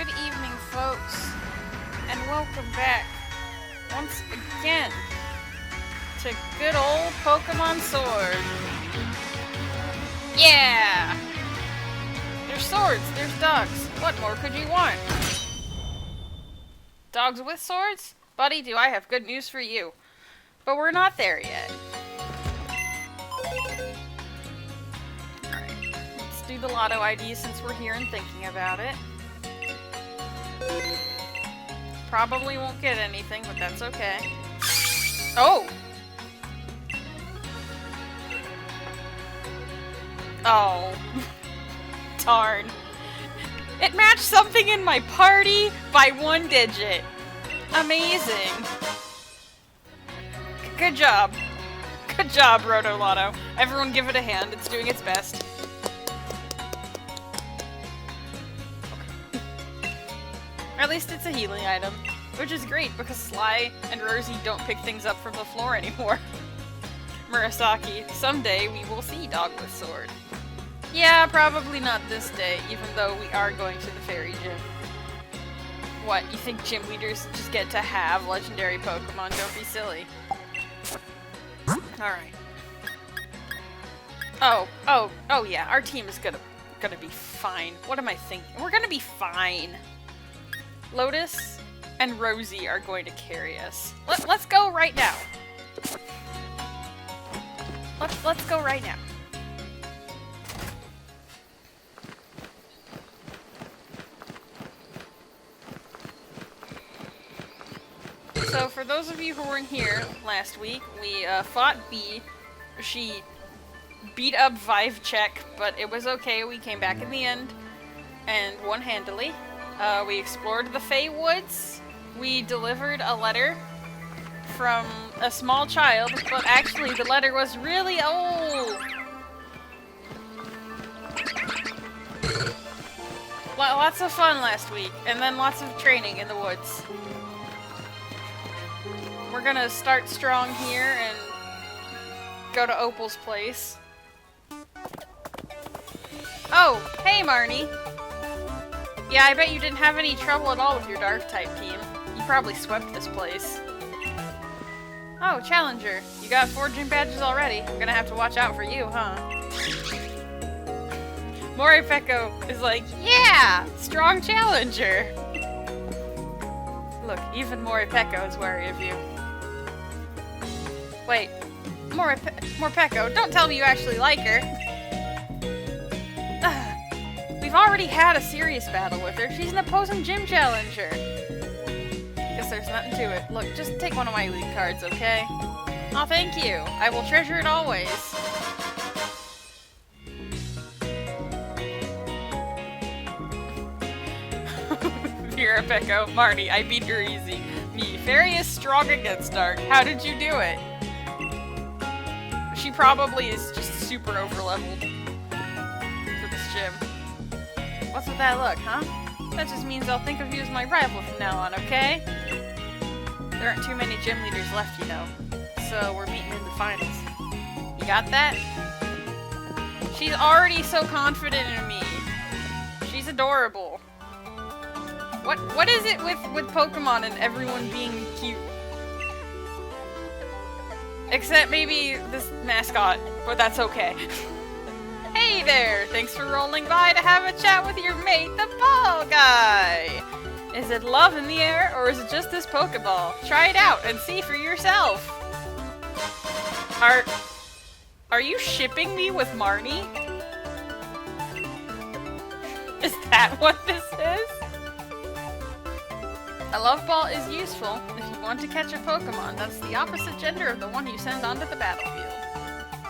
Good evening, folks, and welcome back once again to good old Pokemon Sword. Yeah! There's swords, there's dogs. What more could you want? Dogs with swords? Buddy, do I have good news for you. But we're not there yet. Alright, let's do the Lotto ID since we're here and thinking about it. Probably won't get anything, but that's okay. Oh! Oh. Darn. It matched something in my party by 1 digit. Amazing. Good job. Good job, Roto Lotto. Everyone give it a hand. It's doing its best. Or at least it's a healing item. Which is great, because Sly and Rosie don't pick things up from the floor anymore. Murasaki, someday we will see Dog with Sword. Yeah, probably not this day, even though we are going to the fairy gym. What, you think gym leaders just get to have legendary Pokemon? Don't be silly. Alright. Oh yeah, our team is gonna be fine. What am I thinking? We're gonna be fine. Lotus and Rosie are going to carry us. Let's go right now. Let's go right now. So for those of you who weren't here last week, we fought Bee. She beat up Check, but it was okay. We came back in the end and won handily. We explored the Fey Woods. We delivered a letter from a small child, but actually the letter was really old. Lots of fun last week, and then lots of training in the woods. We're gonna start strong here and go to Opal's place. Oh, hey Marnie! Yeah, I bet you didn't have any trouble at all with your Dark-type team. You probably swept this place. Oh, Challenger. You got 4 gym badges already. I'm gonna have to watch out for you, huh? Moripeko is like, yeah! Strong Challenger! Look, even Moripeko is wary of you. Wait, Morpeko, don't tell me you actually like her. We've already had a serious battle with her. She's an opposing gym challenger. Guess there's nothing to it. Look, just take one of my elite cards, okay? Aw, thank you. I will treasure it always. Morpeko, Marty, I beat her easy. Me, Fairy is strong against Dark. How did you do it? She probably is just super overleveled for this gym. What's with that look, huh? That just means I'll think of you as my rival from now on, okay? There aren't too many gym leaders left, you know. So we're meeting in the finals. You got that? She's already so confident in me. She's adorable. What is it with Pokemon and everyone being cute? Except maybe this mascot, but that's okay. Hey there! Thanks for rolling by to have a chat with your mate, the ball guy! Is it love in the air, or is it just this Pokeball? Try it out and see for yourself! Are you shipping me with Marnie? Is that what this is? A love ball is useful if you want to catch a Pokemon that's the opposite gender of the one you send onto the battlefield.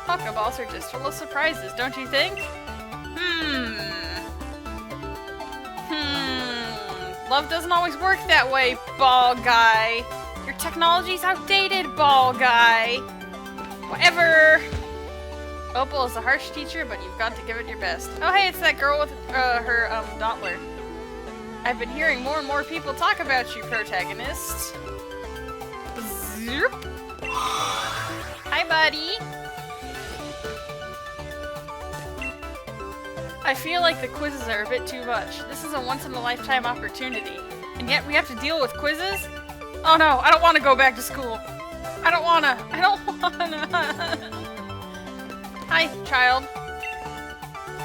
Pokeballs are just full of surprises, don't you think? Love doesn't always work that way, ball guy. Your technology's outdated, ball guy. Whatever. Opal is a harsh teacher, but you've got to give it your best. Oh hey, it's that girl with her Dottler. I've been hearing more and more people talk about you, protagonist. Zoop. Hi, buddy. I feel like the quizzes are a bit too much. This is a once-in-a-lifetime opportunity. And yet we have to deal with quizzes? Oh no, I don't want to go back to school. I don't wanna. Hi, child.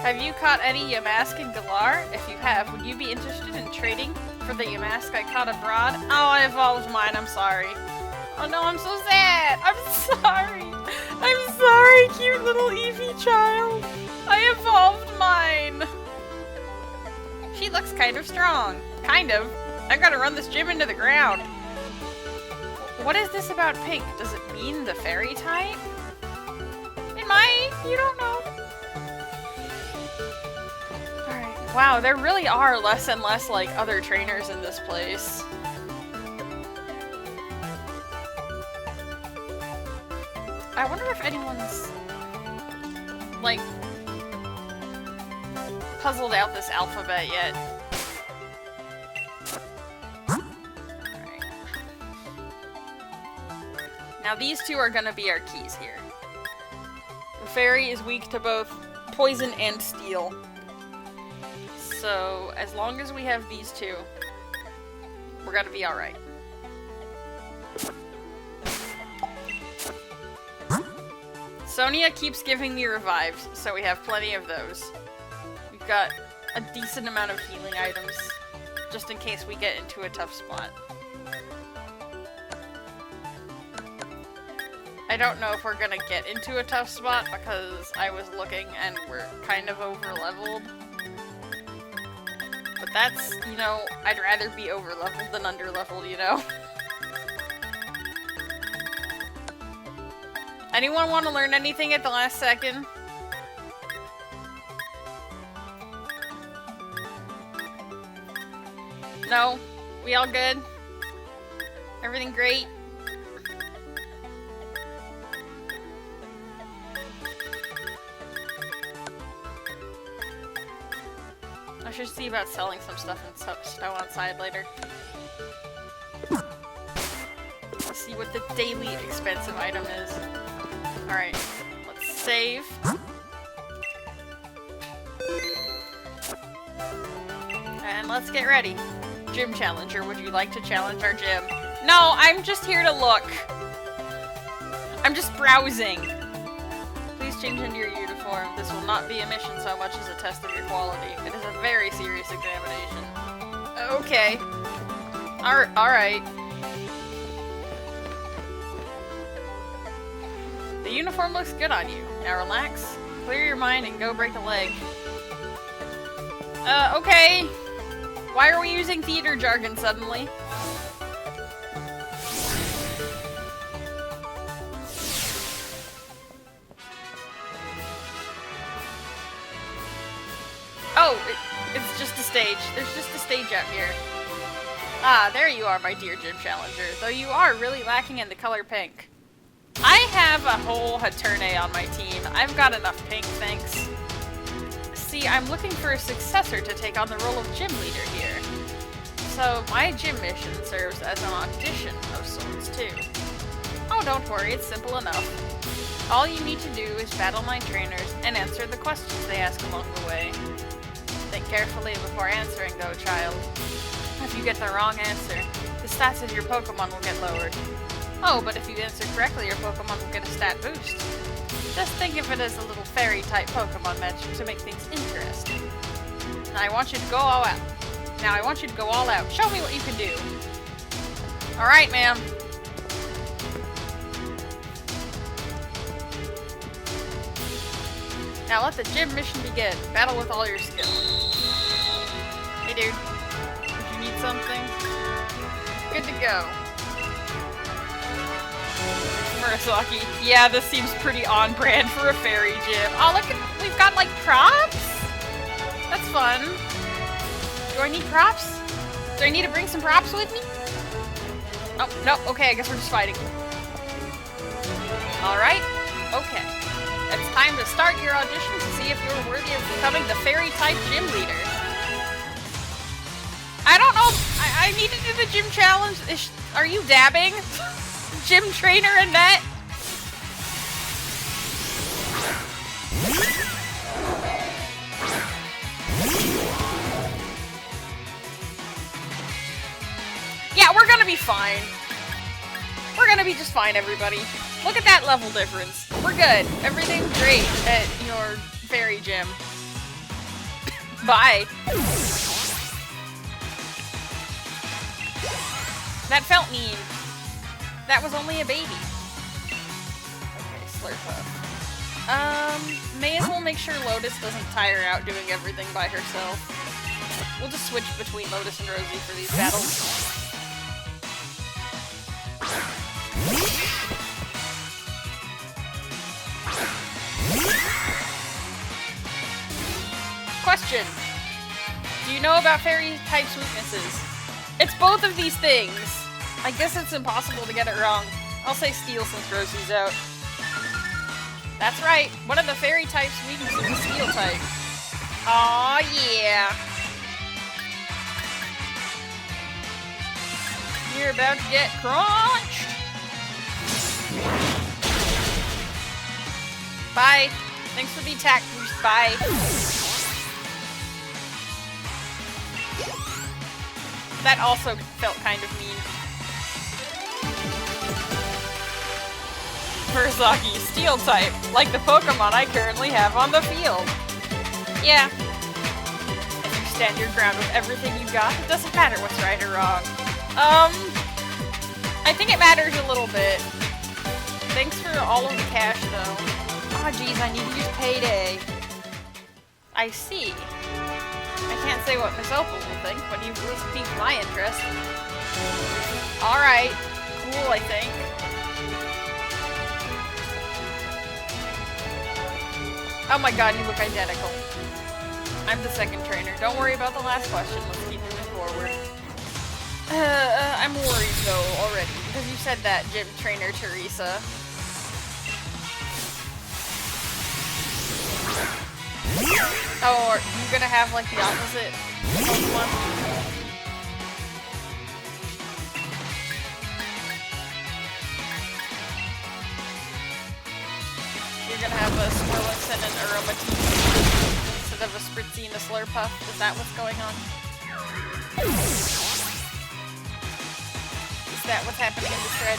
Have you caught any Yamask in Galar? If you have, would you be interested in trading for the Yamask I caught abroad? Oh, I evolved mine, I'm sorry. Oh no, I'm so sad. I'm sorry. I'm sorry, cute little Eevee child. I evolved mine. She looks kind of strong. Kind of. I gotta run this gym into the ground. What is this about pink? Does it mean the fairy type? It might. You don't know. Alright. Wow, there really are less and less, like, other trainers in this place. I wonder if anyone's, like, puzzled out this alphabet yet. Alright. Now these two are gonna be our keys here. The fairy is weak to both poison and steel. So, as long as we have these two, we're gonna be alright. Sonia keeps giving me revives, so we have plenty of those. We've got a decent amount of healing items, just in case we get into a tough spot. I don't know if we're gonna get into a tough spot because I was looking and we're kind of over-leveled. But that's, you know, I'd rather be over-leveled than under-leveled, you know? Anyone want to learn anything at the last second? No? We all good? Everything great? I should see about selling some stuff and stow on side later. Let's see what the daily expensive item is. Alright, let's save. And let's get ready. Gym Challenger, would you like to challenge our gym? No, I'm just here to look. I'm just browsing. Please change into your uniform. This will not be a mission so much as a test of your quality. It is a very serious examination. Okay. Alright. The uniform looks good on you. Now relax, clear your mind, and go break a leg. Okay. Why are we using theater jargon suddenly? Oh, it's just a stage. There's just a stage out here. Ah, there you are, my dear Gym Challenger, though you are really lacking in the color pink. I have a whole Haterne on my team. I've got enough pink, thanks. See, I'm looking for a successor to take on the role of gym leader here. So, my gym mission serves as an audition of sorts, too. Oh, don't worry, it's simple enough. All you need to do is battle my trainers and answer the questions they ask along the way. Think carefully before answering, though, child. If you get the wrong answer, the stats of your Pokemon will get lowered. Oh, but if you answer correctly, your Pokemon will get a stat boost. Just think of it as a little fairy-type Pokemon magic to make things interesting. Now I want you to go all out. Show me what you can do. Alright, ma'am. Now let the gym mission begin. Battle with all your skill. Hey, dude. Did you need something? Good to go. Murasaki. Yeah, this seems pretty on brand for a fairy gym. Oh, look at, we've got like props? That's fun. Do I need props? Do I need to bring some props with me? Oh, no, okay, I guess we're just fighting. Alright, okay. It's time to start your audition to see if you're worthy of becoming the fairy-type gym leader. I don't know, I need to do the gym challenge. Are you dabbing? Gym trainer Annette? gonna be fine. We're gonna be just fine, everybody. Look at that level difference. We're good. Everything's great at your fairy gym. Bye. That felt mean. That was only a baby. Okay, Slurpuff. May as well make sure Lotus doesn't tire out doing everything by herself. We'll just switch between Lotus and Rosie for these battles. Question. Do you know about fairy type's weaknesses? It's both of these things. I guess it's impossible to get it wrong. I'll say Steel since Rosie's out. That's right. One of the fairy type's weaknesses is Steel type. Aw, yeah. You're about to get crunched. Bye. Thanks for the attack boost. Bye. That also felt kind of mean. Murasaki, Steel type, like the Pokemon I currently have on the field. Yeah. If you stand your ground with everything you got, it doesn't matter what's right or wrong. I think it matters a little bit. Thanks for all of the cash, though. Aw, geez, I need to use payday. I see. I can't say what Miss Opal will think, but you've at least piqued my interest. Alright. Cool, I think. Oh my god, you look identical. I'm the second trainer. Don't worry about the last question. Let's keep moving forward. I'm worried, though, already, because you said that, gym trainer Teresa. Oh, are you gonna have, like, the opposite Pokemon? You're gonna have a Swirlix and an Aromatisse instead of a Spritzy and a Slurpuff? Is that what's going on? Is that what's happening in this thread?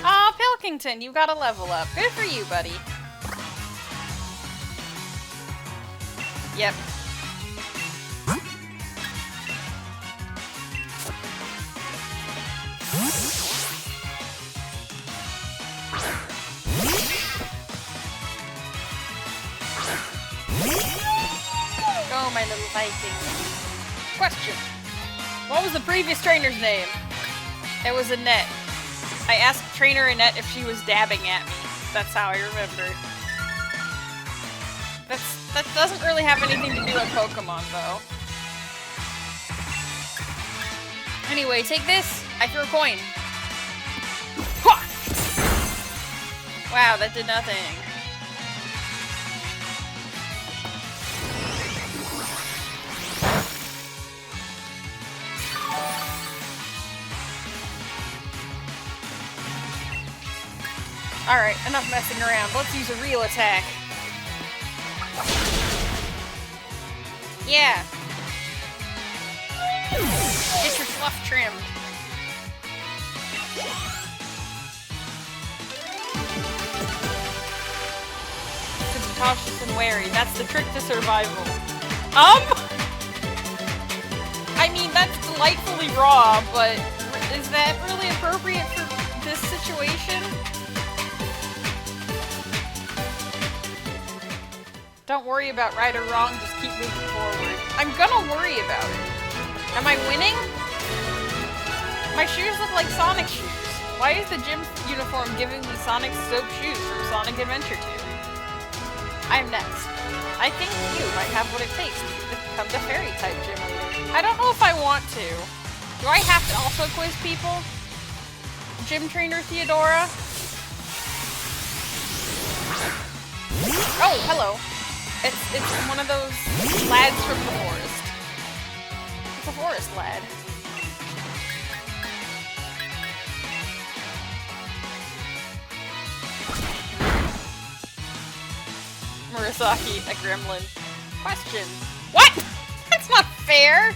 Aw, Pilkington, you got a level up. Good for you, buddy. Yep. Go, my little Viking. Question. What was the previous trainer's name? It was Annette. I asked trainer Annette if she was dabbing at me. That's how I remember. That doesn't really have anything to do with Pokemon, though. Anyway, take this. I threw a coin. Ha! Wow, that did nothing. Alright, enough messing around. Let's use a real attack. Yeah. Get your fluff trimmed. To be cautious and wary. That's the trick to survival. I mean, that's delightfully raw, but is that really appropriate for this situation? Don't worry about right or wrong, just keep moving forward. I'm gonna worry about it. Am I winning? My shoes look like Sonic shoes. Why is the gym uniform giving me Sonic soap shoes from Sonic Adventure 2? I'm next. I think you might have what it takes to become the fairy type gym leader. I don't know if I want to. Do I have to also quiz people? Gym trainer Theodora? Oh, hello. It's one of those lads from the forest. It's a forest lad. Murasaki, a gremlin. Question. What? That's not fair!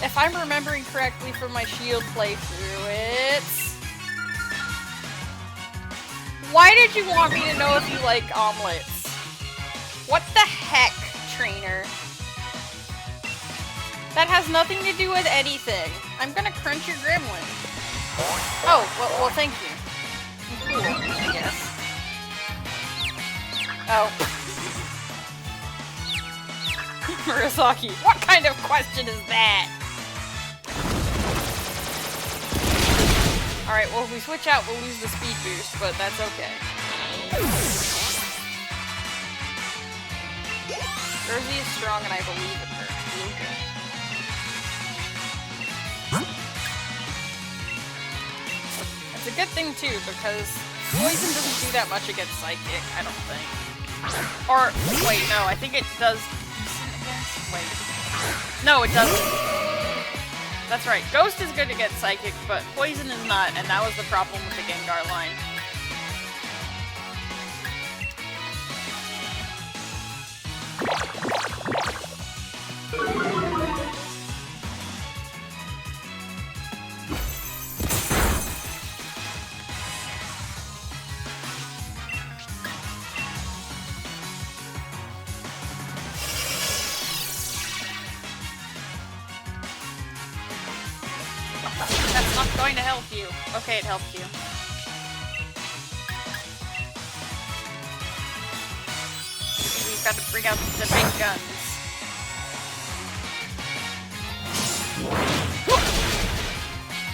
If I'm remembering correctly from my Shield playthrough, it's... Why did you want me to know if you like omelets? What the heck, trainer? That has nothing to do with anything. I'm gonna crunch your gremlin. Oh, well thank you. Cool, I guess. Oh. Murasaki, what kind of question is that? Alright, well if we switch out, we'll lose the speed boost, but that's okay. Rosie is strong and I believe in her. It's a good thing too, because poison doesn't do that much against psychic, I don't think. Or, wait, no, I think it does. Wait. No, it doesn't. That's right, Ghost is good against psychic, but poison is not, and that was the problem with the Gengar line. That's not going to help you. Okay, it helped you. We've got to bring out the big guns.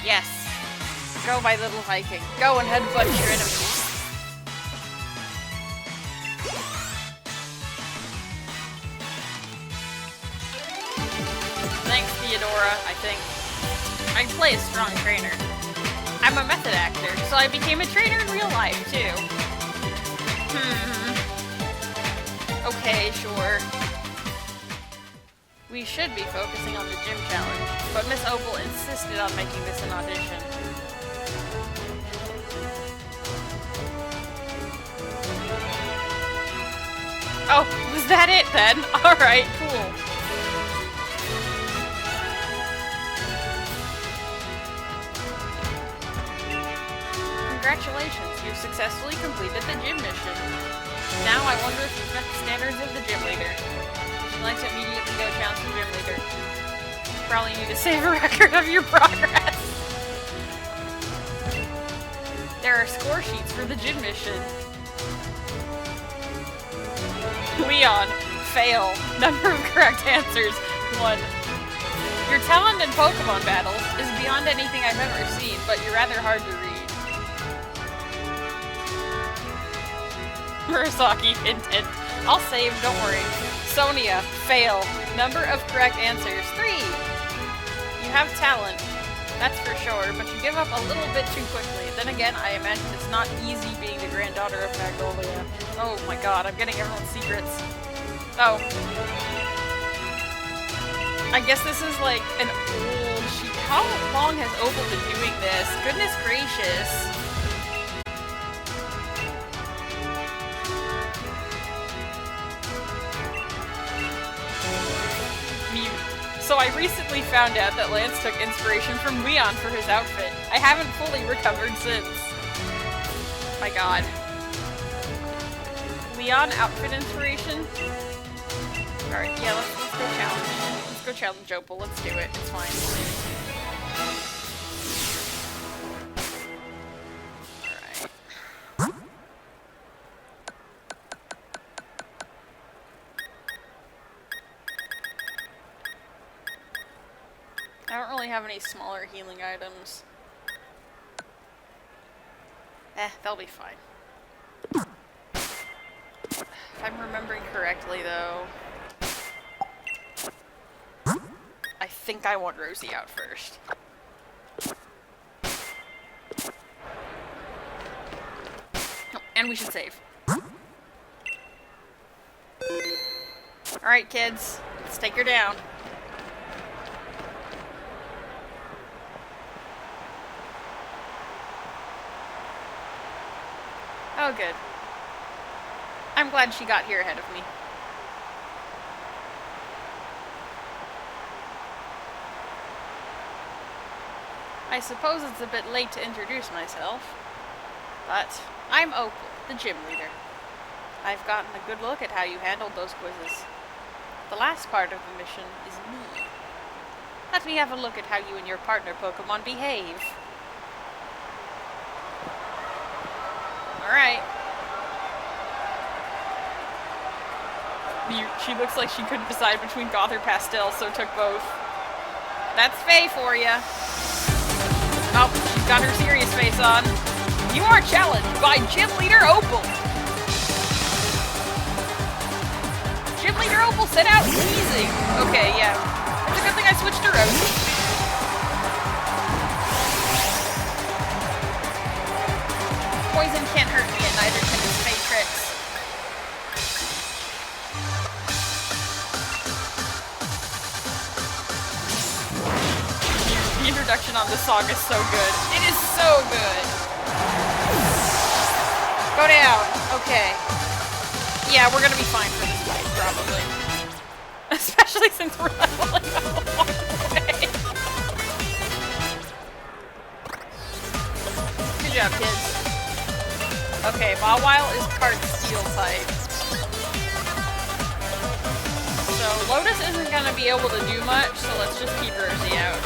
Yes. Go, my little Viking. Go and headbutt your enemies. Thanks, Theodora, I think. I play a strong trainer. I'm a method actor, so I became a trainer in real life, too. Okay, sure. We should be focusing on the gym challenge, but Miss Opal insisted on making this an audition. Oh, was that it then? Alright, cool. Congratulations, you've successfully completed the gym mission. Now I wonder if you've met the standards of the gym leader. Would you like to immediately go challenge the gym leader? You probably need to save a record of your progress. There are score sheets for the gym mission. Leon, fail. Number of correct answers, 1. Your talent in Pokemon battles is beyond anything I've ever seen, but you're rather hard to read. Murasaki, intent. I'll save, don't worry. Sonia, fail. Number of correct answers, 3. You have talent, that's for sure, but you give up a little bit too quickly. Then again, I imagine it's not easy being the granddaughter of Magnolia. Oh my god, I'm getting everyone's secrets. Oh. I guess this is like an old sheet. How long has Opal been doing this? Goodness gracious. So I recently found out that Lance took inspiration from Leon for his outfit. I haven't fully recovered since. My god. Leon outfit inspiration? Alright, yeah, let's go challenge. Let's go challenge Opal. Let's do it. It's fine. I don't really have any smaller healing items. They'll be fine. If I'm remembering correctly, though, I think I want Rosie out first. Oh, and we should save. Alright, kids. Let's take her down. Oh, good. I'm glad she got here ahead of me. I suppose it's a bit late to introduce myself, but I'm Opal, the gym leader. I've gotten a good look at how you handled those quizzes. The last part of the mission is me. Let me have a look at how you and your partner Pokemon behave. Alright. She looks like she couldn't decide between Goth or Pastel, so took both. That's Faye for ya. Oh, she's got her serious face on. You are challenged by Gym Leader Opal. Gym Leader Opal set out easy. Okay, yeah. It's a good thing I switched to Rosie. Poison can't hurt me, and neither can its fake tricks. The introduction on this song is so good. It is so good. Go down. Okay. Yeah, we're gonna be fine for this fight, probably. Especially since we're leveling up along the way. Good job, kids. Okay, Mawile is part Steel type. So Lotus isn't gonna be able to do much, so let's just keep Rosie out.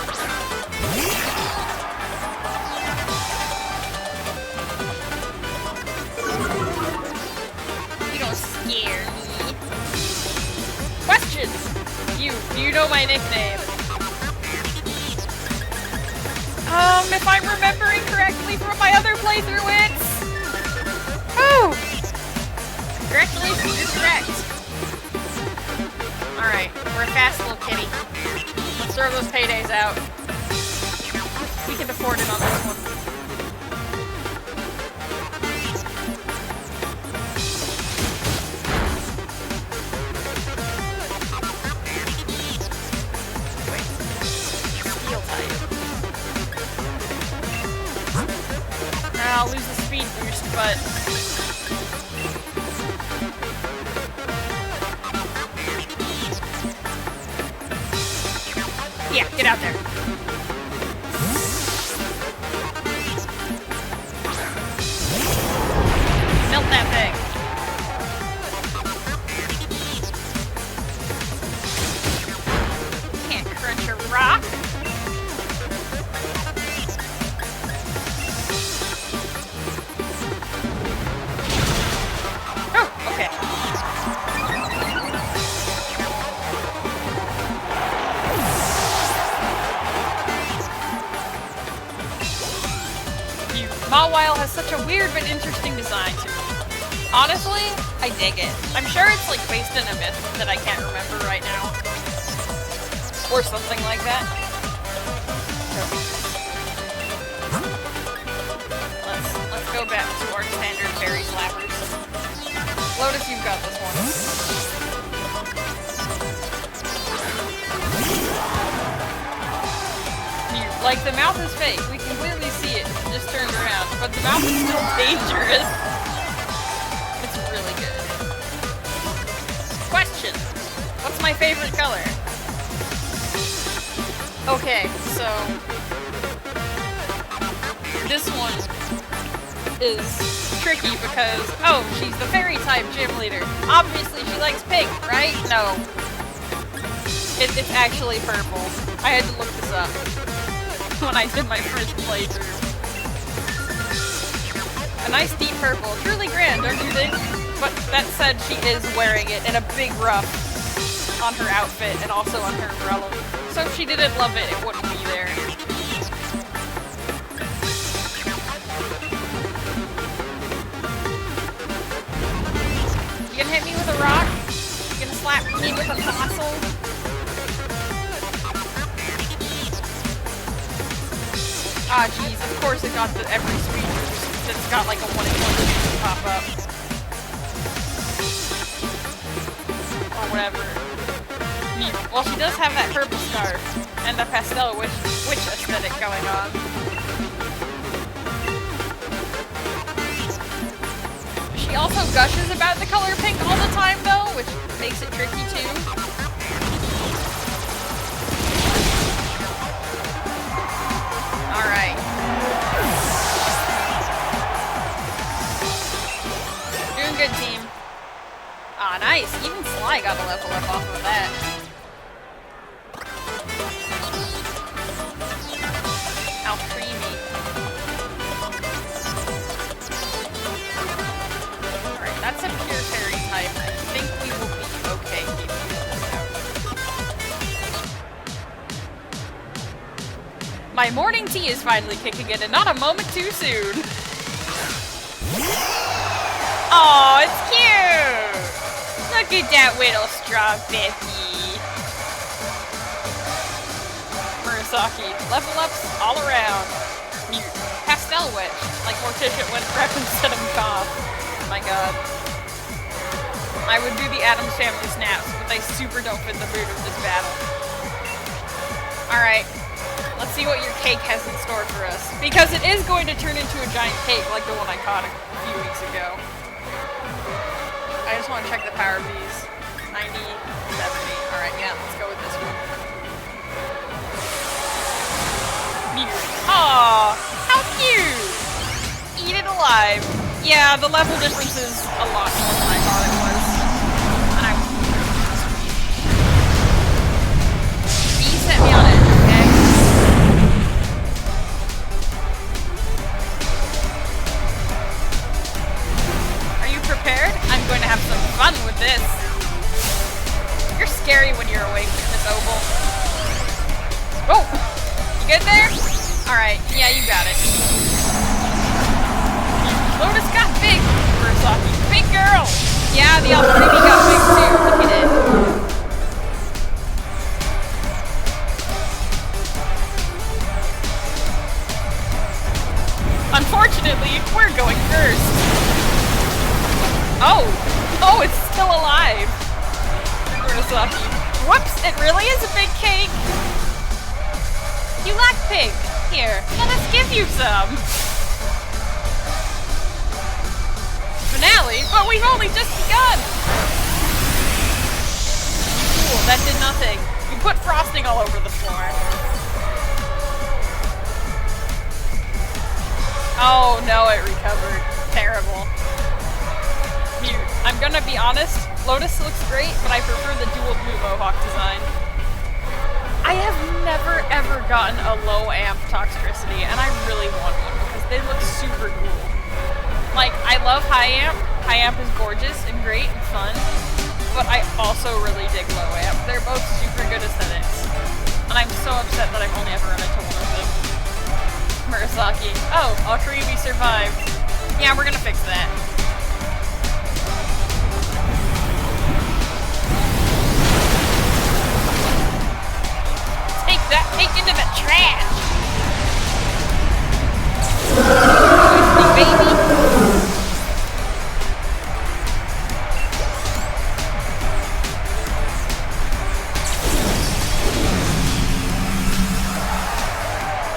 You don't scare me. Question! Do you know my nickname? If I'm remembering correctly from my other playthrough, it's... Oh! Congratulations, you're correct. Alright, we're a fast little kitty. Let's throw those paydays out. We can afford it on this one. Wait. Steel type. I'll lose the speed boost, but... Yeah, get out there. Melt that thing. Can't crunch a rock. Oh, okay. Mawile has such a weird but interesting design to me. Honestly, I dig it. I'm sure it's like based in a myth that I can't remember right now. Or something like that. Let's go back to our standard fairy slappers. Lotus, you've got this one. Like, the mouth is fake. We can clearly see it. It just turned around. But the mouth is still dangerous. It's really good. Question. What's my favorite color? Okay, so... this one is tricky because... oh, she's the fairy-type gym leader. Obviously she likes pink, right? No. It's actually purple. I had to look this up when I did my first playthrough. A nice deep purple. Truly grand, don't you think? But that said, she is wearing it in a big ruff on her outfit and also on her umbrella. So if she didn't love it, it wouldn't be there. You gonna hit me with a rock? You gonna slap me with a fossil? Ah, jeez, of course it got every speed boost that's got like a 1 in 1 pop up. Or whatever. Well, she does have that purple scarf and the pastel witch aesthetic going on. She also gushes about the color pink all the time though, which makes it tricky too. Alright. I got a level up off of that. How creamy. Alright, that's a pure fairy type. I think we will be okay keeping this out. My morning tea is finally kicking in, and not a moment too soon. Oh, it's cute! Look at that little strong Biffy. Murasaki, level ups all around. Mute. Pastel Witch, like Morticia went prep instead of cough. Oh my god. I would do the Addams Family snaps, but they super don't fit the mood of this battle. Alright. Let's see what your cake has in store for us. Because it is going to turn into a giant cake like the one I caught a few weeks ago. I just want to check the power of these. 90, 70. Alright, yeah, let's go with this one. Aww, how cute! Eat it alive. Yeah, the level difference is a lot more than I thought it was. And Bee set me on it, okay? Are you prepared? I'm going to have some fun with this. You're scary when you're awake, Miss Oval. Oh! You good there? Alright, yeah, you got it. Lotus got big! Murasaki, big girl! Yeah, the Alfredo got big too. Look at it. Unfortunately, we're going first. Oh! Oh, it's still alive! Murasaki. Whoops, it really is a big cake! You lack pig. Here, let us give you some! Finale? But we've only just begun! Cool, that did nothing. You put frosting all over the floor. Oh no, it recovered. Terrible. Mute. I'm gonna be honest, Lotus looks great, but I prefer the dual blue mohawk design. I have never ever gotten a low amp Toxtricity, and I really want one because they look super cool. Like, I love high amp. High amp is gorgeous and great and fun, but I also really dig low amp. They're both super good aesthetics, and I'm so upset that I've only ever run into one of them. Murasaki. Oh, all three of you survived. Yeah, we're gonna fix that. Take that cake into the trash! Baby!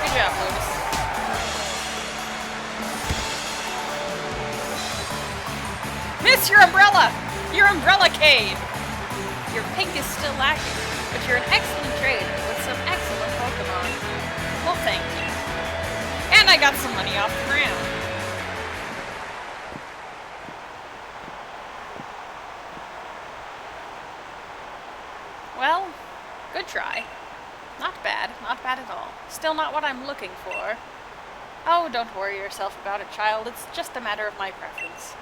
Good job, Lotus. Miss your umbrella! Your umbrella-cade! Your pink is still lacking, but you're an excellent trader with some excellent Pokemon. Well, thank you. And I got some money off the ground. Well, good try. Not bad at all. Still not what I'm looking for. Oh, don't worry yourself about it, child. It's just a matter of my preference.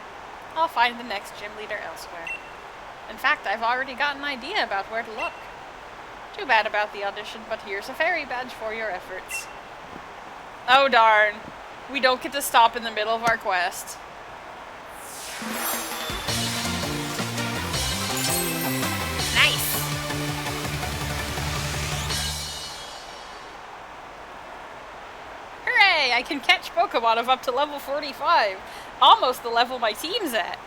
I'll find the next gym leader elsewhere. In fact, I've already got an idea about where to look. Too bad about the audition, but here's a fairy badge for your efforts. Oh darn. We don't get to stop in the middle of our quest. Nice! Hooray! I can catch Pokemon of up to level 45. Almost the level my team's at.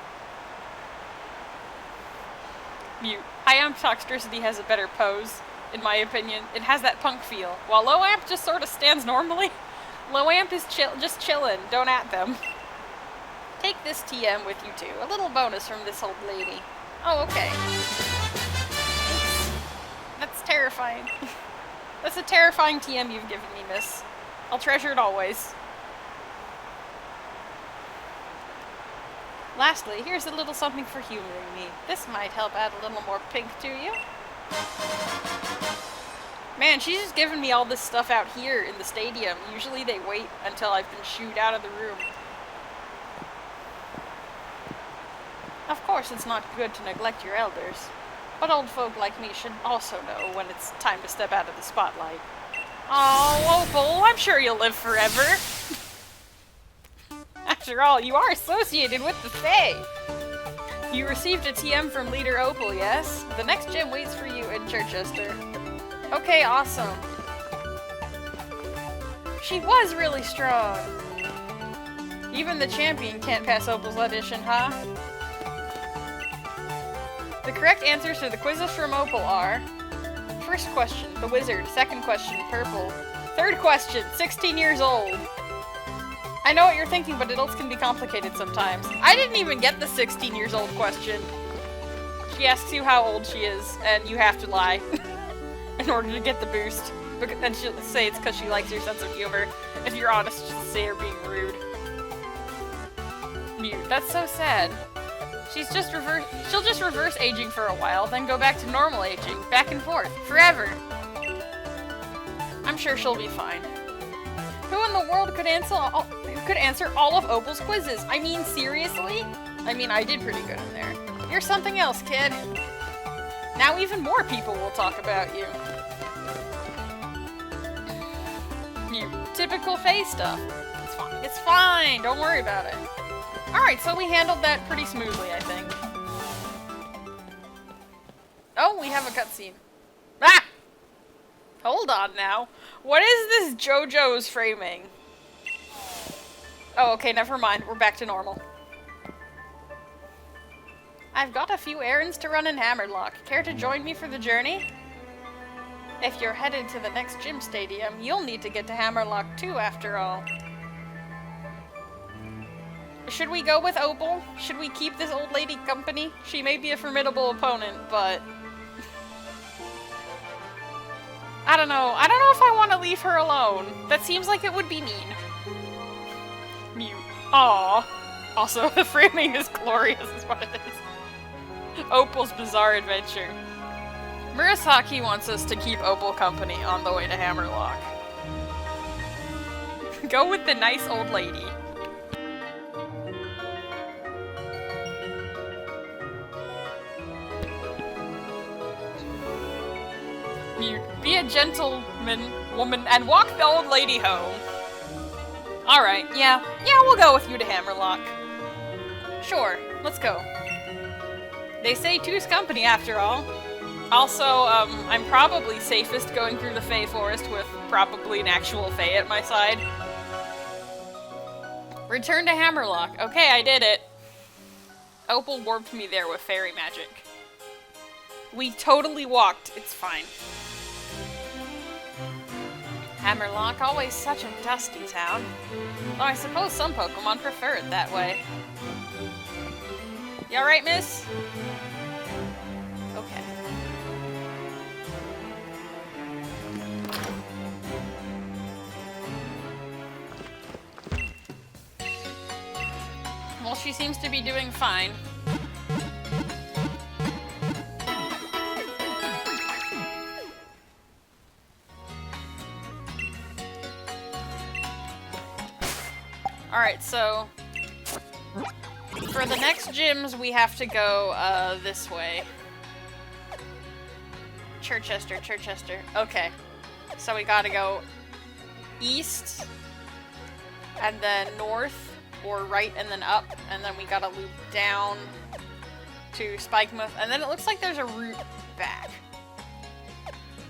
Mute. High amp Toxtricity has a better pose, in my opinion. It has that punk feel, while low amp just sort of stands normally. Low amp is just chillin', don't at them. Take this TM with you too. A little bonus from this old lady. Oh, okay. Thanks. That's terrifying. That's a terrifying TM you've given me, miss. I'll treasure it always. Lastly, here's a little something for humoring me. This might help add a little more pink to you. Man, she's just giving me all this stuff out here in the stadium. Usually they wait until I've been shooed out of the room. Of course, it's not good to neglect your elders, but old folk like me should also know when it's time to step out of the spotlight. Oh, Opal, I'm sure you'll live forever. After all, you are associated with the Fae. You received a TM from Leader Opal, yes? The next gym waits for you in Chichester. Okay, awesome. She was really strong. Even the champion can't pass Opal's audition, huh? The correct answers to the quizzes from Opal are... First question, the wizard. Second question, purple. Third question, 16 years old. I know what you're thinking, but adults can be complicated sometimes. I didn't even get the 16 years old question. She asks you how old she is, and you have to lie in order to get the boost. And she'll say it's because she likes your sense of humor. If you're honest, just say you're being rude. Mute. That's so sad. She'll just reverse aging for a while, then go back to normal aging, back and forth, forever. I'm sure she'll be fine. Who in the world could answer all of Opal's quizzes? I mean, seriously? I mean, I did pretty good in there. You're something else, kid. Now even more people will talk about you. You typical Fae stuff. It's fine. It's fine. Don't worry about it. Alright, so we handled that pretty smoothly, I think. Oh, we have a cutscene. Ah! Hold on now. What is this JoJo's framing? Oh, okay, never mind. We're back to normal. I've got a few errands to run in Hammerlock. Care to join me for the journey? If you're headed to the next gym stadium, you'll need to get to Hammerlock too, after all. Should we go with Opal? Should we keep this old lady company? She may be a formidable opponent, but... I don't know. I don't know if I want to leave her alone. That seems like it would be mean. Mute. Aww. Also, the framing is glorious is what it is. Opal's bizarre adventure. Murasaki wants us to keep Opal company on the way to Hammerlock. Go with the nice old lady. Be a gentleman, woman, and walk the old lady home. Alright, yeah, we'll go with you to Hammerlock. Sure, let's go. They say two's company after all. Also, I'm probably safest going through the Fae Forest with probably an actual Fae at my side. Return to Hammerlock. Okay, I did it. Opal warped me there with fairy magic. We totally walked. It's fine. Hammerlock, always such a dusty town. Though I suppose some Pokemon prefer it that way. You alright, miss? Okay. Well, she seems to be doing fine. Alright, so for the next gyms, we have to go this way. Chichester. Okay. So we gotta go east, and then north, or right and then up, and then we gotta loop down to Spikemouth, and then it looks like there's a route back.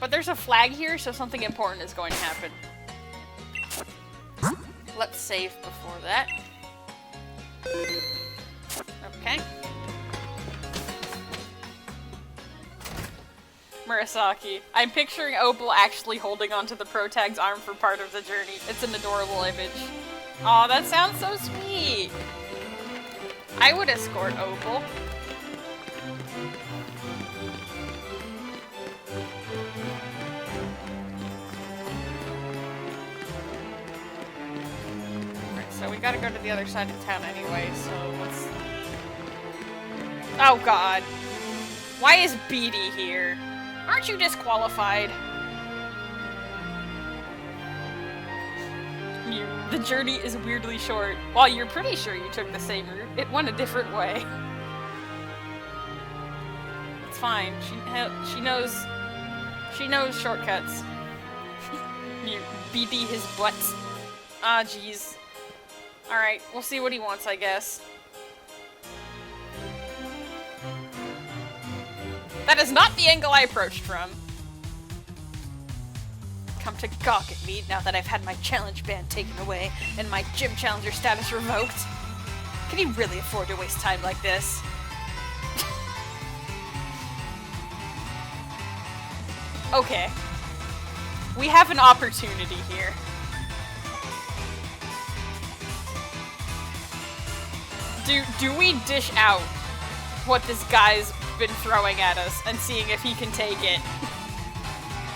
But there's a flag here, so something important is going to happen. Let's save before that. Okay. Murasaki. I'm picturing Opal actually holding onto the protag's arm for part of the journey. It's an adorable image. Aw, that sounds so sweet! I would escort Opal. So we gotta go to the other side of town anyway, so let's Oh god. Why is Beatty here? Aren't you disqualified? The journey is weirdly short. While you're pretty sure you took the same route, it went a different way. It's fine. She knows shortcuts. You BD his butt. Ah, jeez. Alright, we'll see what he wants, I guess. That is not the angle I approached from. Come to gawk at me now that I've had my challenge ban taken away and my gym challenger status revoked. Can you really afford to waste time like this? Okay. We have an opportunity here. Do we dish out what this guy's been throwing at us and seeing if he can take it?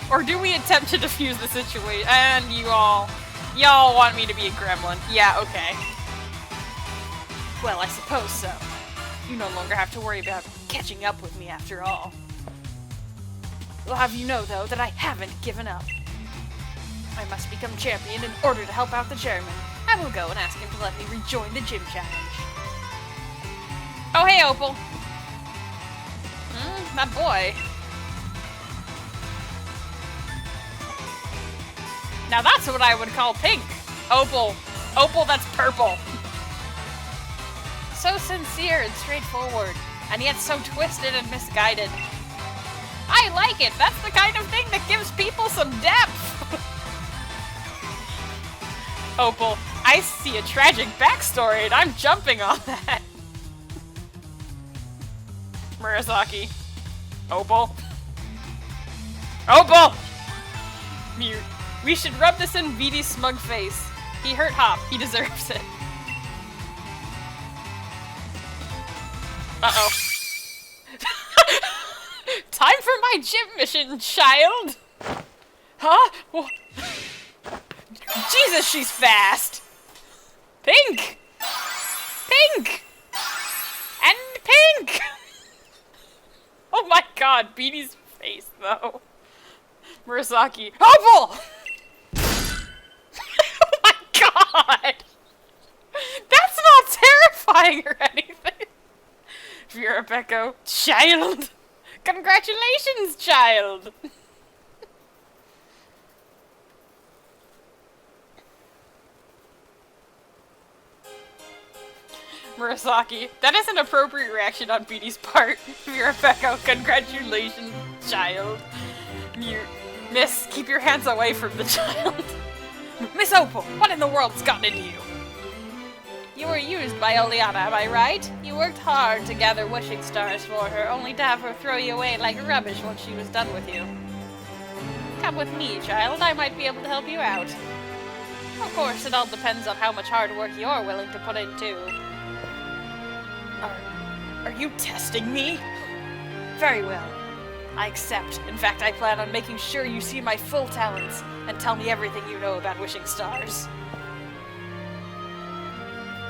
Or do we attempt to defuse the situation? And y'all want me to be a gremlin. Yeah, okay. Well, I suppose so. You no longer have to worry about catching up with me after all. I'll have you know, though, that I haven't given up. I must become champion in order to help out the chairman. I will go and ask him to let me rejoin the gym challenge. Oh, hey, Opal. That boy. Now that's what I would call pink. Opal. Opal, that's purple. So sincere and straightforward, and yet so twisted and misguided. I like it. That's the kind of thing that gives people some depth. Opal, I see a tragic backstory and I'm jumping on that. Murasaki. Opal. Opal! Mute. We should rub this in Beatty's smug face. He hurt Hop. He deserves it. Uh-oh. Time for my gym mission, child! Huh? Jesus, she's fast! Pink! Pink! And pink! Oh my god, Beatty's face, though. Murasaki. Opal! Oh my god! That's not terrifying or anything! Vera Becco. Child! Congratulations, child! Murasaki. That is an appropriate reaction on Beatty's part. Vera Becco. Congratulations, child. Miss, keep your hands away from the child. Miss Opal, what in the world's gotten into you? You were used by Oleana, am I right? You worked hard to gather wishing stars for her, only to have her throw you away like rubbish once she was done with you. Come with me, child. I might be able to help you out. Of course, it all depends on how much hard work you're willing to put in, too. Are you testing me? Very well. I accept. In fact, I plan on making sure you see my full talents and tell me everything you know about wishing stars.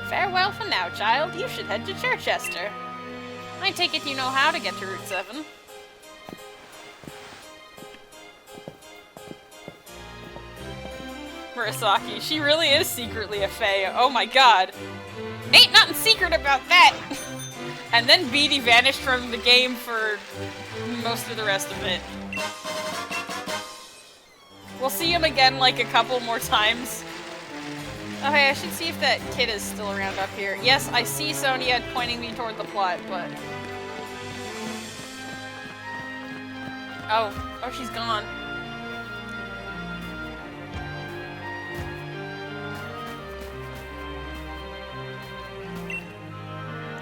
Farewell for now, child. You should head to Chichester. I take it you know how to get to Route 7. Murasaki. She really is secretly a fae. Oh my god. Ain't nothing secret about that! And then Beatty vanished from the game for most of the rest of it. We'll see him again like a couple more times. Okay, I should see if that kid is still around up here. Yes, I see Sonia pointing me toward the plot, but... Oh, she's gone.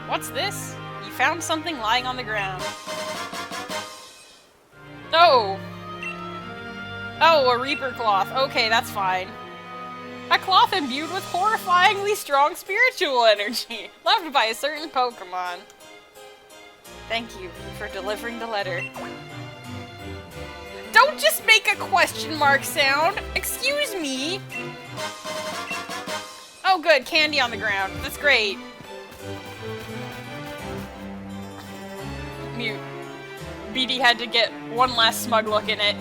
What's this? You found something lying on the ground. Oh! Oh, a Reaper cloth. Okay, that's fine. A cloth imbued with horrifyingly strong spiritual energy, loved by a certain Pokemon. Thank you for delivering the letter. Don't just make a question mark sound! Excuse me! Oh good, candy on the ground. That's great. Mute. BD had to get one last smug look in it.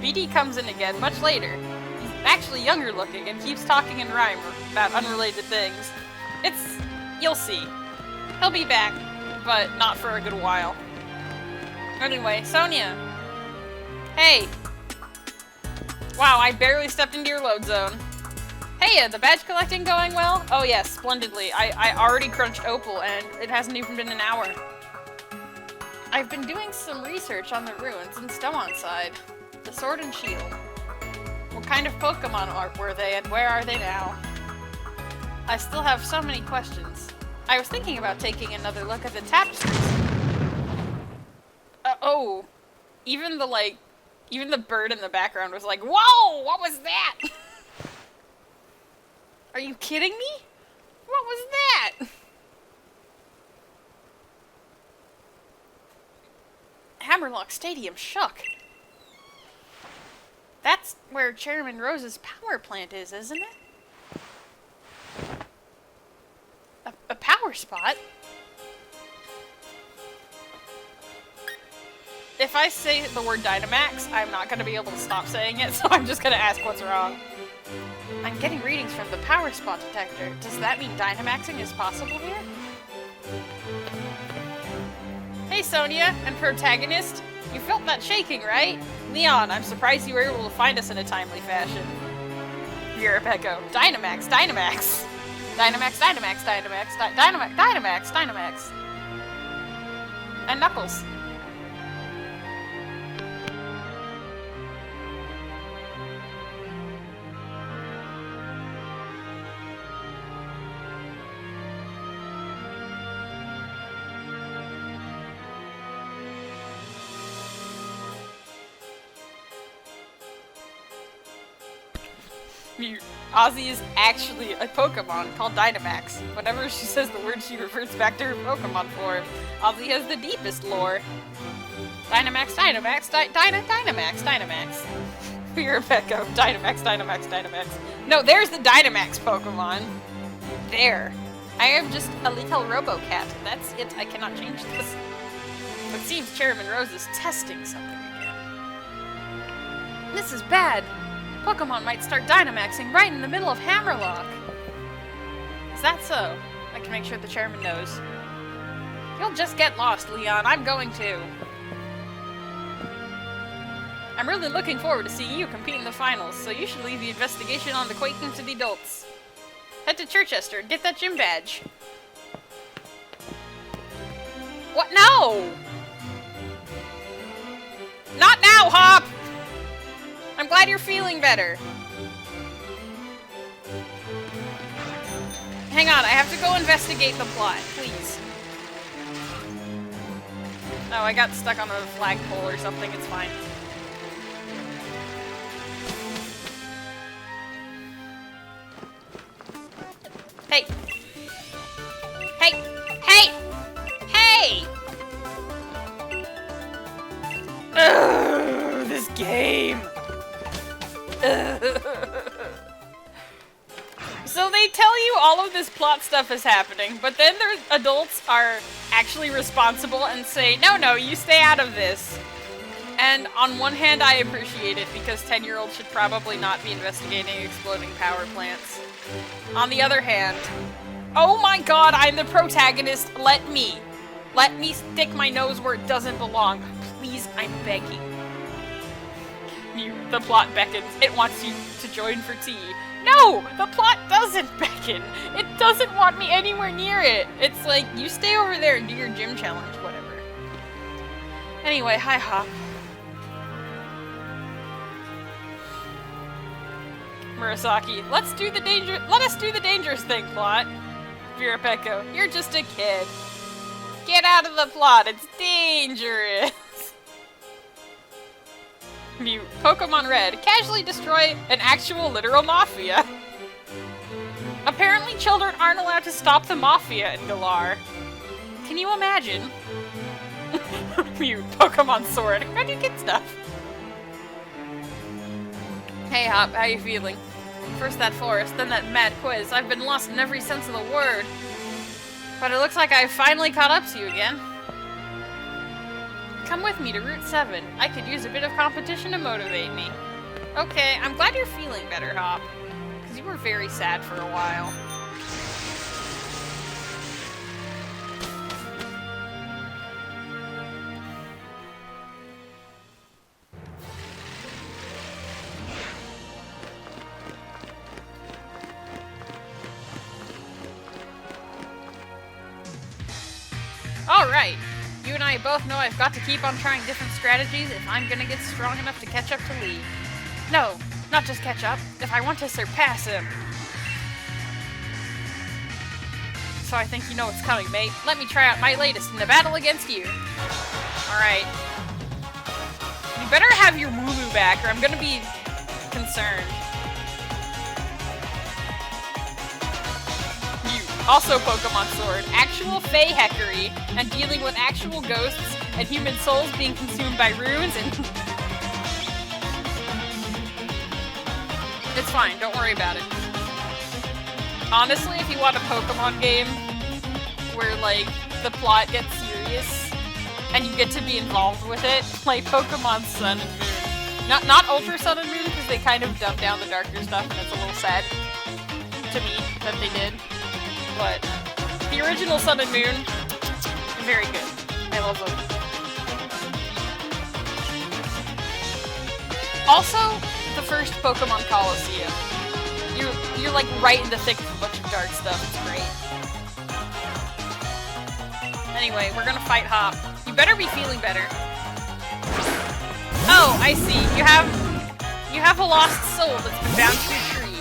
BD comes in again much later. He's actually younger looking and keeps talking in rhyme about unrelated things. You'll see. He'll be back, but not for a good while. Anyway, Sonia. Hey. Wow, I barely stepped into your load zone. Hey, the badge collecting going well? Oh yes, splendidly. I already crunched Opal and it hasn't even been an hour. I've been doing some research on the ruins in Stomonside. The Sword and Shield. What kind of Pokemon were they and where are they now? I still have so many questions. I was thinking about taking another look at the tapestries. Oh. Even the bird in the background was like, whoa, what was that? Are you kidding me? What was that? Hammerlock Stadium shook. That's where Chairman Rose's power plant is, isn't it? A power spot? If I say the word Dynamax, I'm not going to be able to stop saying it, so I'm just going to ask what's wrong. I'm getting readings from the power spot detector. Does that mean Dynamaxing is possible here? Hey Sonia and protagonist, you felt that shaking, right? Leon, I'm surprised you were able to find us in a timely fashion. Europe Echo, Dynamax, Dynamax. Dynamax, Dynamax, Dynamax, Dynamax, Dynamax, Dynamax. And Knuckles. Ozzy is actually a Pokemon called Dynamax. Whenever she says the word, she reverts back to her Pokemon form. Ozzy has the deepest lore. Dynamax, Dynamax, Dynamax, Dynamax. You're Echo. Dynamax, Dynamax, Dynamax. No, there's the Dynamax Pokemon. There. I am just a little Robocat. That's it. I cannot change this. It seems Chairman Rose is testing something again. This is bad. Pokemon might start Dynamaxing right in the middle of Hammerlock. Is that so? I can make sure the chairman knows. You'll just get lost, Leon. I'm going to. I'm really looking forward to seeing you compete in the finals, so you should leave the investigation on the Quaking to the adults. Head to Chichester and get that gym badge. What? No! Not now, Hop! I'm glad you're feeling better. Hang on, I have to go investigate the plot, please. Oh, I got stuck on a flagpole or something, it's fine. Hey! Hey! Hey! Hey! Ugh, this game! So they tell you all of this plot stuff is happening, but then their adults are actually responsible and say, no, you stay out of this. And on one hand, I appreciate it, because 10-year-olds should probably not be investigating exploding power plants. On the other hand, oh my god, I'm the protagonist, let me stick my nose where it doesn't belong. Please, I'm begging. The plot beckons. It wants you to join for tea. No! The plot doesn't beckon! It doesn't want me anywhere near it! It's like, you stay over there and do your gym challenge, whatever. Anyway, hi Hop. Murasaki, let us do the dangerous thing, plot. Vera Pecco, you're just a kid. Get out of the plot, it's dangerous! Mute. Pokemon Red. Casually destroy an actual literal mafia. Apparently children aren't allowed to stop the mafia in Galar. Can you imagine? Mute. Pokemon Sword. How'd you get stuff? Hey Hop, how you feeling? First that forest, then that mad quiz. I've been lost in every sense of the word. But it looks like I've finally caught up to you again. come with me to Route 7. I could use a bit of competition to motivate me. Okay, I'm glad you're feeling better, Hop. Because you were very sad for a while. Alright, you and I both know I've got to keep on trying different strategies if I'm gonna get strong enough to catch up to Lee. No, not just catch up, if I want to surpass him. So I think you know what's coming, mate. Let me try out my latest in the battle against you. Alright. You better have your Wooloo back or I'm gonna be concerned. Also Pokemon Sword, actual Fey heckery, and dealing with actual ghosts and human souls being consumed by runes and... It's fine, don't worry about it. Honestly, if you want a Pokemon game where, like, the plot gets serious and you get to be involved with it, play Pokemon Sun and Moon. Not Ultra Sun and Moon, because they kind of dump down the darker stuff and it's a little sad to me that they did. But the original Sun and Moon, very good. I love them. Also, the first Pokemon Coliseum. You're like right in the thick of a bunch of dark stuff. It's great. Anyway, we're gonna fight Hop. You better be feeling better. Oh, I see. You have a lost soul that's been bound to your tree.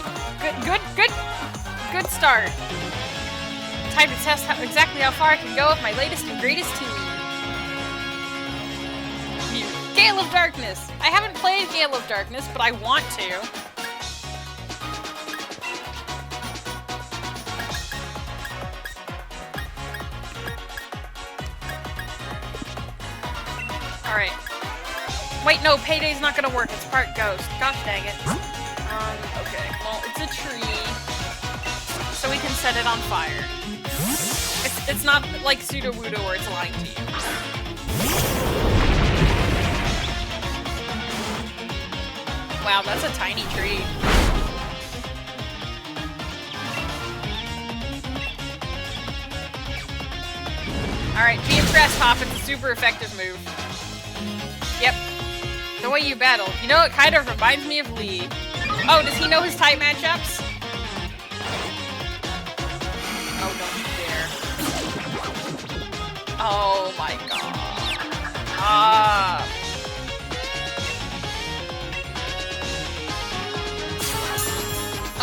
Good start. Time to test exactly how far I can go with my latest and greatest team. Gale of Darkness! I haven't played Gale of Darkness, but I want to. Alright. Wait, no, Payday's not gonna work. It's part ghost. Gosh dang it. Okay. Well, it's a tree. So we can set it on fire. It's not like Sudowoodo where it's lying to you. Wow, that's a tiny tree. Alright, be impressed, Hop. It's a super effective move. Yep. The way you battle. You know, it kind of reminds me of Lee. Oh, does he know his type matchups? Oh, don't you dare. Oh my god. Ah.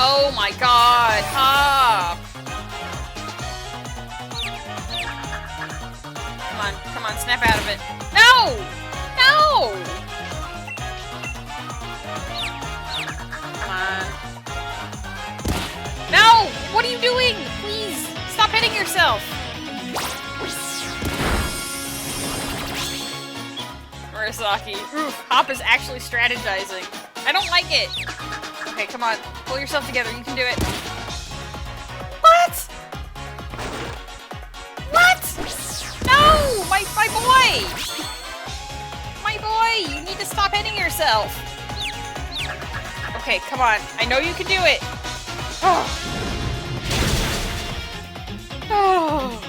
Oh my god. Hop. Come on, snap out of it. No! No! Come on. No! What are you doing? Please, stop hitting yourself. Murasaki. Oof, Hop is actually strategizing. I don't like it. Okay, come on. Pull yourself together. You can do it. What? What? No! My boy! My boy! You need to stop hitting yourself. Okay, come on. I know you can do it. Oh. Oh.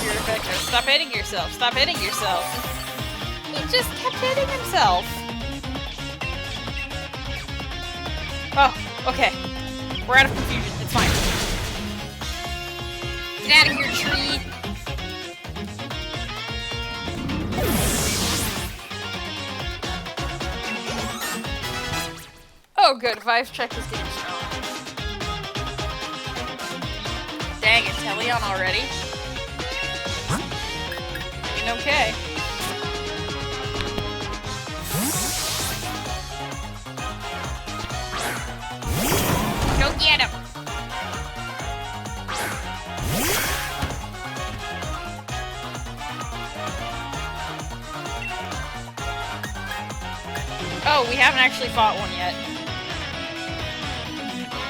You're effective. Stop hitting yourself. Stop hitting yourself. He just kept hitting himself. Oh, okay. We're out of confusion. It's fine. Get out of here, tree. Oh, good. Vive's checked this game strong. Dang it, Teleon already? I mean, okay. Go get him! Oh, we haven't actually fought one yet.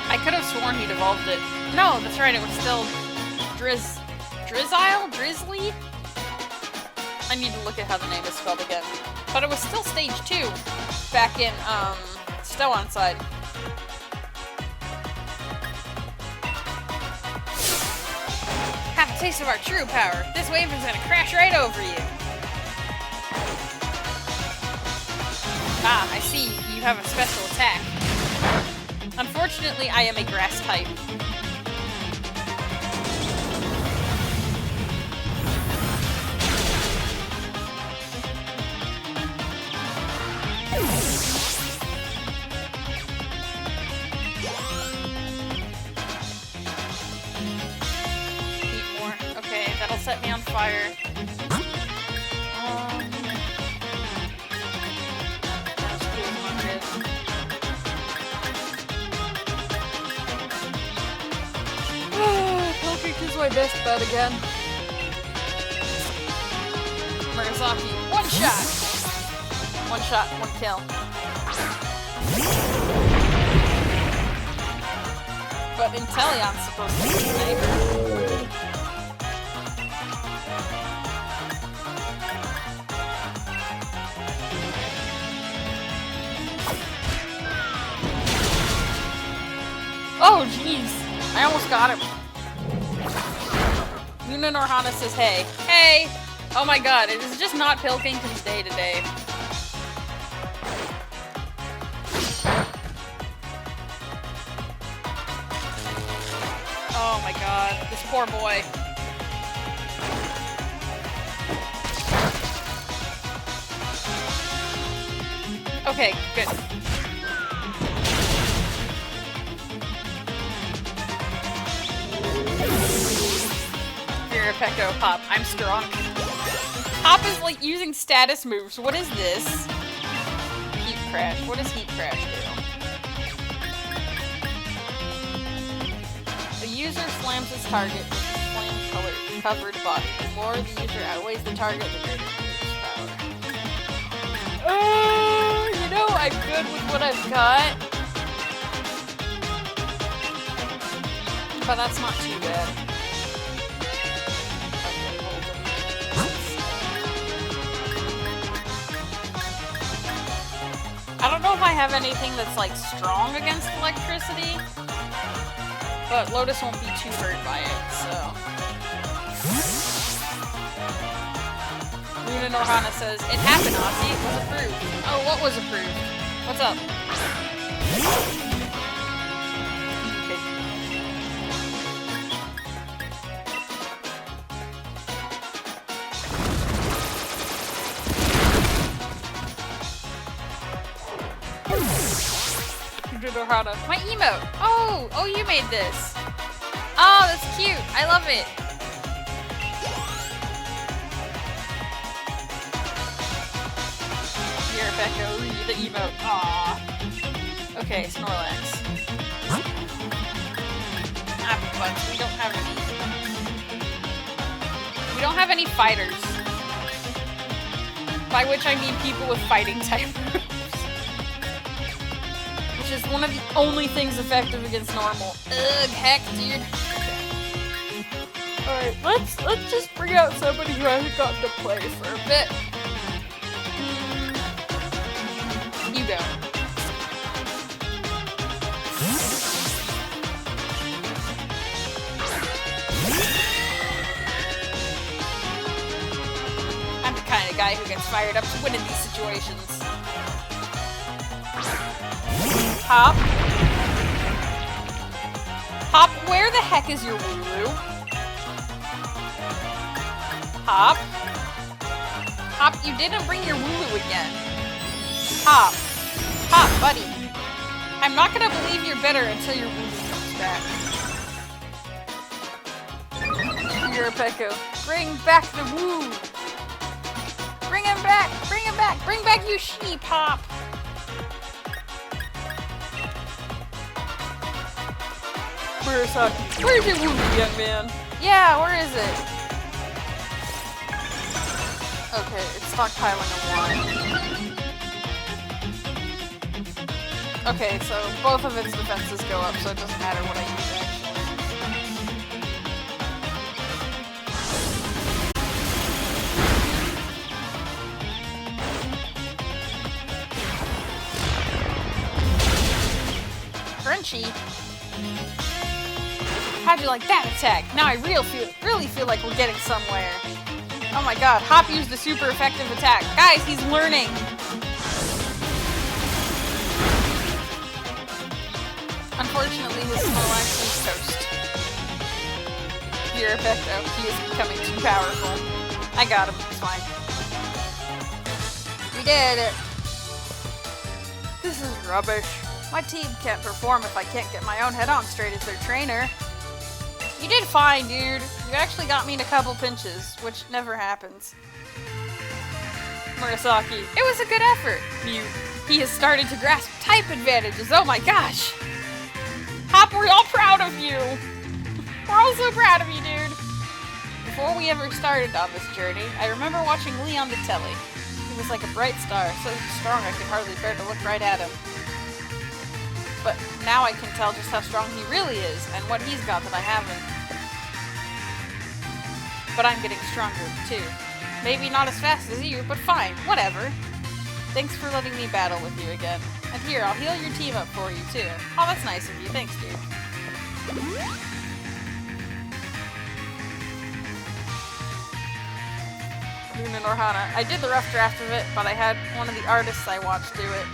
I could have sworn he'd evolved it. No, that's right, it was still Drizzly? I need to look at how the name is spelled again. But it was still stage 2 back in, Stow on side. Have a taste of our true power. This wave is gonna crash right over you. Ah, I see. You have a special attack. Unfortunately, I am a grass type. Eat more. Okay, that'll set me on fire. Is my best bet again. Murasaki, one shot! One shot, one kill. But Intellion's supposed to be the neighbor. Oh, jeez. I almost got him. Luna Norhana says, hey. Hey! Oh my god, it is just not Pilkington's day today. Oh my god, this poor boy. Okay, good. Pecco, Hop. I'm strong. Hop is like using status moves. What is this? Heat Crash. What does Heat Crash do? The user slams his target with a flame-covered body. The more the user outweighs the target, the greater the user's power. You know, I'm good with what I've got. But that's not too bad. I don't know if I have anything that's, like, strong against electricity, but Lotus won't be too hurt by it, so. Luna Norhana says, it happened, Ozzy. It was approved. Oh, what was approved? What's up? My emote! Oh, you made this! Oh, that's cute! I love it! Here, Becco, read the emote. Aww. Okay, Snorlax. But we don't have any. We don't have any fighters. By which I mean people with fighting type moves. Which is one of the only things effective against normal. Ugh, heck, dude. Alright, let's just bring out somebody who hasn't gotten to play for a bit. You go. I'm the kind of guy who gets fired up to win in these situations. Hop. Hop, where the heck is your Wooloo? Hop. Hop, you didn't bring your Wooloo again. Hop. Hop, buddy. I'm not gonna believe you're better until your Wooloo comes back. You're a Pecco. Bring back the Woo! Bring him back! Bring him back! Bring back you sheep, Hop! Where's your Woo, young man? Yeah, where is it? Okay, it's stockpiling a 1. Okay, so both of its defenses go up, so it doesn't matter what I use, crunchy. How'd you like that attack? Now I really feel like we're getting somewhere. Oh my god, Hop used a super effective attack. Guys, he's learning. Unfortunately, his Snorlax is toast. Pure Effecto, he is becoming too powerful. I got him, it's fine. We did it. This is rubbish. My team can't perform if I can't get my own head on straight as their trainer. You did fine, dude. You actually got me in a couple pinches, which never happens. Murasaki, it was a good effort. He has started to grasp type advantages. Oh my gosh. Hop, we're all proud of you. We're all so proud of you, dude. Before we ever started on this journey, I remember watching Lee on the telly. He was like a bright star, so strong I could hardly bear to look right at him. But now I can tell just how strong he really is, and what he's got that I haven't. But I'm getting stronger, too. Maybe not as fast as you, but fine, whatever. Thanks for letting me battle with you again. And here, I'll heal your team up for you, too. Oh, that's nice of you. Thanks, dude. Luna Norhana. I did the rough draft of it, but I had one of the artists I watched do it.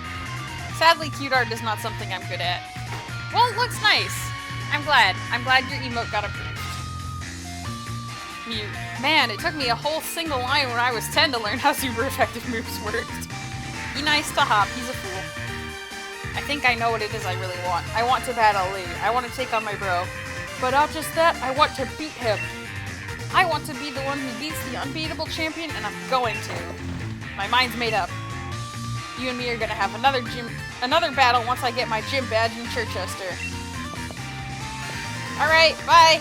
Sadly, cute art is not something I'm good at. Well, it looks nice. I'm glad. I'm glad your emote got approved. Mew. Man, it took me a whole single line when I was 10 to learn how super effective moves worked. Be nice to Hop, he's a fool. I think I know what it is I really want. I want to battle Lee. I want to take on my bro. But not just that, I want to beat him. I want to be the one who beats the unbeatable champion, and I'm going to. My mind's made up. You and me are gonna have another battle once I get my gym badge in Chichester. Alright, bye!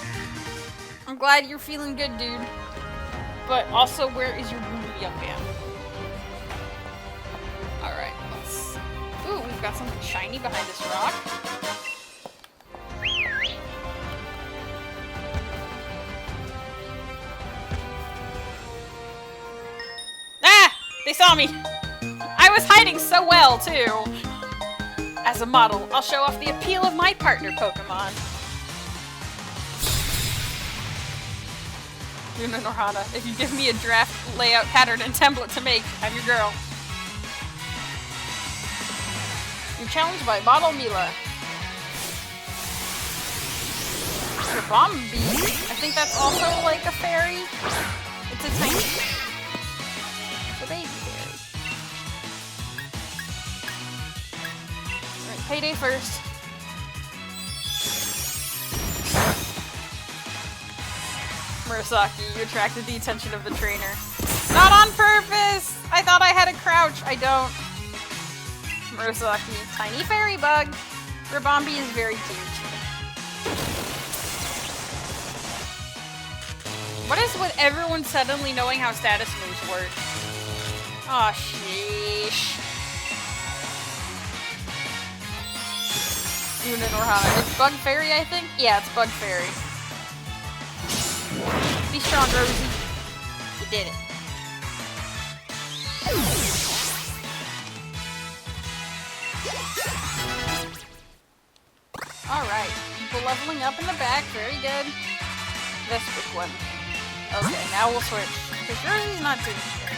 I'm glad you're feeling good, dude. But also, where is your boo, young man? Alright, let's... Ooh, we've got something shiny behind this rock. Ah! They saw me! I was hiding so well, too! As a model, I'll show off the appeal of my partner Pokemon. Luna Norhana, if you give me a draft layout pattern and template to make, I'm your girl. You're challenged by Model Mila. Bombi. I think that's also like a fairy. It's a tiny... It's a baby fairy. Alright, payday first. Murasaki, you attracted the attention of the trainer. Not on purpose! I thought I had a crouch. I don't. Murasaki, tiny fairy bug. Rabombi is very cute. What is with everyone suddenly knowing how status moves work? Aw, sheesh. Luna Norhana. It's Bug Fairy, I think? Yeah, it's Bug Fairy. Be strong, Rosie. You did it. Alright. People leveling up in the back. Very good. Vespiquen. Okay, now we'll switch. Because Rosie's not too scary.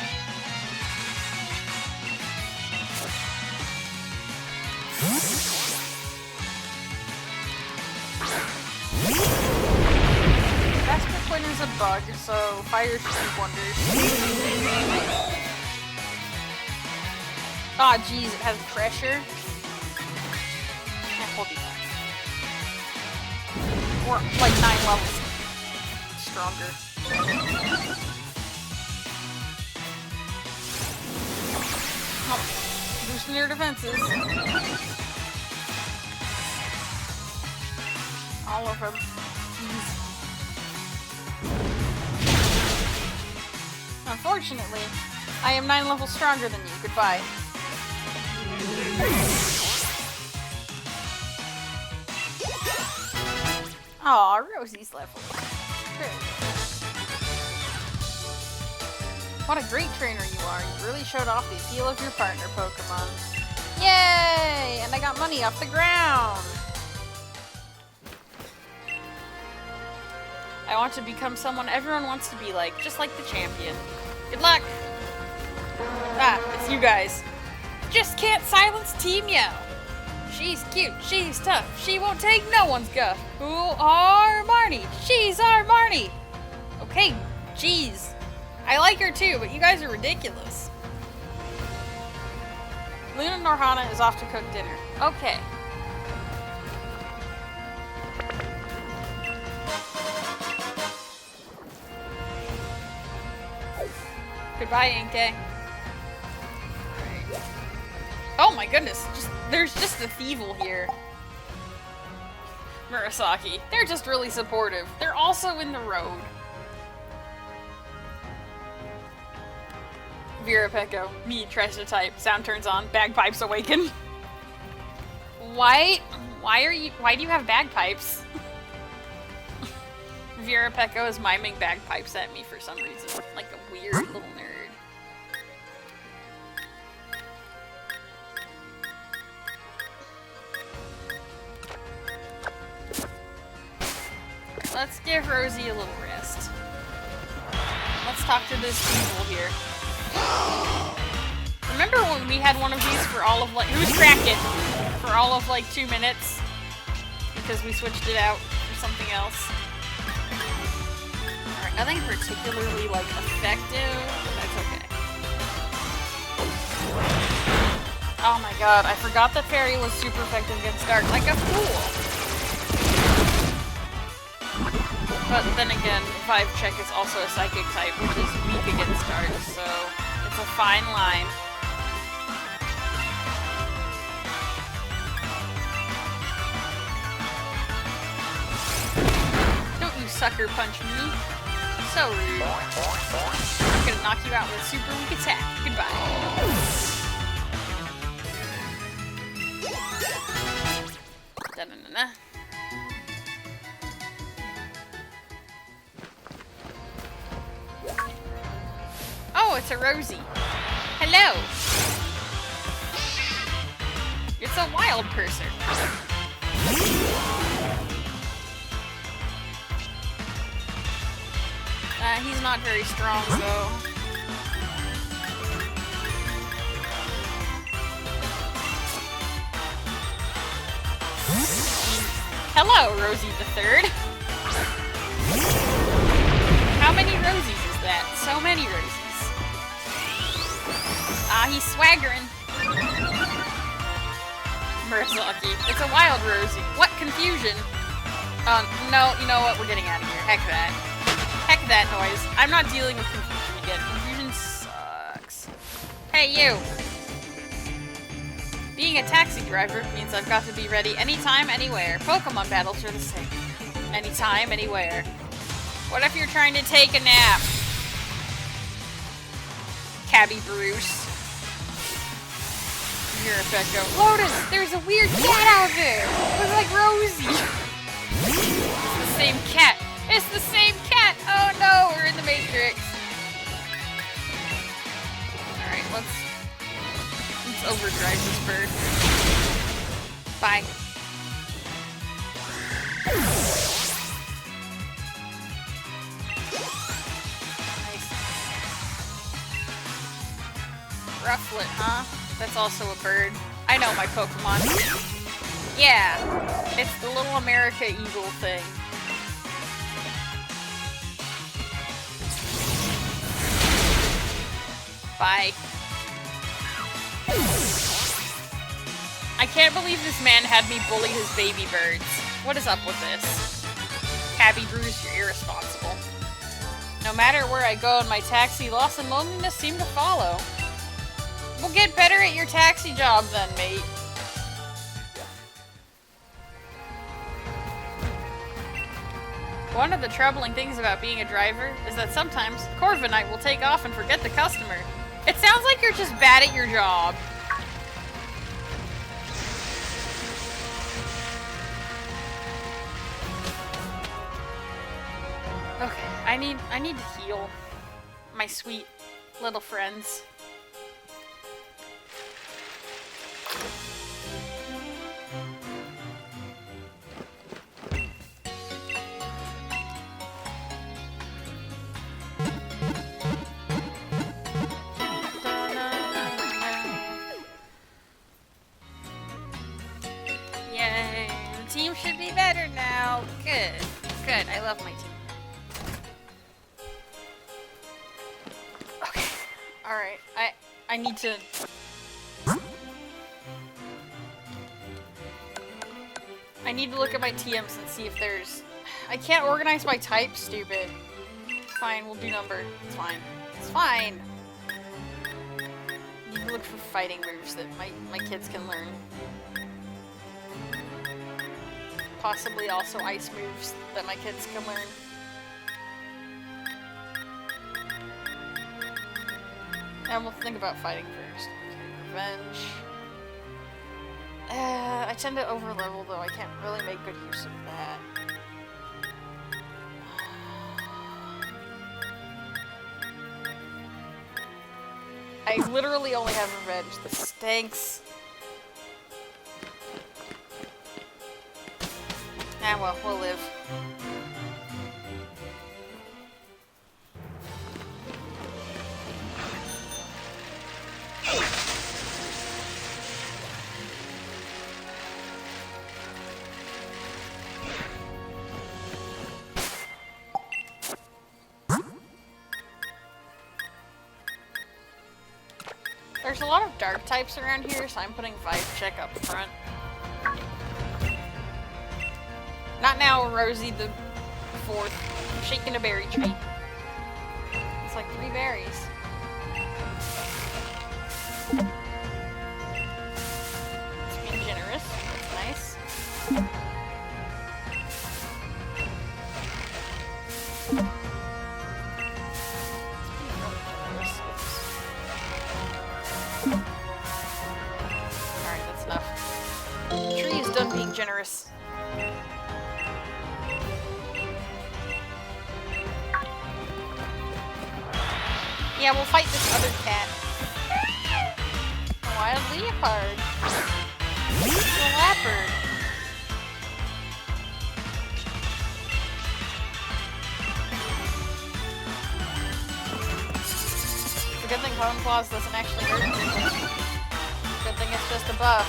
Vespiquen is a bug, so fire should do wonders. Aw, jeez, it has pressure. Yeah, we'll be fine. We're like 9 levels stronger. Oh, boosting their defenses. All of them. Jeez. Unfortunately, I am 9 levels stronger than you. Goodbye. Aw, Rosie's level. What a great trainer you are. You really showed off the appeal of your partner Pokemon. Yay! And I got money off the ground. I want to become someone everyone wants to be like, just like the champion. Good luck! Ah, it's you guys. Just can't silence Team Yell. She's cute, she's tough, she won't take no one's guff. Who are Marnie? She's our Marnie! Okay, jeez. I like her too, but you guys are ridiculous. Luna Norhana is off to cook dinner. Okay. Goodbye, Inkay. Right. Oh my goodness, there's just a Thievel here. Murasaki. They're just really supportive. They're also in the road. Vera Pecco. Me tries to type. Sound turns on. Bagpipes awaken. Why do you have bagpipes? Vera Pecco is miming bagpipes at me for some reason. Like a weird little nerd. Let's give Rosie a little rest. Let's talk to this people here. Remember when we had one of these for all of like— who's cracking? For all of like 2 minutes? Because we switched it out for something else. Alright, nothing particularly like effective, but that's okay. Oh my god, I forgot that Fairy was super effective against Dark, like a fool! But then again, Vibe Check is also a psychic type, which is weak against Dark, so it's a fine line. Don't you sucker punch me. So rude. I'm gonna knock you out with a super weak attack. Goodbye. Da-na-na-na. Oh, it's a Rosie. Hello. It's a wild person. He's not very strong, though. Hello, Rosie the Third. How many Rosies is that? So many Rosies. Ah, he's swaggering. Murasaki. It's a wild Rosie. What confusion? No, you know what? We're getting out of here. Heck that. Heck that noise. I'm not dealing with confusion again. Confusion sucks. Hey, you! Being a taxi driver means I've got to be ready anytime, anywhere. Pokemon battles are the same. Anytime, anywhere. What if you're trying to take a nap? Cabby Bruce. Here, Pecco. Lotus! There's a weird cat out there! It looks like Rosie! It's the same cat! It's the same cat! Oh no, we're in the Matrix. Alright, let's overdrive this bird. Bye. Nice. Rufflet, huh? That's also a bird. I know my Pokemon. Yeah, it's the little America Eagle thing. Bye. I can't believe this man had me bully his baby birds. What is up with this? Cabby Bruce, you're irresponsible. No matter where I go in my taxi, loss and loneliness seem to follow. We'll get better at your taxi job then, mate. One of the troubling things about being a driver is that sometimes Corviknight will take off and forget the customer. It sounds like you're just bad at your job. Okay, I need to heal my sweet little friends. be better now. Good. Good. I love my team. Okay. Alright. I need to... I need to look at my TMs and see if there's... I can't organize by type, stupid. Fine, we'll do number. It's fine. It's fine! Need to look for fighting moves that my kids can learn. Possibly also ice moves that my kids can learn. And we'll think about fighting first. Okay, revenge. I tend to overlevel though, I can't really make good use of that. I literally only have revenge. This stinks. Ah well, we'll live. There's a lot of dark types around here, so I'm putting Vibe Check up front. Not now, Rosie the 4th. I'm shaking a berry tree. It's like 3 berries. It's being generous. That's nice. Alright, that's enough. The tree is done being generous. Yeah, we'll fight this other cat. A wild leopard. It's a leopard. It's a good thing Bone Claws doesn't actually hurt me. Good thing it's just a buff.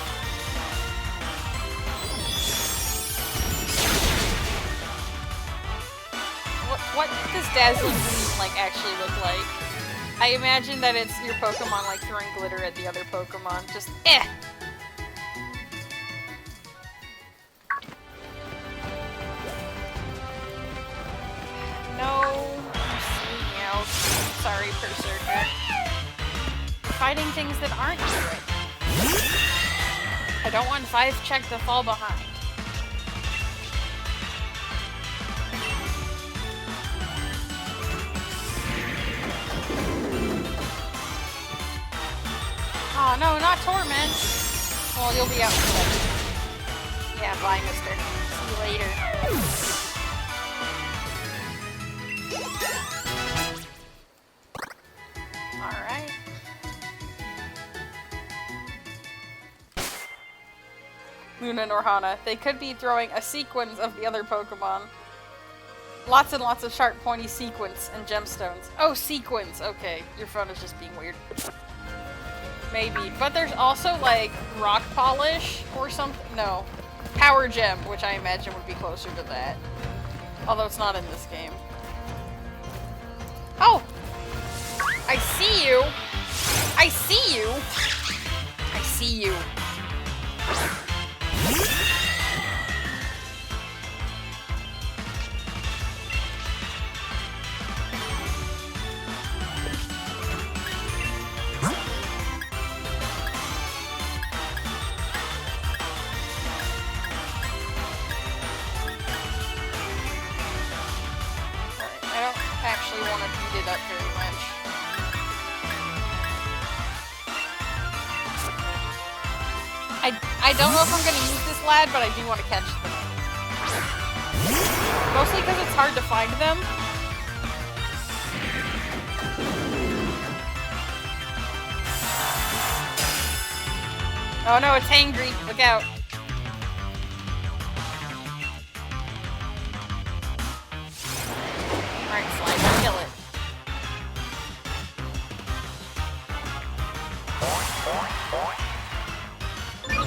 What does Dazzling Gleam, like, actually look like? I imagine that it's your Pokemon, like, throwing glitter at the other Pokemon. Just, eh! No. I'm seeing out. Sorry, Berserker. Fighting things that aren't good. I don't want Vibe Check to fall behind. Oh no, not Torment! Well, you'll be out in a second. Yeah, bye, mister. See you later. Alright. Luna and Orhana. They could be throwing a sequence of the other Pokemon. Lots and lots of sharp, pointy sequence and gemstones. Oh, sequence! Okay, your phone is just being weird. Maybe. But there's also, like, rock polish or something. No. Power gem, which I imagine would be closer to that. Although it's not in this game. Oh! I see you! I see you! I see you. I don't know if I'm gonna use this lad, but I do want to catch them. Mostly because it's hard to find them. Oh no, it's angry. Look out. Alright, Slime, kill it.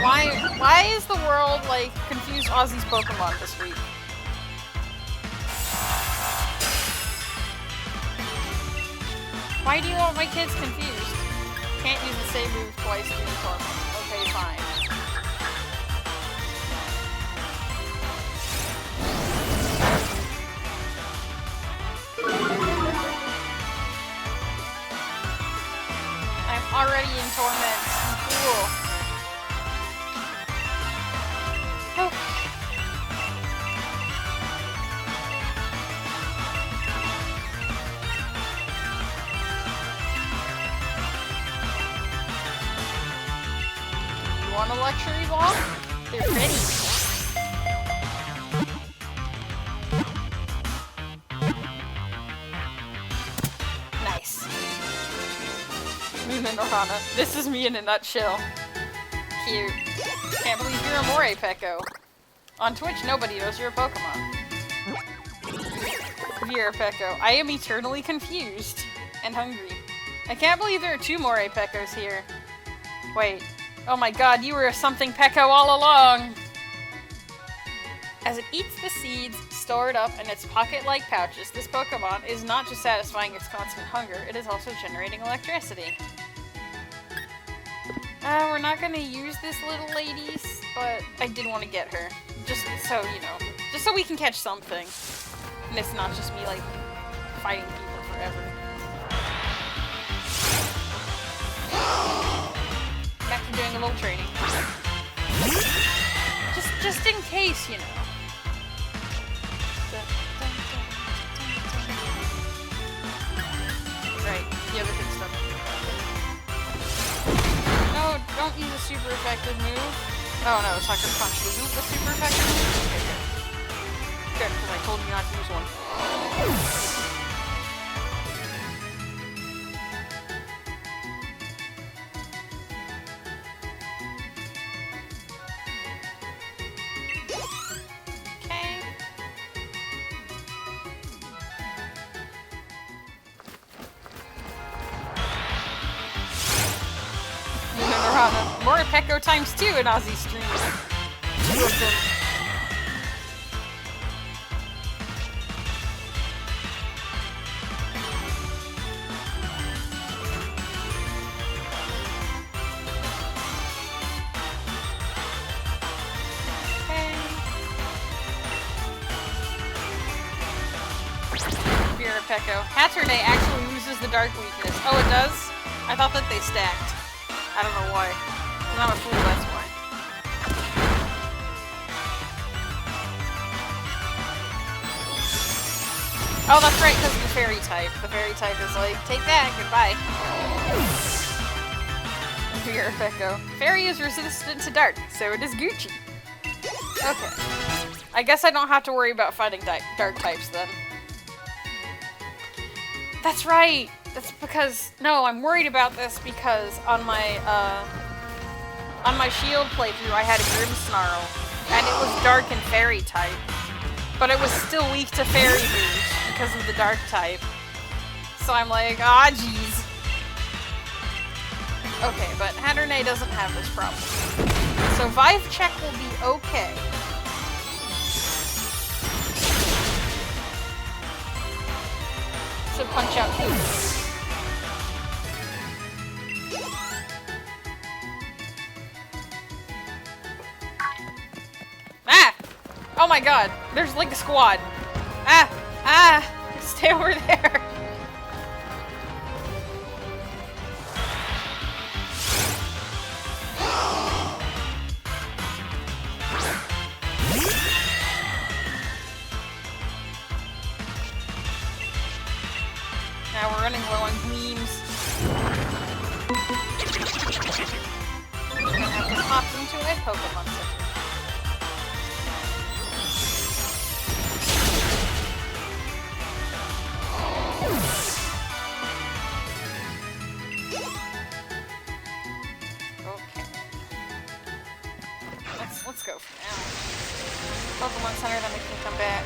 Why Why is the world, like, confused Ozzy's Pokemon this week? Why do you want my kids confused? Can't use the same move twice due to torment. Okay, fine. I'm already in torment. Cool. Oh. You want a luxury walk? They're ready. Nice. Nirvana. This is me in a nutshell. Cute. Can't believe you're a Morepeko. On Twitch, nobody knows you're a Pokemon. Morepeko. I am eternally confused. And hungry. I can't believe there are 2 Morepekos here. Wait. Oh my god, you were something Peko all along! As it eats the seeds stored up in its pocket-like pouches, this Pokemon is not just satisfying its constant hunger, it is also generating electricity. We're not gonna use this little lady, but I did want to get her. Just so, you know, just so we can catch something. And it's not just me, like, fighting people forever. Back to doing a little training. Just in case, you know. Right, the other good stuff. No, don't use a super effective move. Oh no, Sucker Punch isn't a super effective move? Okay, good. Good, because I told you not to use one. Morepeko times 2 in Ozzy stream. 2 of them. Okay. Morepeko. Hatterday actually loses the dark weakness. Oh, it does? I thought that they stacked. I don't know why. I'm not a fool, that's why. Oh, that's right, because of the fairy type. The fairy type is like, take that, goodbye. Morepeko. Fairy is resistant to dark, so it is Gucci. Okay. I guess I don't have to worry about fighting dark types then. That's right! That's because, no, I'm worried about this because on my shield playthrough I had a Grimmsnarl, and it was dark and fairy type, but it was still weak to fairy moves because of the dark type. So I'm like, ah, jeez. Okay, but Hatterday doesn't have this problem. So Vive Check will be okay. So punch out here. Ah! Oh my god, there's like a squad. Ah! Ah! Stay over there. Now we're running low on gleams. I'm gonna have to hop into a Pokemon Center. Okay. Let's go for now. Pokemon Center, then we can come back.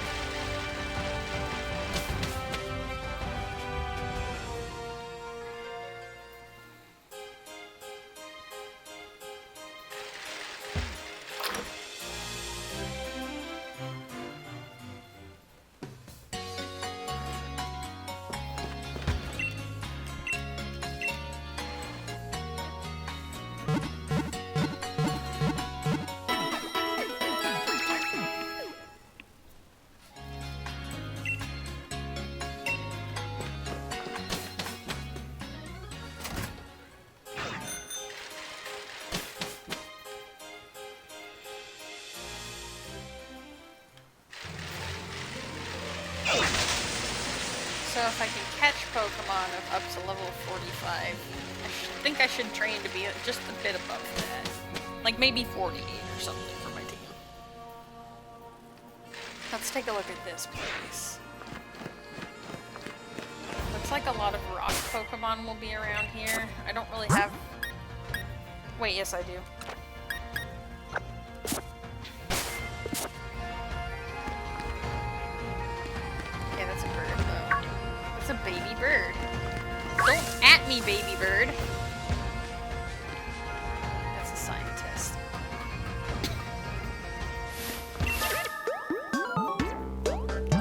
know if I can catch Pokemon of up to level 45. I think I should train to be just a bit above that. Like maybe 48 or something for my team. Let's take a look at this place. Looks like a lot of rock Pokemon will be around here. I don't really have... Wait, yes I do. Okay, that's a bird though. That's a baby bird. Don't at me, baby bird. That's a scientist.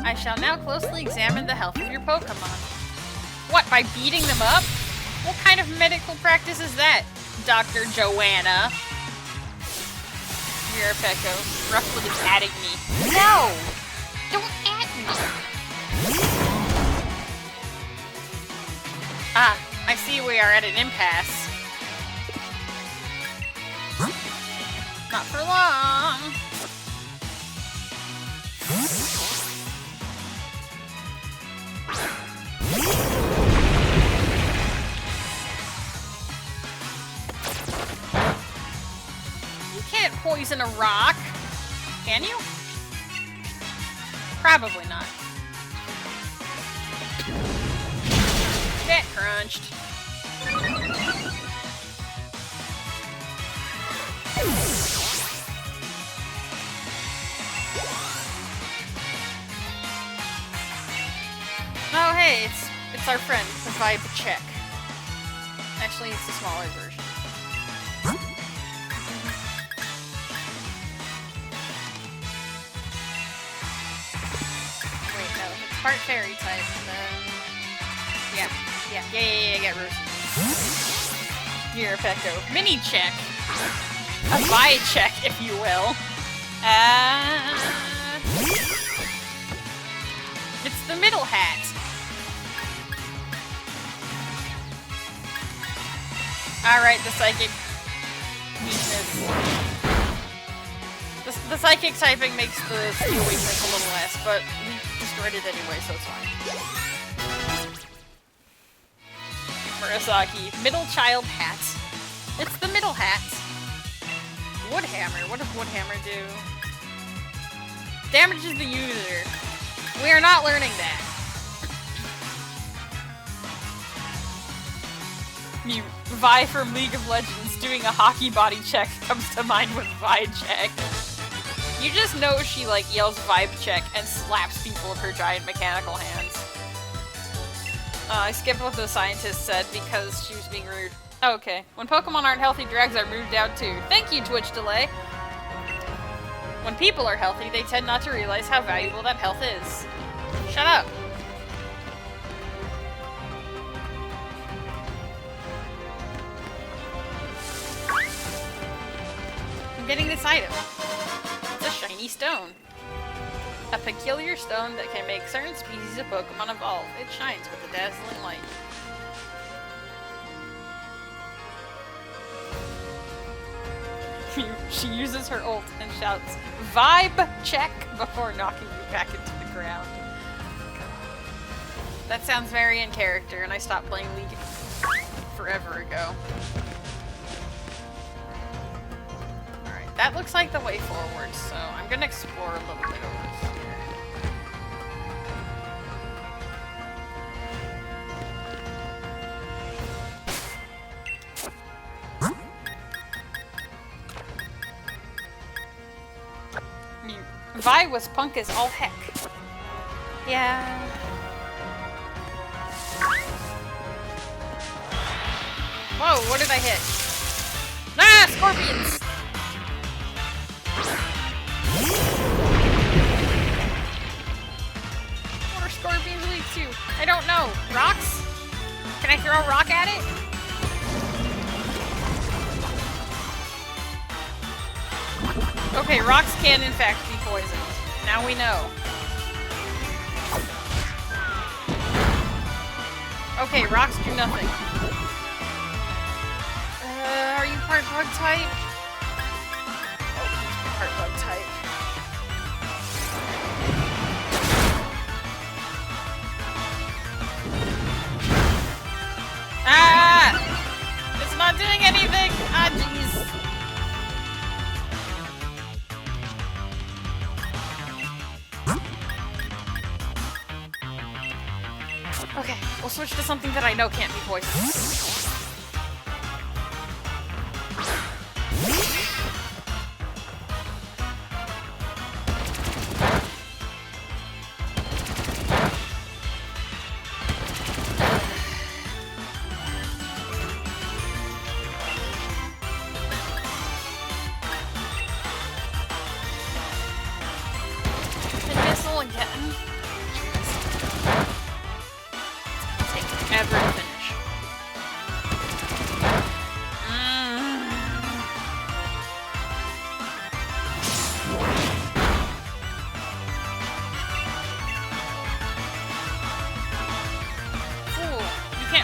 I shall now closely examine the health of your Pokemon. What, by beating them up? What kind of medical practice is that, Dr. Joanna? Mirapeko roughly is atting me. No! Don't at me! Ah, I see we are at an impasse. Not for long. You can't poison a rock, can you? Probably not. Get crunched. Oh hey, it's our friend, the Vibe Check. Actually, it's the smaller version. Wait, no, it's part fairy type, and then... Yeah, get Rosie. Mirapeko. Mini check. A Vi check, if you will. It's the middle hat. Alright, the psychic weakness. The psychic typing makes the steel weakness a little less, but we destroyed it anyway, so it's fine. Murasaki, middle child hat. It's the middle hat. Woodhammer. What does Woodhammer do? Damages the user. We are not learning that. Vi from League of Legends doing a hockey body check comes to mind with Vi check. You just know she like yells vibe check and slaps people with her giant mechanical hands. I skipped what the scientist said because she was being rude. Oh, okay. When Pokemon aren't healthy, drags are moved out too. Thank you, Twitch Delay! When people are healthy, they tend not to realize how valuable that health is. Shut up! I'm getting this item. It's a shiny stone. A peculiar stone that can make certain species of Pokemon evolve. It shines with a dazzling light. She uses her ult and shouts, "Vibe check!" before knocking you back into the ground. That sounds very in character, and I stopped playing League forever ago. Alright, that looks like the way forward, so I'm gonna explore a little bit over here. Vi was punk as all heck. Yeah. Whoa, what did I hit? Ah, scorpions! What are scorpions weak to? I don't know. Rocks? Can I throw a rock at it? Okay, rocks can in fact be poisoned. Now we know. Okay, rocks do nothing. Are you part bug type? Oh, part bug type. Okay, we'll switch to something that I know can't be poisoned.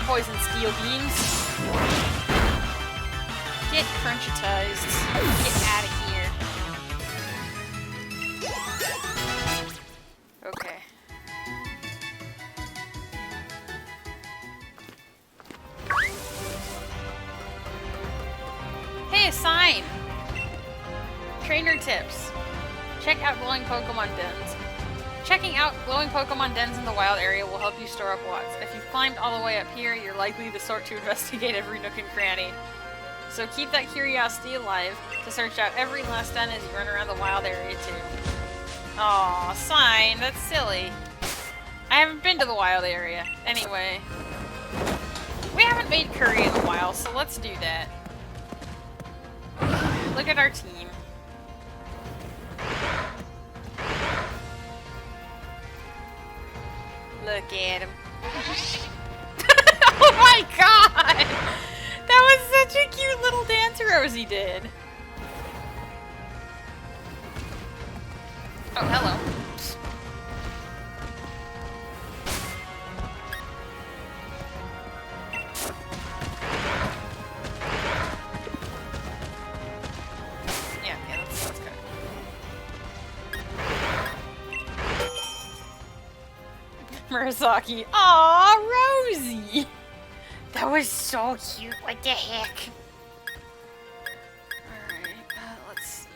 Poison steel beams. Get crunchitized. Get out of here. Okay. Hey, a sign! Trainer tips. Check out glowing Pokemon dens. Checking out glowing Pokemon dens in the wild area will help you store up watts. If you've climbed all the way up here, you're likely the sort to investigate every nook and cranny. So keep that curiosity alive to search out every last den as you run around the wild area too. Aw, sign, that's silly. I haven't been to the wild area. Anyway. We haven't made curry in a while, so let's do that. Look at our team. Look at him. Oh my god! That was such a cute little dance Rosie did. Oh, hello. Yeah, let's go. Murasaki. Aw, Rosie! That was so cute. What the heck? Alright, let's see.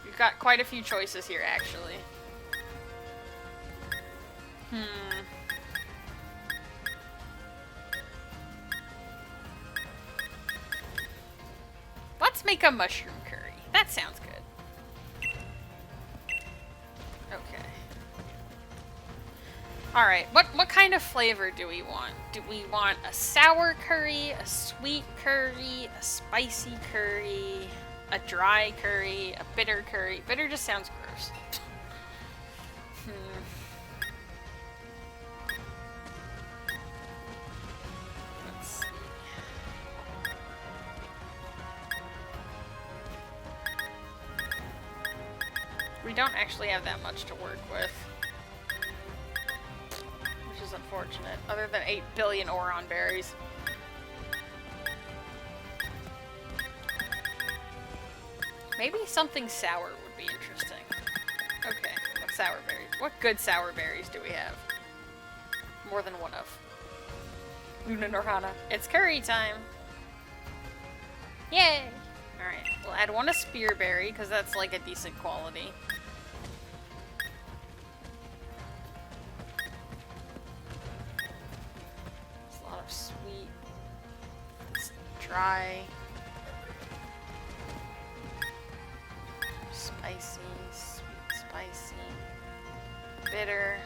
We've got quite a few choices here, actually. Let's make a mushroom curry. That sounds good. Okay. Alright, what kind of flavor do we want? Do we want a sour curry, a sweet curry, a spicy curry, a dry curry, a bitter curry? Bitter just sounds gross. Let's see. We don't actually have that much to work with. Which is unfortunate, other than 8 billion Oron berries. Maybe something sour would be interesting. Okay, what sour berries? What good sour berries do we have? More than one of. Luna Norhana. It's curry time! Yay! Alright, we'll add one a spearberry, because that's like a decent quality. There's a lot of sweet. It's dry. Spicy, sweet, spicy. Bitter.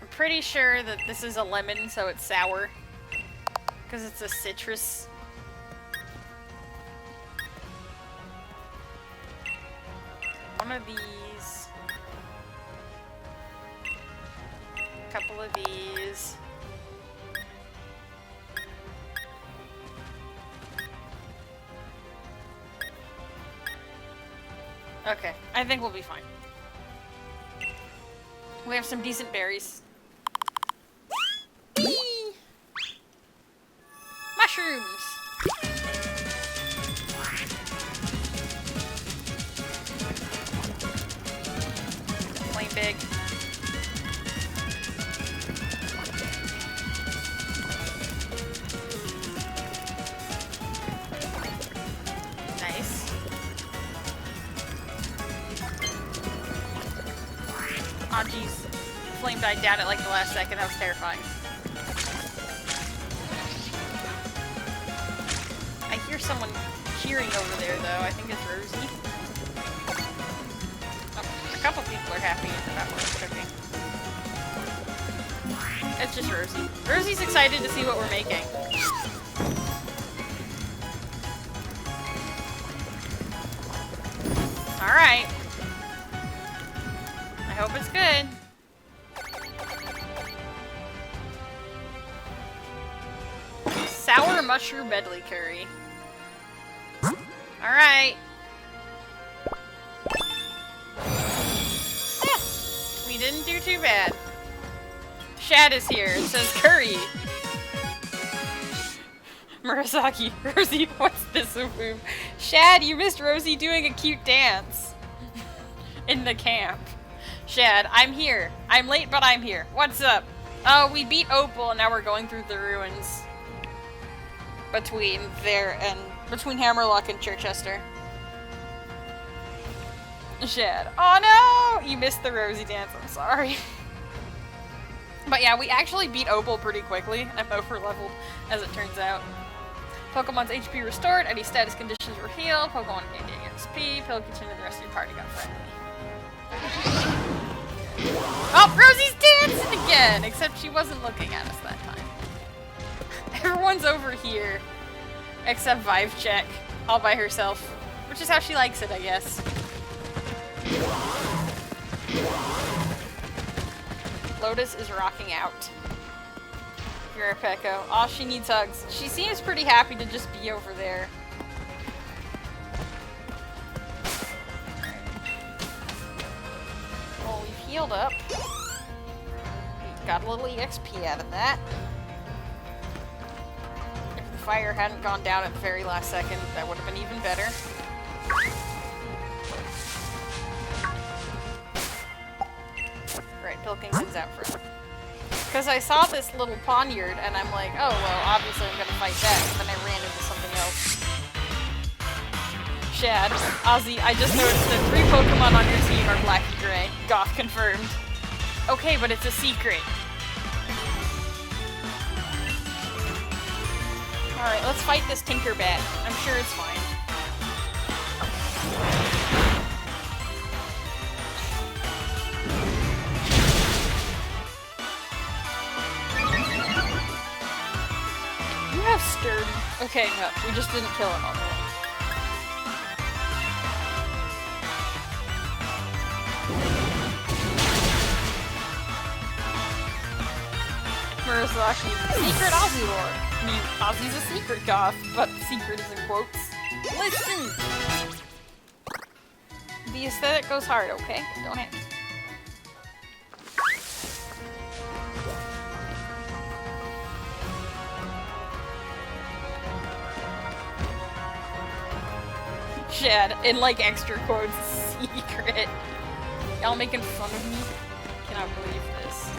I'm pretty sure that this is a lemon, so it's sour. Because it's a citrus. One of these. A couple of these. Okay, I think we'll be fine. We have some decent berries. Whee! Mushrooms! Plain big. Nice. Oh jeez. Flame died down at like the last second. That was terrifying. I hear someone cheering over there though. I think it's Rosie. Oh, a couple people are happy about what we're cooking. It's just Rosie. Rosie's excited to see what we're making. Alright. I hope it's good. Sour mushroom medley curry. Alright. Yeah, we didn't do too bad. Shad is here. It says curry. Murasaki, Rosie, what's this move? Shad, you missed Rosie doing a cute dance. In the camp. Shad, I'm here. I'm late, but I'm here. What's up? Oh, we beat Opal, and now we're going through the ruins. Between there and... between Hammerlock and Chichester. Shad. Oh no! You missed the Rosie dance, I'm sorry. But yeah, we actually beat Opal pretty quickly. I'm over-leveled, as it turns out. Pokemon's HP restored, any status conditions were healed, Pokemon gained XP, Pillaging and the rest of your party got friendly. Oh, Rosie's dancing again! Except she wasn't looking at us that time. Everyone's over here. Except Vivecheck, all by herself. Which is how she likes it, I guess. Lotus is rocking out. Peko. Oh, she needs hugs. She seems pretty happy to just be over there. Well, we've healed up. We got a little EXP out of that. If the fire hadn't gone down at the very last second, that would have been even better. Right, Pilkington's out front. Because I saw this little poniard, and I'm like, oh, well, obviously I'm gonna fight that, and then I ran into something else. Shad, Ozzy, I just noticed that 3 Pokemon on your team are Black and Gray. Goth confirmed. Okay, but it's a secret. Alright, let's fight this Tinkerbat. I'm sure it's fine. You have sturdy. Okay, no, we just didn't kill him all the way. Murasaki, secret Ozimul. I mean, Ozzy's a secret goth, but secret is in quotes. Listen! The aesthetic goes hard, okay? Don't hit me. Shad, in like extra quotes, secret. Y'all making fun of me? Cannot believe this.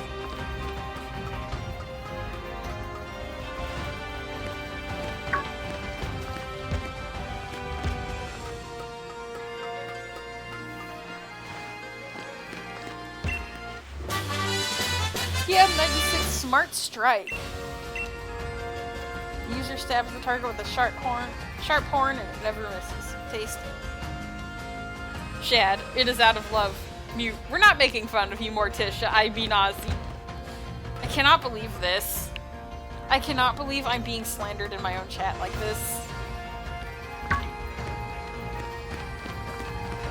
Yeah, 96 Smart Strike. The user stabs the target with a sharp horn, and it never misses. Tasty. Shad, it is out of love. Mute, we're not making fun of you, Morticia. I be Nazi. I cannot believe this. I cannot believe I'm being slandered in my own chat like this.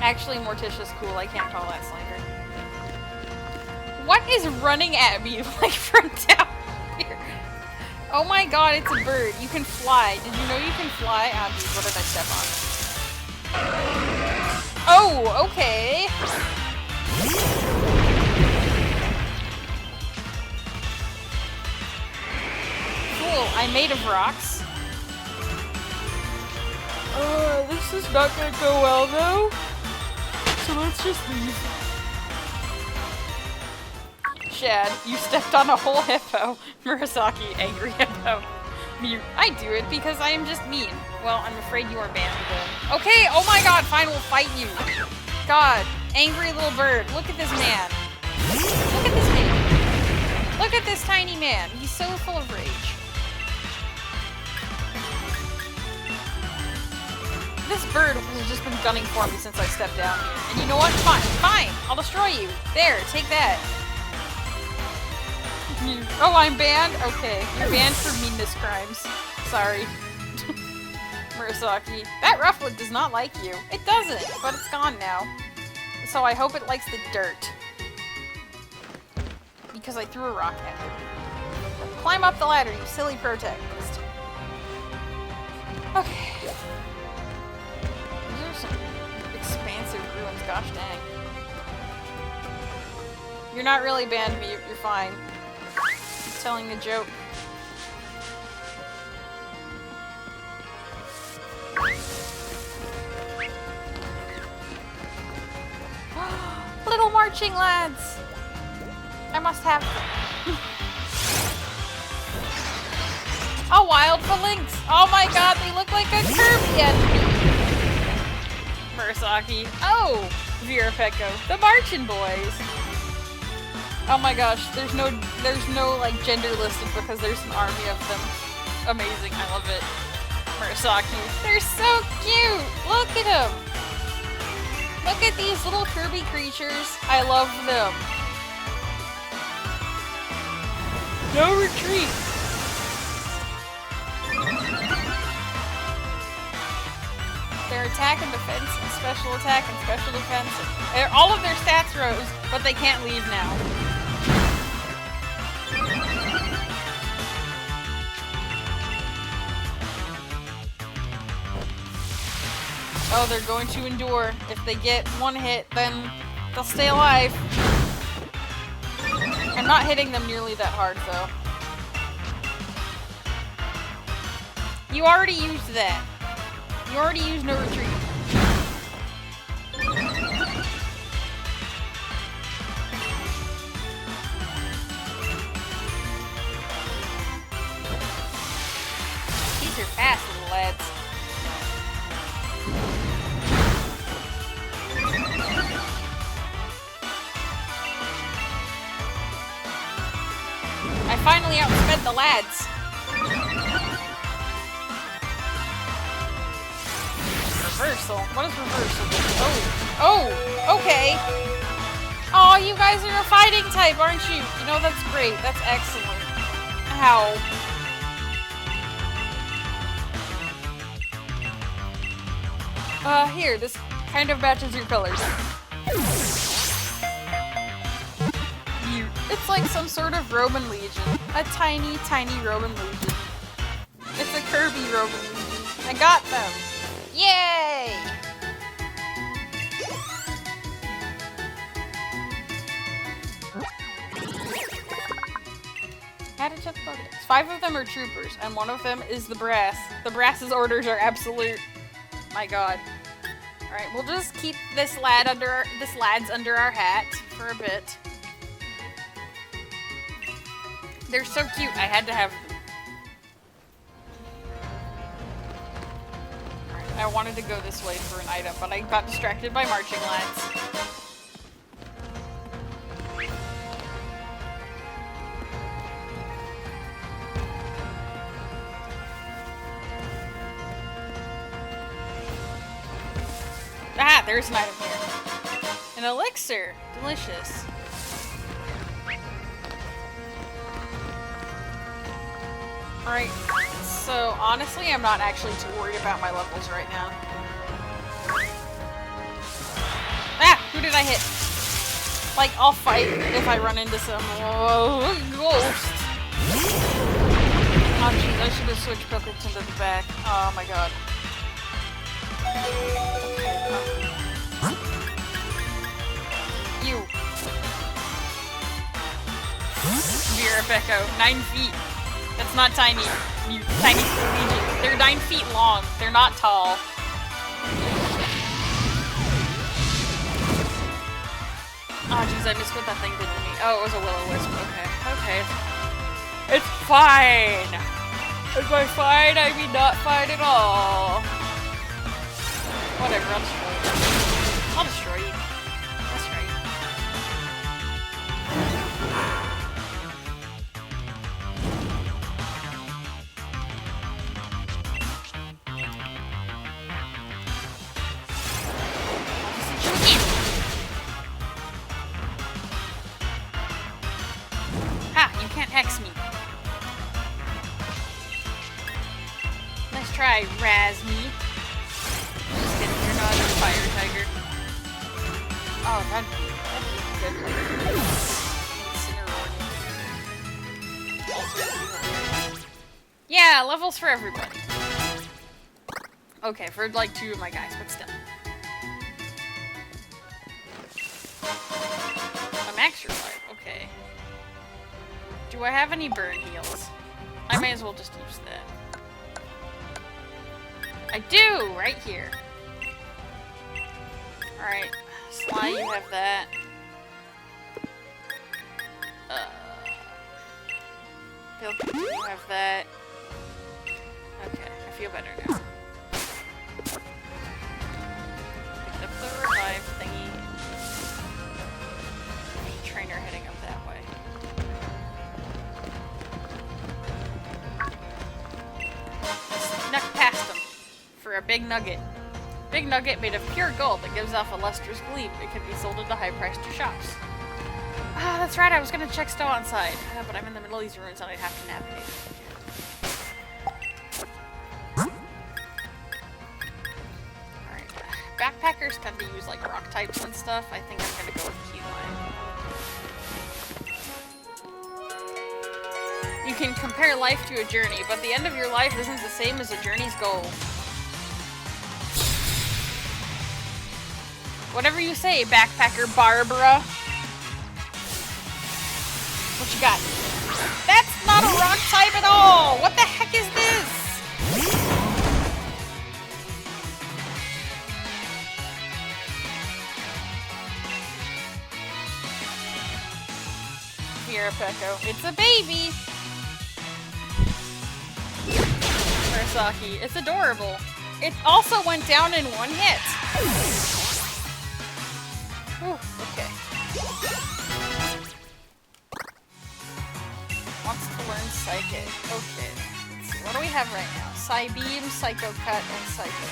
Actually, Morticia's cool. I can't call that slander. What is running at me, like, from down here? Oh my god, it's a bird. You can fly. Did you know you can fly? Ah, geez, what did I step on? Oh, okay. Cool, I'm made of rocks. This is not gonna go well, though. So let's just leave. Shad, you stepped on a whole hippo. Murasaki, angry hippo. Mute, I do it because I am just mean. Well, I'm afraid you are banned then. Okay, oh my god, fine, we'll fight you. God, angry little bird, look at this man. Look at this man. Look at this tiny man. He's so full of rage. This bird has just been gunning for me since I stepped down here. And you know what? Fine. Fine. I'll destroy you. There. Take that. Oh, I'm banned? Okay. You're banned for meanness crimes. Sorry. Murasaki. That Rufflet does not like you. It doesn't, but it's gone now. So I hope it likes the dirt. Because I threw a rock at it. Climb up the ladder, you silly protagonist. Okay. These are some expansive ruins, gosh dang. You're not really banned me, you're fine. I'm telling a joke. Little marching lads! I must have them. A wild phalanx! Oh my god, they look like a Kirby enemy! Murasaki. Oh! Vera Pecco. The Marching Boys! Oh my gosh, there's no like gender listed because there's an army of them. Amazing, I love it. Murasaki. They're so cute! Look at them! Look at these little Kirby creatures. I love them. No retreat! Their attack and defense, and special attack and special defense. All of their stats rose, but they can't leave now. Oh, they're going to endure. If they get one hit, then they'll stay alive. I'm not hitting them nearly that hard, though. You already used that. You already used no retreat. These are fast, little lads. I finally outsped the lads. Reversal? What is reversal? Oh, okay. Oh, you guys are a fighting type, aren't you? You know, that's great. That's excellent. Ow. Here, this kind of matches your colors. It's like some sort of Roman legion. A tiny, tiny Roman legion. It's a Kirby Roman legion. I got them! Yay! How to check the Pokedex. 5 of them are troopers, and 1 of them is the brass. The brass's orders are absolute. My god. Alright, we'll just keep this lad's under our hat for a bit. They're so cute, I had to have them. Alright, I wanted to go this way for an item, but I got distracted by marching lads. Ah, there's an item here. An elixir. Delicious. Alright, so honestly, I'm not actually too worried about my levels right now. Ah! Who did I hit? Like, I'll fight if I run into some ghost. Oh jeez, I should have switched Pilkington to the back. Oh my god. You. Vera Pecco, 9 feet. That's not tiny. You tiny legion. They're 9 feet long. They're not tall. Oh jeez, I missed what that thing did to me. Oh, it was a will-o-wisp. Okay. Okay. It's fine! And by fine, I mean not fine at all. Whatever, I'll destroy you. I'll destroy you. That's right. Hex me. Nice try, Razmi. Just kidding, you're not a fire tiger. Oh, that'd be good. Incineroar. Yeah, levels for everybody. Okay, for like 2 of my guys, but still. A max revive, okay. Do I have any burn heals? I may as well just use that. I do! Right here. Alright. Sly, you have that. Bill, you have that. Okay, I feel better now. Picked up the revive thingy. Trainer heading up that way. Snuck past him for a big nugget. Big nugget made of pure gold that gives off a lustrous gleam. It can be sold at a high price to shops. Ah, that's right, I was gonna check Stow on side. But I'm in the middle of these ruins and I'd have to navigate. Alright. Backpackers tend to use like rock types and stuff. I think I'm gonna go with Keyline. You can compare life to a journey, but the end of your life isn't the same as a journey's goal. Whatever you say, Backpacker Barbara. What you got? That's not a rock type at all! What the heck is this? Peko. It's a baby! Murasaki. It's adorable. It also went down in 1 hit. Whew, okay. Wants to learn Psychic. Okay. Let's see. What do we have right now? Psybeam, Psycho Cut, and Psycho.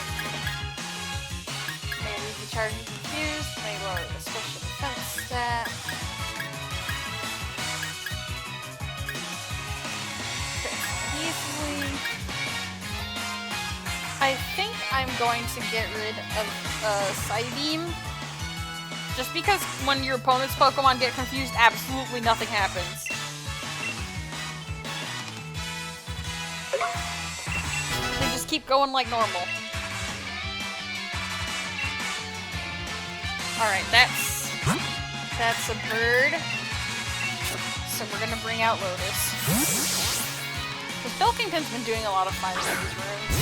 May leave the charge confused. May lower the special defense stat. Okay. Easily. I think I'm going to get rid of Psybeam. Just because when your opponent's Pokemon get confused, absolutely nothing happens. They just keep going like normal. Alright, that's a bird. So we're gonna bring out Lotus. Because Pilkington's been doing a lot of fighting in these rooms.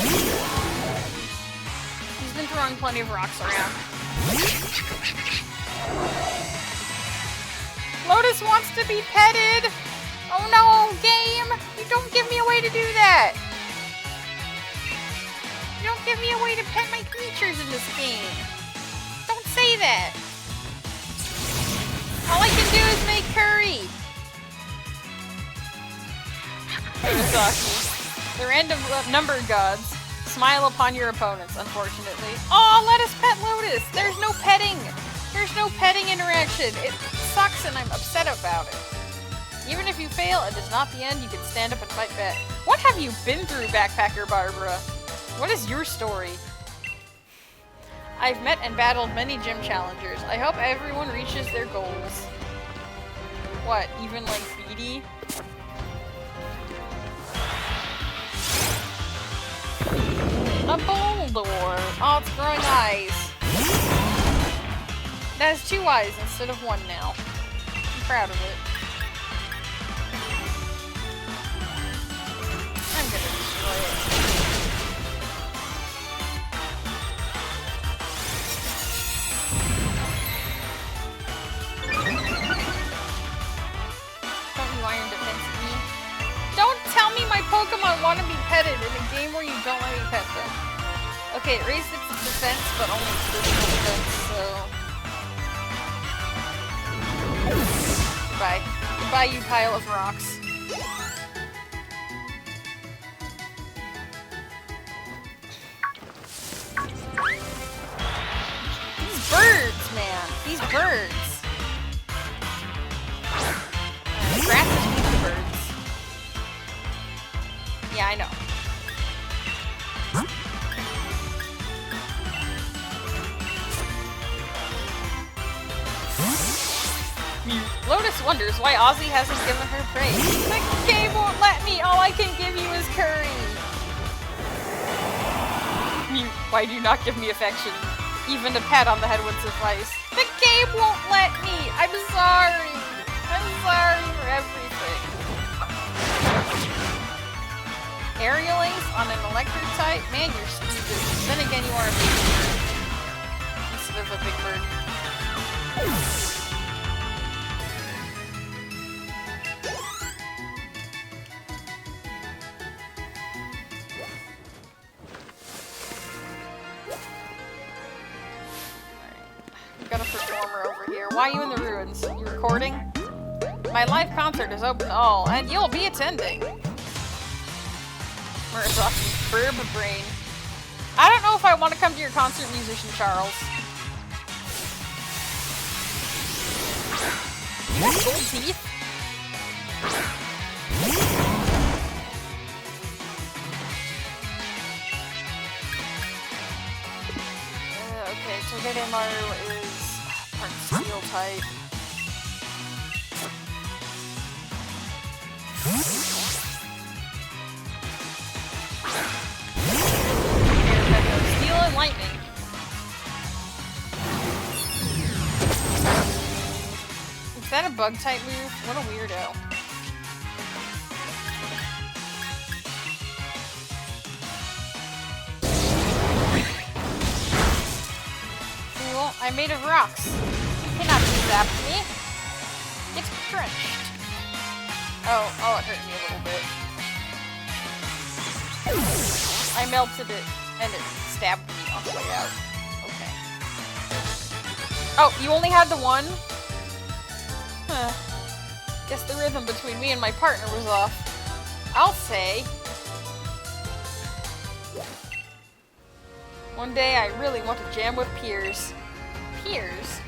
He's been throwing plenty of rocks around. Lotus wants to be petted! Oh no, game! You don't give me a way to do that! You don't give me a way to pet my creatures in this game! Don't say that! All I can do is make curry! Murasaki. The random number gods smile upon your opponents, unfortunately. Aw, let us pet Lotus! There's no petting! There's no petting interaction! It sucks and I'm upset about it. Even if you fail, it is not the end. You can stand up and fight back. What have you been through, Backpacker Barbara? What is your story? I've met and battled many gym challengers. I hope everyone reaches their goals. What, even like Beatty? A Boldore! Oh, it's growing eyes. That has 2 eyes instead of 1 now. I'm proud of it. I'm gonna destroy it. Don't you iron defense me? Don't tell me my Pokemon want to be petted in a game where you don't let me pet them. Okay, it raised its defense, but only its physical defense, so... Goodbye. Goodbye, you pile of rocks. These birds, man. These birds. Grass is weak to birds. Lotus wonders why Ozzy hasn't given her praise. The game won't let me! All I can give you is curry! Why do you not give me affection? Even a pat on the head would suffice. The game won't let me! I'm sorry! I'm sorry for everything. Aerial Ace on an electric type? Man, you're stupid. Then again, you are a big bird. Instead of a big bird. We've got a performer over here. Why are you in the ruins? You recording? My live concert is open to all, and you'll be attending. Murasaki, Burb Brain. I don't know if I want to come to your concert, musician Charles. Gold teeth? Okay, Togedemaru is part steel type. Steel and lightning. Is that a bug type move? What a weirdo. Cool. I'm made of rocks. You cannot zap me. It's crunched. Oh, it hurt me a little bit. I melted it, and it stabbed me on the way out. Okay. Oh, you only had the one? Huh. Guess the rhythm between me and my partner was off. I'll say. One day I really want to jam with peers. Peers?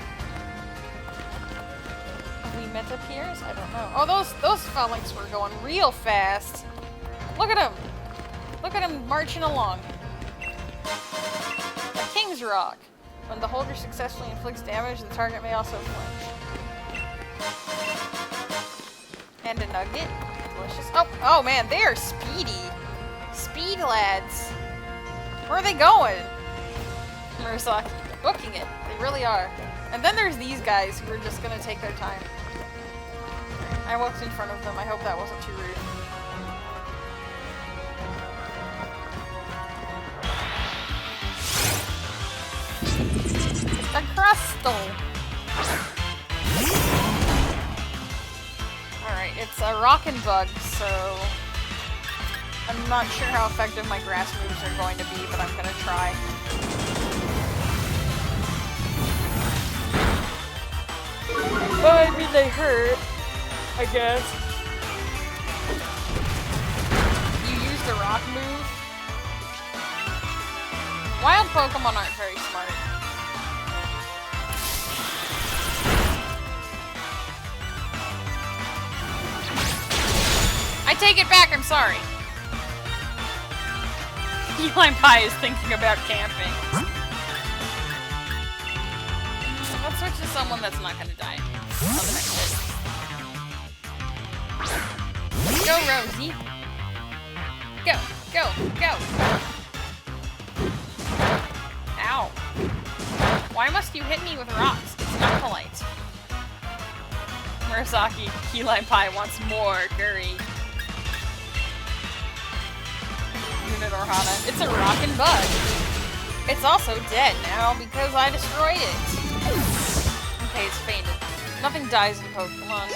Have we met the peers? I don't know. Oh, those phalanx were going real fast. Look at them. Look at him marching along. A King's Rock. When the holder successfully inflicts damage, the target may also flinch. And a nugget. Delicious. Oh man, they are speedy. Speed lads. Where are they going? Murasaki. Booking it. They really are. And then there's these guys who are just gonna take their time. I walked in front of them. I hope that wasn't too rude. A crustal! Alright, it's a rockin' bug, so I'm not sure how effective my grass moves are going to be, but I'm gonna try. Well, I mean, they hurt, I guess. You use the rock move? Wild Pokemon aren't very smart. I take it back, I'm sorry. Eli Pie is thinking about camping. Let's switch to someone that's not gonna die on the next hit. Go, Rosie. Go, go, go. Ow. Why must you hit me with rocks? It's not polite. Murasaki, Key Lime Pie wants more curry. Unit Orhana. It's a rockin' bug. It's also dead now because I destroyed it. Okay, it's fainted. Nothing dies in Pokemon.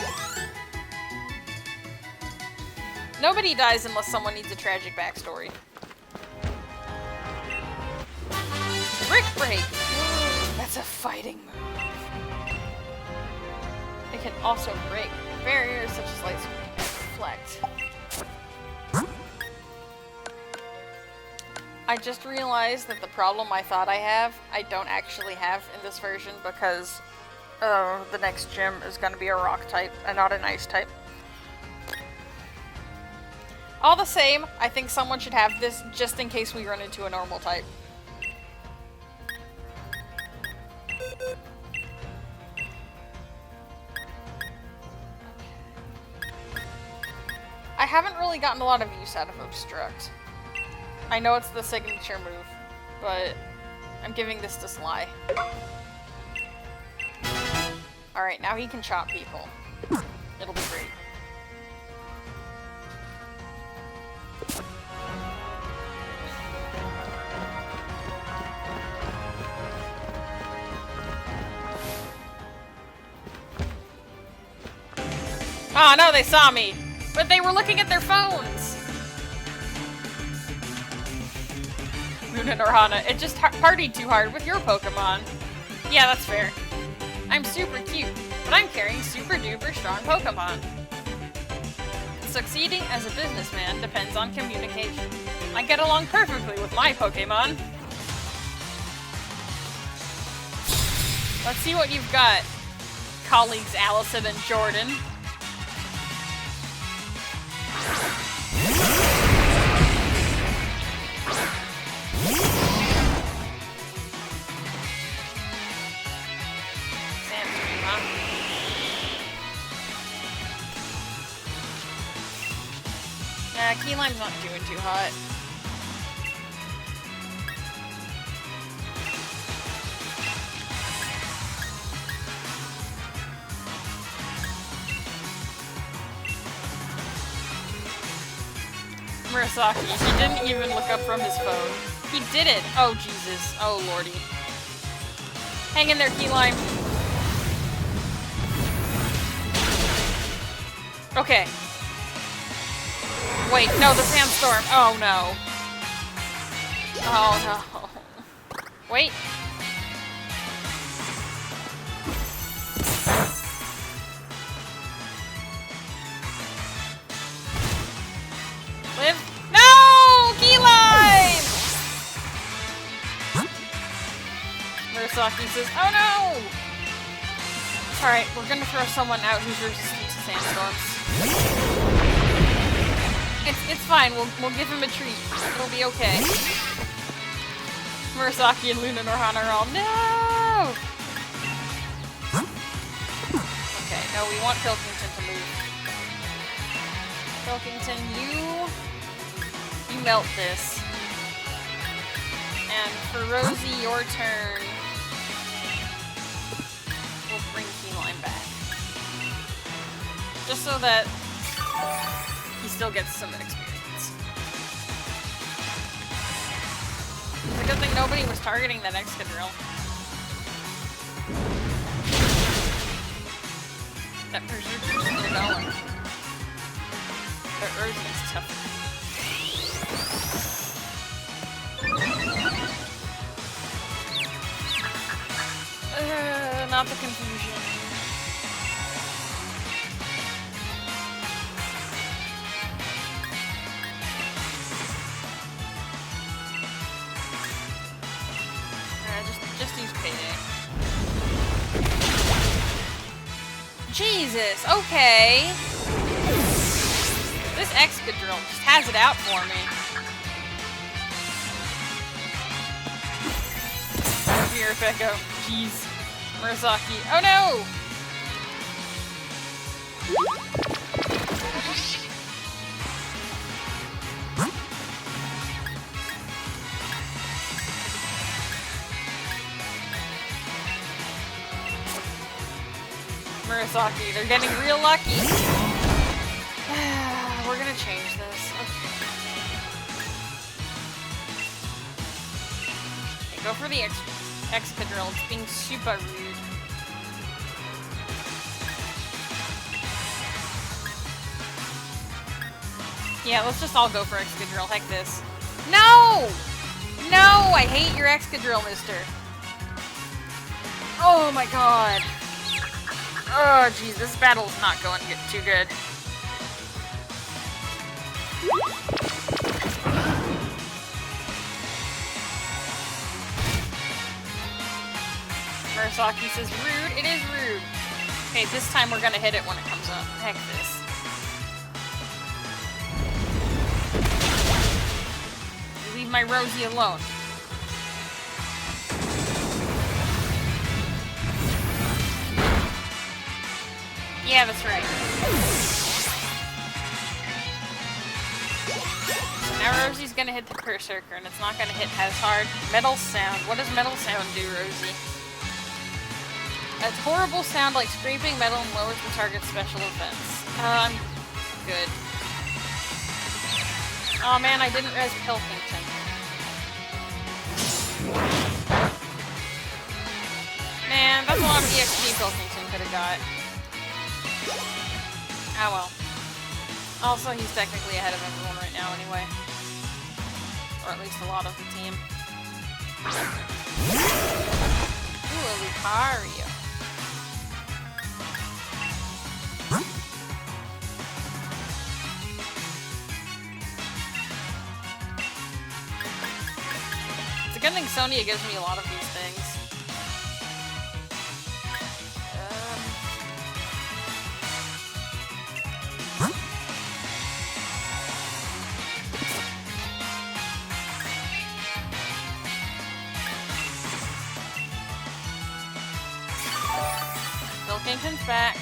Nobody dies unless someone needs a tragic backstory. Brick Break! That's a fighting move. It can also break barriers such as light screen and reflect. I just realized that the problem I thought I have, I don't actually have in this version because the next gym is going to be a rock type and not an ice type. All the same, I think someone should have this just in case we run into a normal type. haven't really gotten a lot of use out of Obstruct. I know it's the signature move, but I'm giving this to Sly. Alright, now he can chop people. It'll be great. Oh no, they saw me! But they were looking at their phones! Luna Norhana, it just partied too hard with your Pokemon. Yeah, that's fair. I'm super cute, but I'm carrying super duper strong Pokemon. Succeeding as a businessman depends on communication. I get along perfectly with my Pokemon. Let's see what you've got, colleagues Allison and Jordan. Keyline's not doing too hot. Murasaki, he didn't even look up from his phone. He did it! Oh, Jesus. Oh, lordy. Hang in there, Keyline. Okay. Wait, no, the sandstorm. Oh, no. Oh, no. Wait. Live? No! Keyline! Murasaki says, oh, no! Alright, we're gonna throw someone out who's resistant to sandstorms. It's fine. We'll give him a treat. It'll be okay. Murasaki and Luna Norhana are all no. Okay, no, we want Pilkington to move. Pilkington, you melt this. And for Rosie, your turn. We'll bring Keyline back, just so that he still gets some experience. It's a good thing nobody was targeting that Excadrill. That Berserker's still going. But Urza's tougher. Not the confusion. Just use Payday. Jesus, okay. This Excadrill just has it out for me. Here, Becco. Jeez. Murasaki. Oh no! Murasaki, they're getting real lucky. We're gonna change this. Okay. Okay, go for the Excadrill. It's being super rude. Yeah, let's just all go for Excadrill. Heck this. No! No! I hate your Excadrill, mister. Oh my god. Oh jeez, this battle's not going too good. Murasaki says rude. It is rude. Okay, this time we're gonna hit it when it comes up. Heck this. Leave my Rosie alone. Yeah, that's right. now Rosie's gonna hit the Berserker, and it's not gonna hit as hard. Metal sound. What does metal sound do, Rosie? It's horrible sound like scraping metal and lowers the target's special defense. I'm good. Oh man, I didn't res Pilkington. Man, that's a lot of EXP Pilkington could have got. Oh well. Also, he's technically ahead of everyone right now anyway. Or at least a lot of the team. Ooh, a Lucario. It's a good thing Sonia gives me a lot of these things. Pilkington's back.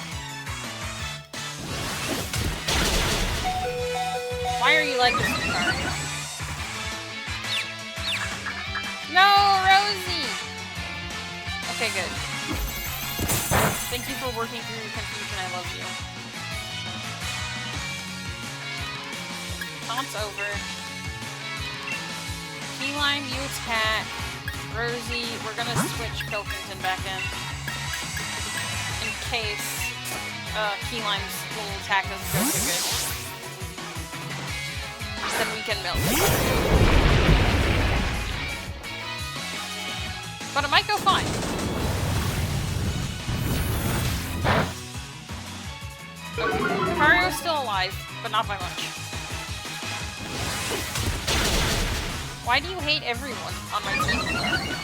Why are you like this, Lucario? No, Rosie! Okay, good. Thank you for working through your confusion. I love you. Taunt's over. Keyline, you attack. Rosie, we're gonna switch Pilkington back in case Keyline's little attack doesn't go too good. Then we can milk. But it might go fine. Okay. Mario's still alive, but not by much. Why do you hate everyone on my team?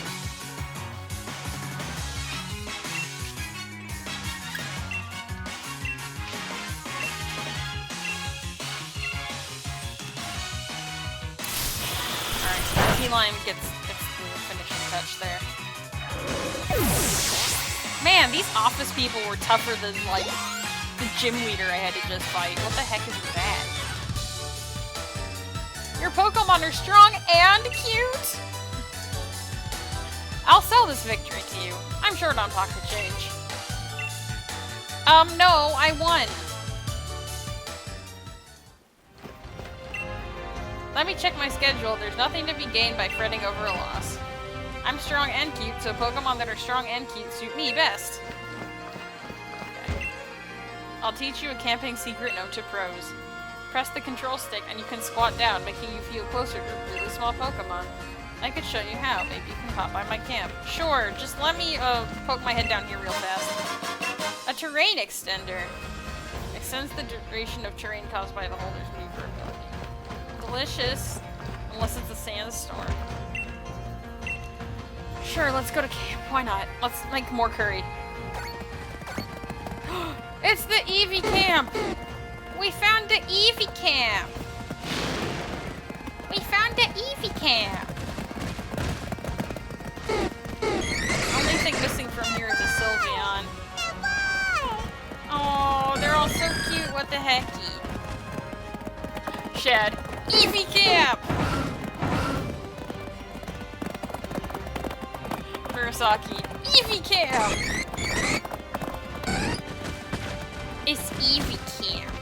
Lime gets the finishing touch there. Man, these office people were tougher than, like, the gym leader I had to just fight. What the heck is that? Your Pokemon are strong and cute! I'll sell this victory to you. I'm sure don't talk to change. No, I won. Let me check my schedule. There's nothing to be gained by fretting over a loss. I'm strong and cute, so Pokemon that are strong and cute suit me best. Okay. I'll teach you a camping secret note to pros. Press the control stick and you can squat down, making you feel closer to really small Pokemon. I could show you how. Maybe you can pop by my camp. Sure, just let me poke my head down here real fast. A terrain extender. Extends the duration of terrain caused by the holder's maneuverability. Delicious, unless it's a sandstorm. Sure, let's go to camp. Why not? Let's make more curry. It's the Eevee camp! We found the Eevee camp! We found the Eevee camp! Only thing missing from here is a Sylveon. Oh, they're all so cute. What the hecky? Shad. Eevee camp! Murasaki. Eevee camp! It's Eevee camp.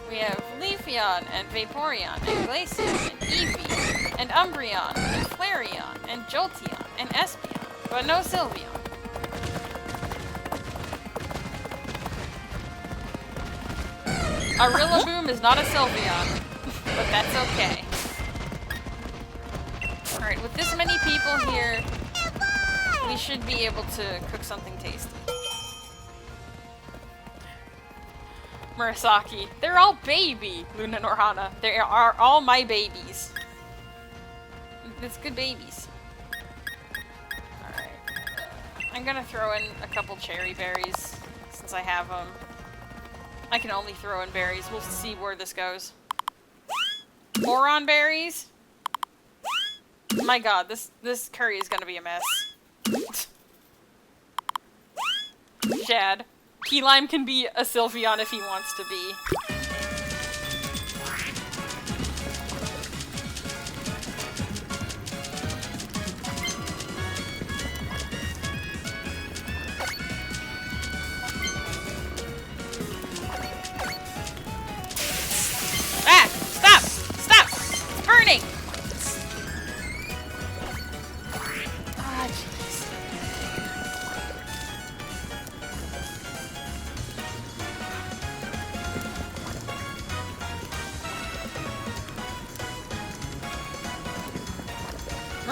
We have Leafeon and Vaporeon and Glaceon and Eevee and Umbreon and Flareon and Jolteon and Espeon, but no Sylveon. A Rillaboom is not a Sylveon, but that's okay. Alright, with this many people here, we should be able to cook something tasty. Murasaki. They're all baby, Luna Norhana. They are all my babies. It's good babies. Alright. I'm gonna throw in a couple cherry berries, since I have them. I can only throw in berries. We'll see where this goes. Boron berries? My god, this curry is gonna be a mess. Shad. Key Lime can be a Sylveon if he wants to be.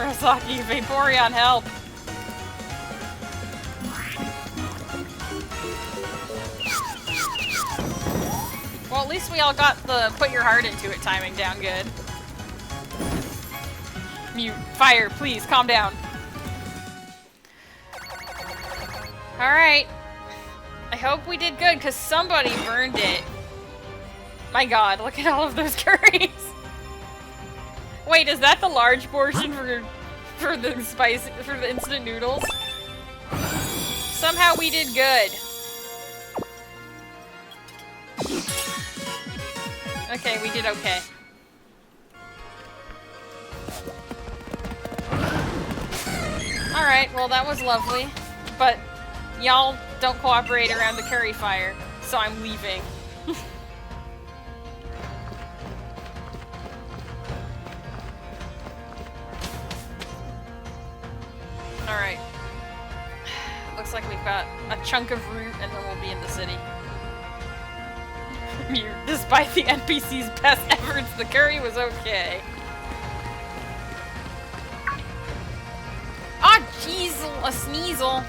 Arasaki, Vaporeon, help! Well, at least we all got the put your heart into it timing down good. Mute. Fire, please, calm down. Alright. I hope we did good, because somebody burned it. My god, look at all of those curries. Wait, is that the large portion for the spicy, for the instant noodles? Somehow we did good. Okay, we did okay. Alright, well that was lovely. But y'all don't cooperate around the curry fire, so I'm leaving. Alright. Looks like we've got a chunk of route and then we'll be in the city. Despite the NPC's best efforts, the curry was okay. Ah, jeezel, a sneasel.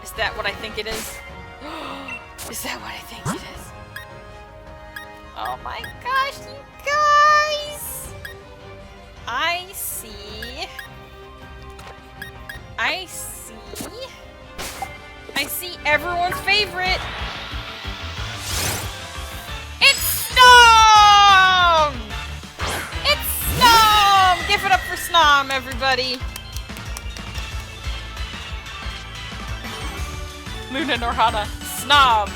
Is that what I think it is? Is that what I think it is? Oh my gosh, you guys! I see. I see everyone's favorite. It's Snom! It's Snom! Give it up for Snom, everybody. Luna Norhana, Snom.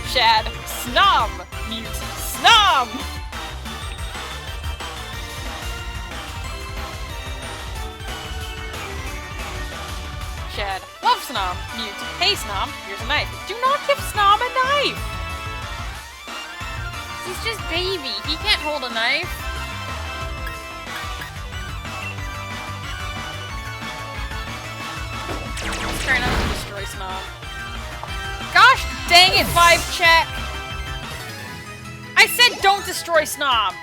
Shad, Snom. Mute, Snom! Shad, love Snom. Mute, hey Snom, here's a knife. Do not give Snom a knife! He's just baby. He can't hold a knife. Let's try not to destroy Snom. Gosh dang it, 5 check! I said don't destroy Snom!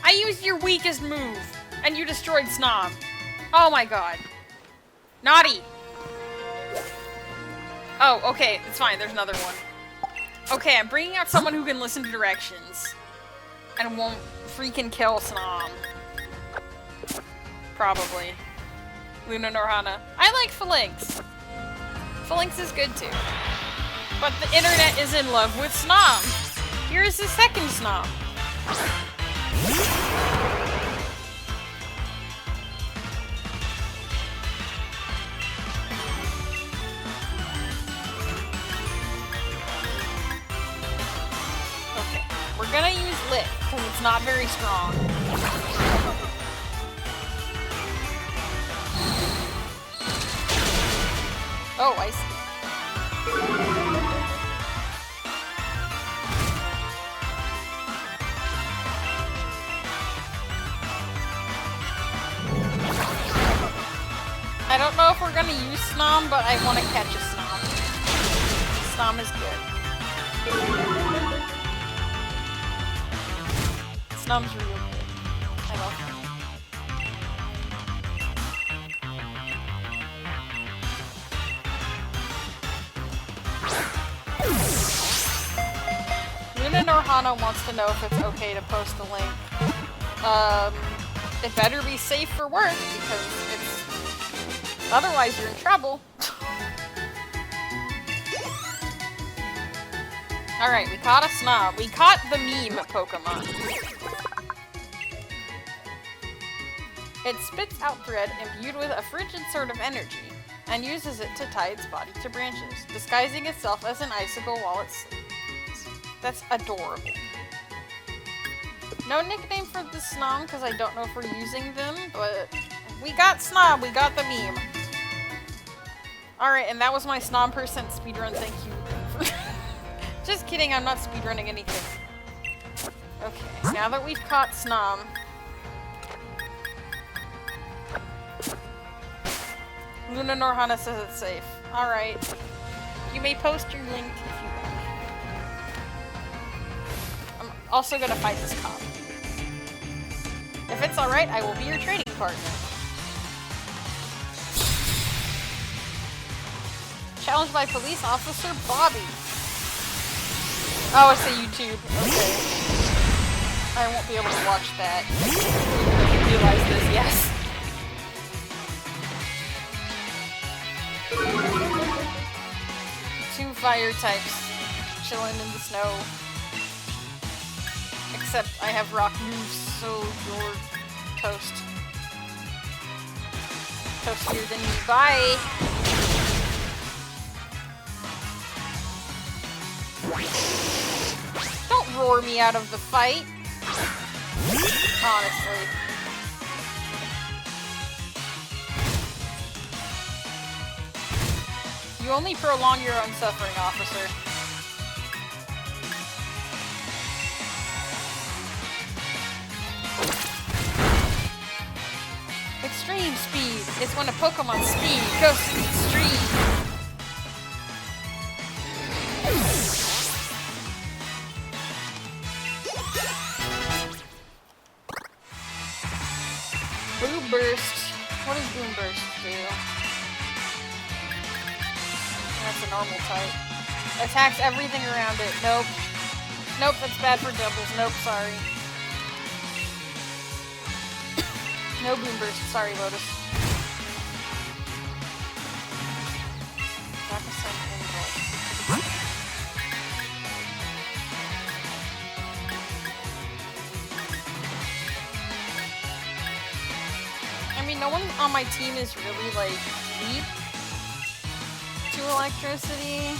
I used your weakest move, and you destroyed Snom. Oh my god. Naughty! Oh, okay, it's fine, there's another one. Okay, I'm bringing out someone who can listen to directions. And won't freaking kill Snom. Probably. Luna Norhana. I like Phalanx. Phalanx is good too. But the internet is in love with Snom. Here's the second Snom. Okay, we're gonna use Lit, because it's not very strong. Oh, I see. I don't know if we're gonna use Snom, but I want to catch a Snom. Snom is good. Snom's real good. I love him. Luna Norhana wants to know if it's okay to post a link. It better be safe for work, because it's... otherwise you're in trouble. Alright, we caught a Snob. We caught the meme Pokemon. It spits out thread imbued with a frigid sort of energy, and uses it to tie its body to branches, disguising itself as an icicle while it sleeps. That's adorable. No nickname for the Snom, because I don't know if we're using them, but we got Snob, we got the meme. Alright, and that was my Snom % speedrun, thank you. Just kidding, I'm not speedrunning anything. Okay, now that we've caught Snom... Luna Norhana says it's safe. Alright. You may post your link if you like. I'm also gonna fight this cop. If it's alright, I will be your trading partner. Challenged by police officer Bobby. Oh, it's a YouTube. Okay. I won't be able to watch that. I realize this, yes. Two fire types chilling in the snow. Except I have rock moves, so you're toast. Toastier than me. Bye! Don't roar me out of the fight. Honestly. You only prolong your own suffering, officer. Extreme speed is when a Pokemon's speed goes to the extreme. Boom Burst. What does Boom Burst do? That's a normal type. Attacks everything around it. Nope. Nope, that's bad for doubles. Nope, sorry. No Boom Burst. Sorry, Lotus. I mean, no one on my team is really, like, weak to electricity.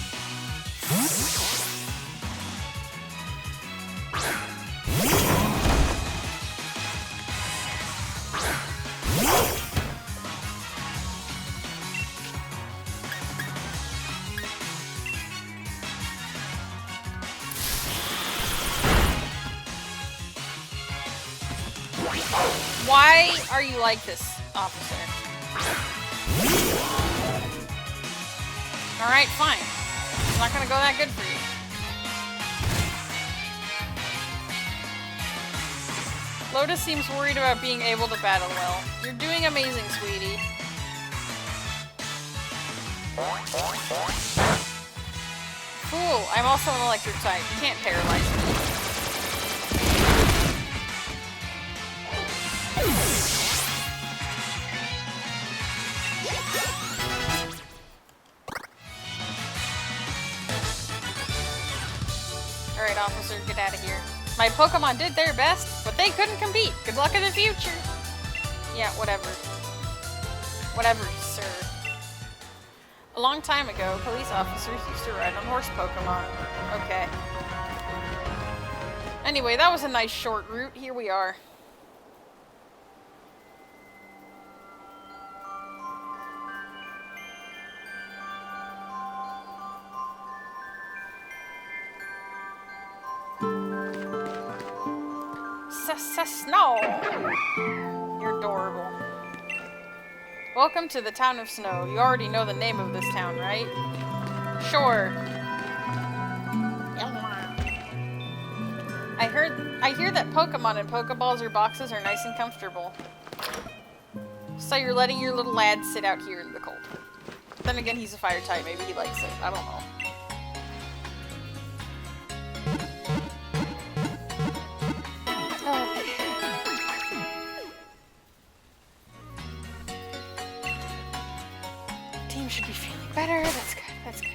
Why are you like this, officer? Alright, fine. It's not gonna go that good for you. Lotus seems worried about being able to battle well. You're doing amazing, sweetie. Fool, I'm also an electric type. You can't paralyze me. Alright, officer, get out of here. My Pokemon did their best, but they couldn't compete. Good luck in the future. Yeah, whatever. Whatever, sir. A long time ago, police officers used to ride on horse Pokemon. Okay. Anyway, that was a nice short route. Here we are. Snow! You're adorable. Welcome to the town of Snow. You already know the name of this town, right? Sure. I hear that Pokemon and Pokeballs or boxes are nice and comfortable. So you're letting your little lad sit out here in the cold. Then again, he's a fire type. Maybe he likes it. I don't know. Team should be feeling better. That's good. That's good.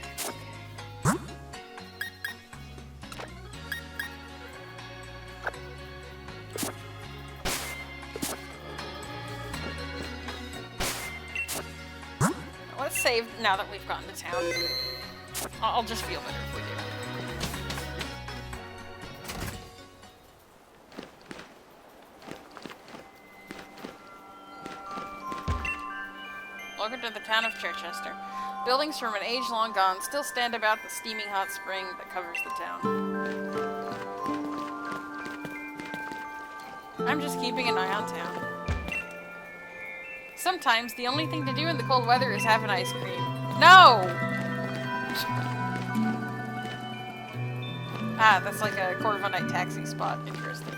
Okay. Let's save now that we've gotten to town. I'll just feel better if we do. Welcome to the town of Chichester. Buildings from an age long gone still stand about the steaming hot spring that covers the town. I'm just keeping an eye on town. Sometimes the only thing to do in the cold weather is have an ice cream. No! Ah, that's like a quarter of a night taxi spot. Interesting.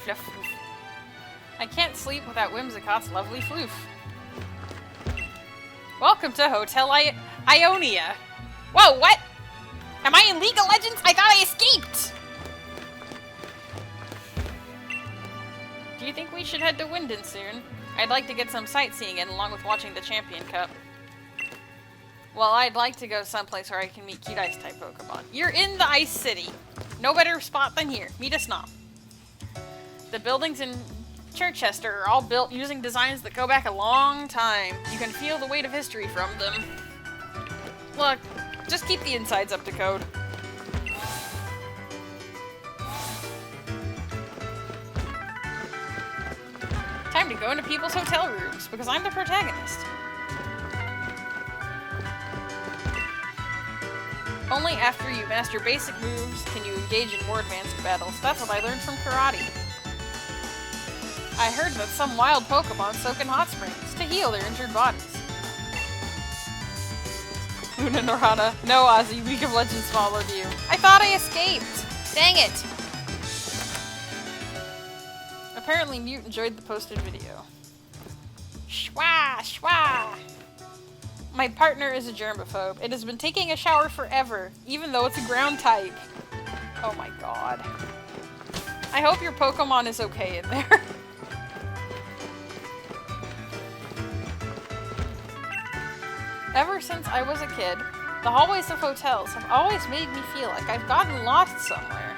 Fluff, floof. I can't sleep without Whimsicott's lovely floof. Welcome to Hotel Ionia. Whoa, what? Am I in League of Legends? I thought I escaped! Do you think we should head to Winden soon? I'd like to get some sightseeing in along with watching the Champion Cup. Well, I'd like to go someplace where I can meet cute ice-type Pokemon. You're in the Ice City. No better spot than here. Meet us now. The buildings in Chichester are all built using designs that go back a long time. You can feel the weight of history from them. Look, just keep the insides up to code. Time to go into people's hotel rooms, because I'm the protagonist. Only after you master basic moves can you engage in more advanced battles. That's what I learned from karate. I heard that some wild Pokemon soak in hot springs to heal their injured bodies. Luna Norhana. No, Ozzy, League of Legends followed you. I thought I escaped! Dang it! Apparently Mute enjoyed the posted video. Schwa! Schwa! My partner is a germaphobe. It has been taking a shower forever, even though it's a ground type. Oh my god. I hope your Pokemon is okay in there. Ever since I was a kid, the hallways of hotels have always made me feel like I've gotten lost somewhere.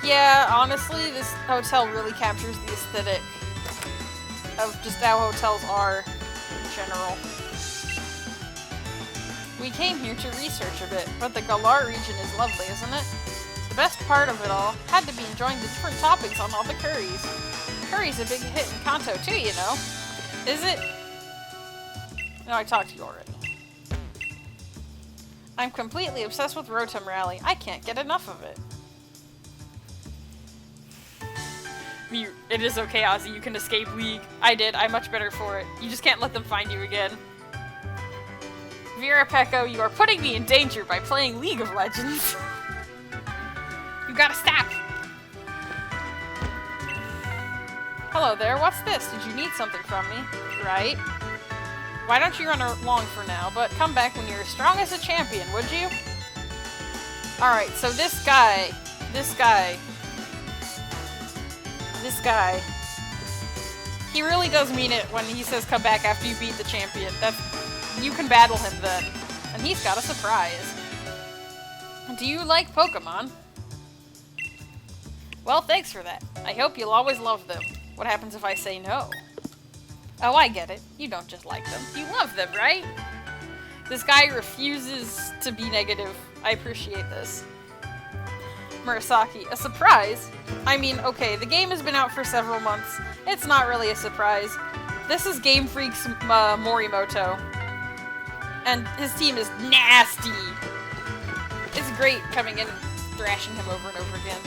Yeah, honestly, this hotel really captures the aesthetic of just how hotels are in general. We came here to research a bit, but the Galar region is lovely, isn't it? The best part of it all had to be enjoying the different toppings on all the curries. Curry's a big hit in Kanto too, you know. Is it? No, I talked to you already. I'm completely obsessed with Rotom Rally. I can't get enough of it. Mute. It is okay, Ozzy. You can escape League. I did. I'm much better for it. You just can't let them find you again. Vera Pecco, you are putting me in danger by playing League of Legends. You gotta stop! Hello there, what's this? Did you need something from me? Right? Why don't you run along for now, but come back when you're as strong as a champion, would you? Alright, so this guy, he really does mean it when he says come back after you beat the champion. You can battle him then. And he's got a surprise. Do you like Pokemon? Well, thanks for that. I hope you'll always love them. What happens if I say no? Oh, I get it. You don't just like them. You love them, right? This guy refuses to be negative. I appreciate this. Murasaki, a surprise? I mean, okay, the game has been out for several months. It's not really a surprise. This is Game Freak's Morimoto. And his team is nasty. It's great coming in and thrashing him over and over again.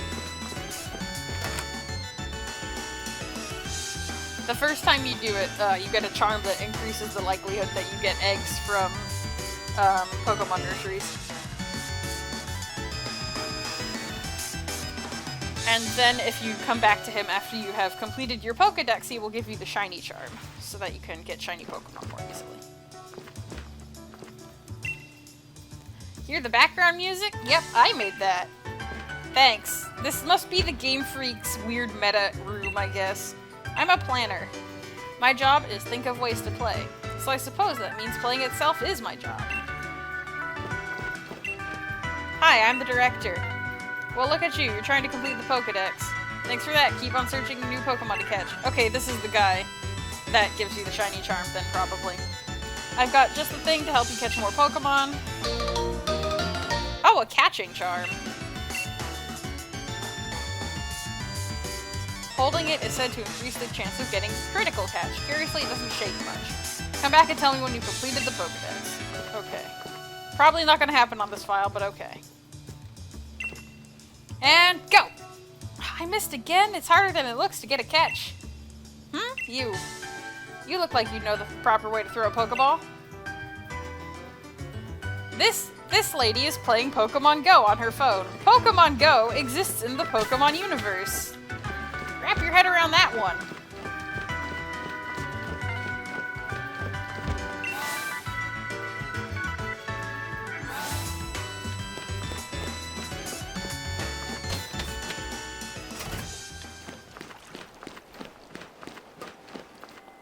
The first time you do it, you get a charm that increases the likelihood that you get eggs from Pokemon nurseries. And then if you come back to him after you have completed your Pokedex, he will give you the shiny charm, so that you can get shiny Pokemon more easily. Hear the background music? Yep, I made that. Thanks. This must be the Game Freak's weird meta room, I guess. I'm a planner. My job is think of ways to play, so I suppose that means playing itself is my job. Hi, I'm the director. Well, look at you. You're trying to complete the Pokedex. Thanks for that. Keep on searching new Pokemon to catch. Okay, this is the guy that gives you the shiny charm, then, probably. I've got just the thing to help you catch more Pokemon. Oh, a catching charm. Holding it is said to increase the chance of getting critical catch. Curiously, it doesn't shake much. Come back and tell me when you've completed the Pokedex. Okay. Probably not gonna happen on this file, but okay. And go! I missed again? It's harder than it looks to get a catch. You. You look like you know the proper way to throw a Pokeball. This lady is playing Pokemon Go on her phone. Pokemon Go exists in the Pokemon universe. Wrap your head around that one.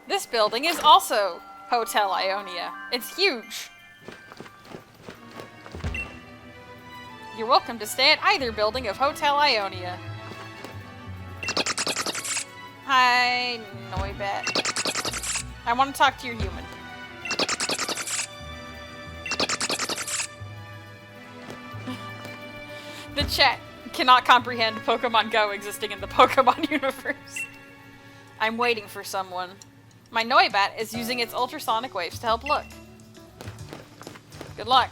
This building is also Hotel Ionia. It's huge. You're welcome to stay at either building of Hotel Ionia. Hi, Noibat. I want to talk to your human. The chat cannot comprehend Pokemon Go existing in the Pokemon universe. I'm waiting for someone. My Noibat is using its ultrasonic waves to help look. Good luck.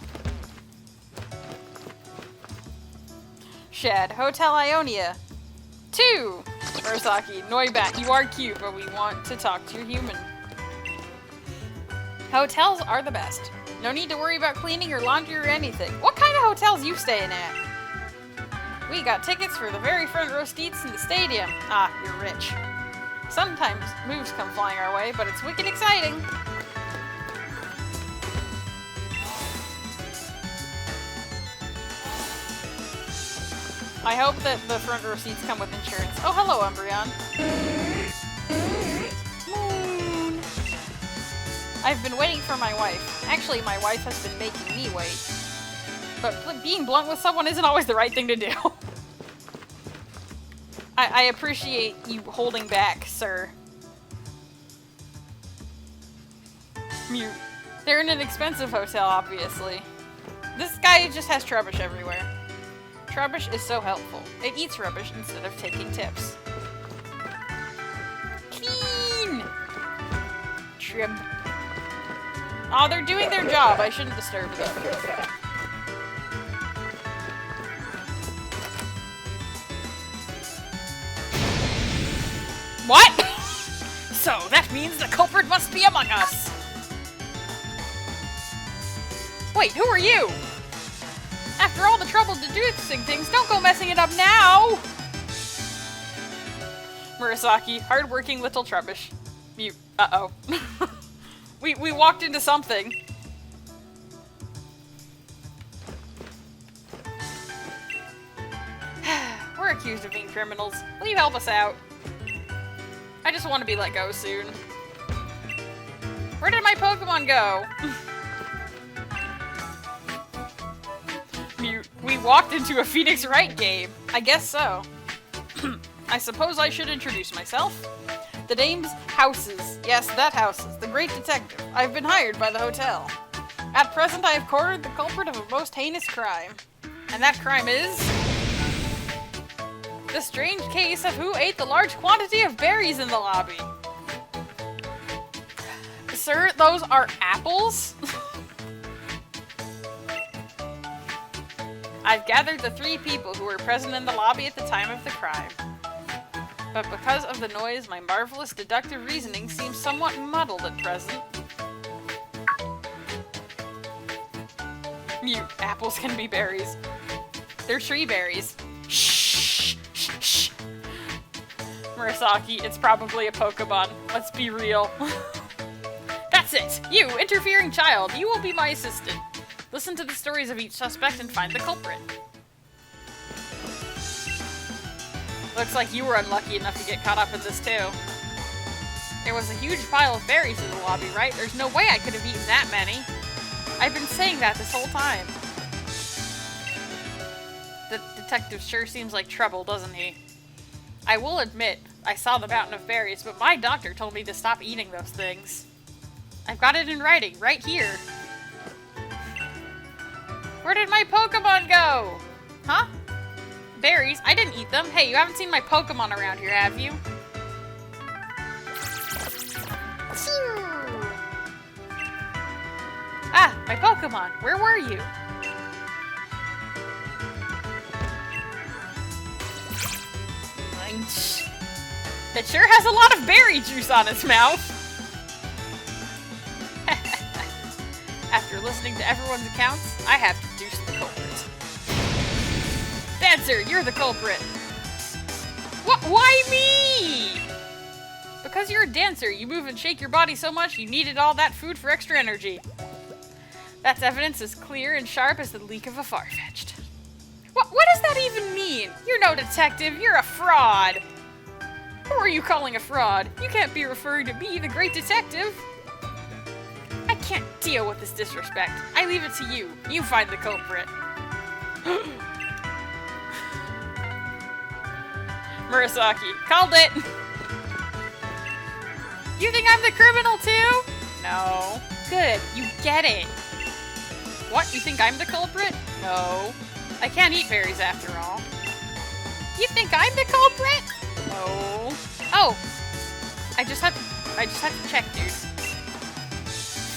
Shad, Hotel Ionia. 2! Murasaki, Noibat, you are cute, but we want to talk to your human. Hotels are the best. No need to worry about cleaning or laundry or anything. What kind of hotels you staying at? We got tickets for the very front row seats in the stadium. Ah, you're rich. Sometimes moves come flying our way, but it's wicked exciting. I hope that the front row seats come with insurance. Oh, hello, Umbreon. Moon. I've been waiting for my wife. Actually, my wife has been making me wait. But being blunt with someone isn't always the right thing to do. I appreciate you holding back, sir. Mute. They're in an expensive hotel, obviously. This guy just has Trubbish everywhere. Trubbish is so helpful. It eats rubbish instead of taking tips. Clean! Trim. Aw, they're doing their job. I shouldn't disturb them. What? So, that means the culprit must be among us. Wait, who are you? After all the trouble to do things, don't go messing it up now! Murasaki, hard-working little Trubbish. Mute. Uh-oh. we walked into something. We're accused of being criminals. Will you help us out? I just want to be let go soon. Where did my Pokemon go? Mute. We walked into a Phoenix Wright game. I guess so. I suppose I should introduce myself. The name's Houses. Yes, that Houses. The great detective. I've been hired by the hotel. At present, I have cornered the culprit of a most heinous crime. And that crime is... the strange case of who ate the large quantity of berries in the lobby. Sir, those are apples? I've gathered the 3 people who were present in the lobby at the time of the crime. But because of the noise, my marvelous deductive reasoning seems somewhat muddled at present. Mute. Apples can be berries. They're tree berries. Shh! Shh! Shh! Murasaki, it's probably a Pokemon. Let's be real. That's it! You, interfering child! You will be my assistant. Listen to the stories of each suspect and find the culprit. Looks like you were unlucky enough to get caught up in this too. There was a huge pile of berries in the lobby, right? There's no way I could have eaten that many. I've been saying that this whole time. The detective sure seems like trouble, doesn't he? I will admit, I saw the mountain of berries, but my doctor told me to stop eating those things. I've got it in writing, right here. Where did my Pokemon go? Huh? Berries? I didn't eat them. Hey, you haven't seen my Pokemon around here, have you? Ah, my Pokemon. Where were you? It sure has a lot of berry juice on its mouth. After listening to everyone's accounts, I have to do culprit. Dancer, you're the culprit. What? Why me? Because you're a dancer, you move and shake your body so much you needed all that food for extra energy. That's evidence as clear and sharp as the leak of a Farfetch'd. What does that even mean? You're no detective, you're a fraud. Who are you calling a fraud? You can't be referring to me, the great detective. I can't deal with this disrespect. I leave it to you. You find the culprit. Murasaki, called it! You think I'm the criminal too? No. Good, you get it. What, you think I'm the culprit? No. I can't eat berries after all. You think I'm the culprit? No. Oh! I just have to check, dude.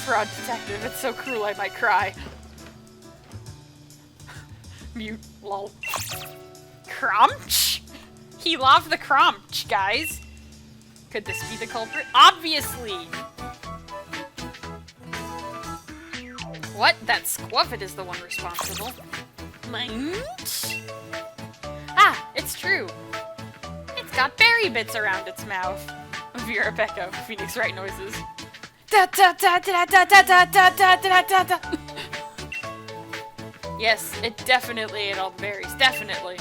Fraud detective, it's so cruel I might cry. Mute, lol. Crumch? He loved the crumch, guys. Could this be the culprit? Obviously! What? That Squuffit is the one responsible. Munch? Ah, it's true. It's got berry bits around its mouth. Vera Pecco, Phoenix Wright noises. Da da da da da da da da da da da da. Yes, it definitely ate all the berries. Definitely.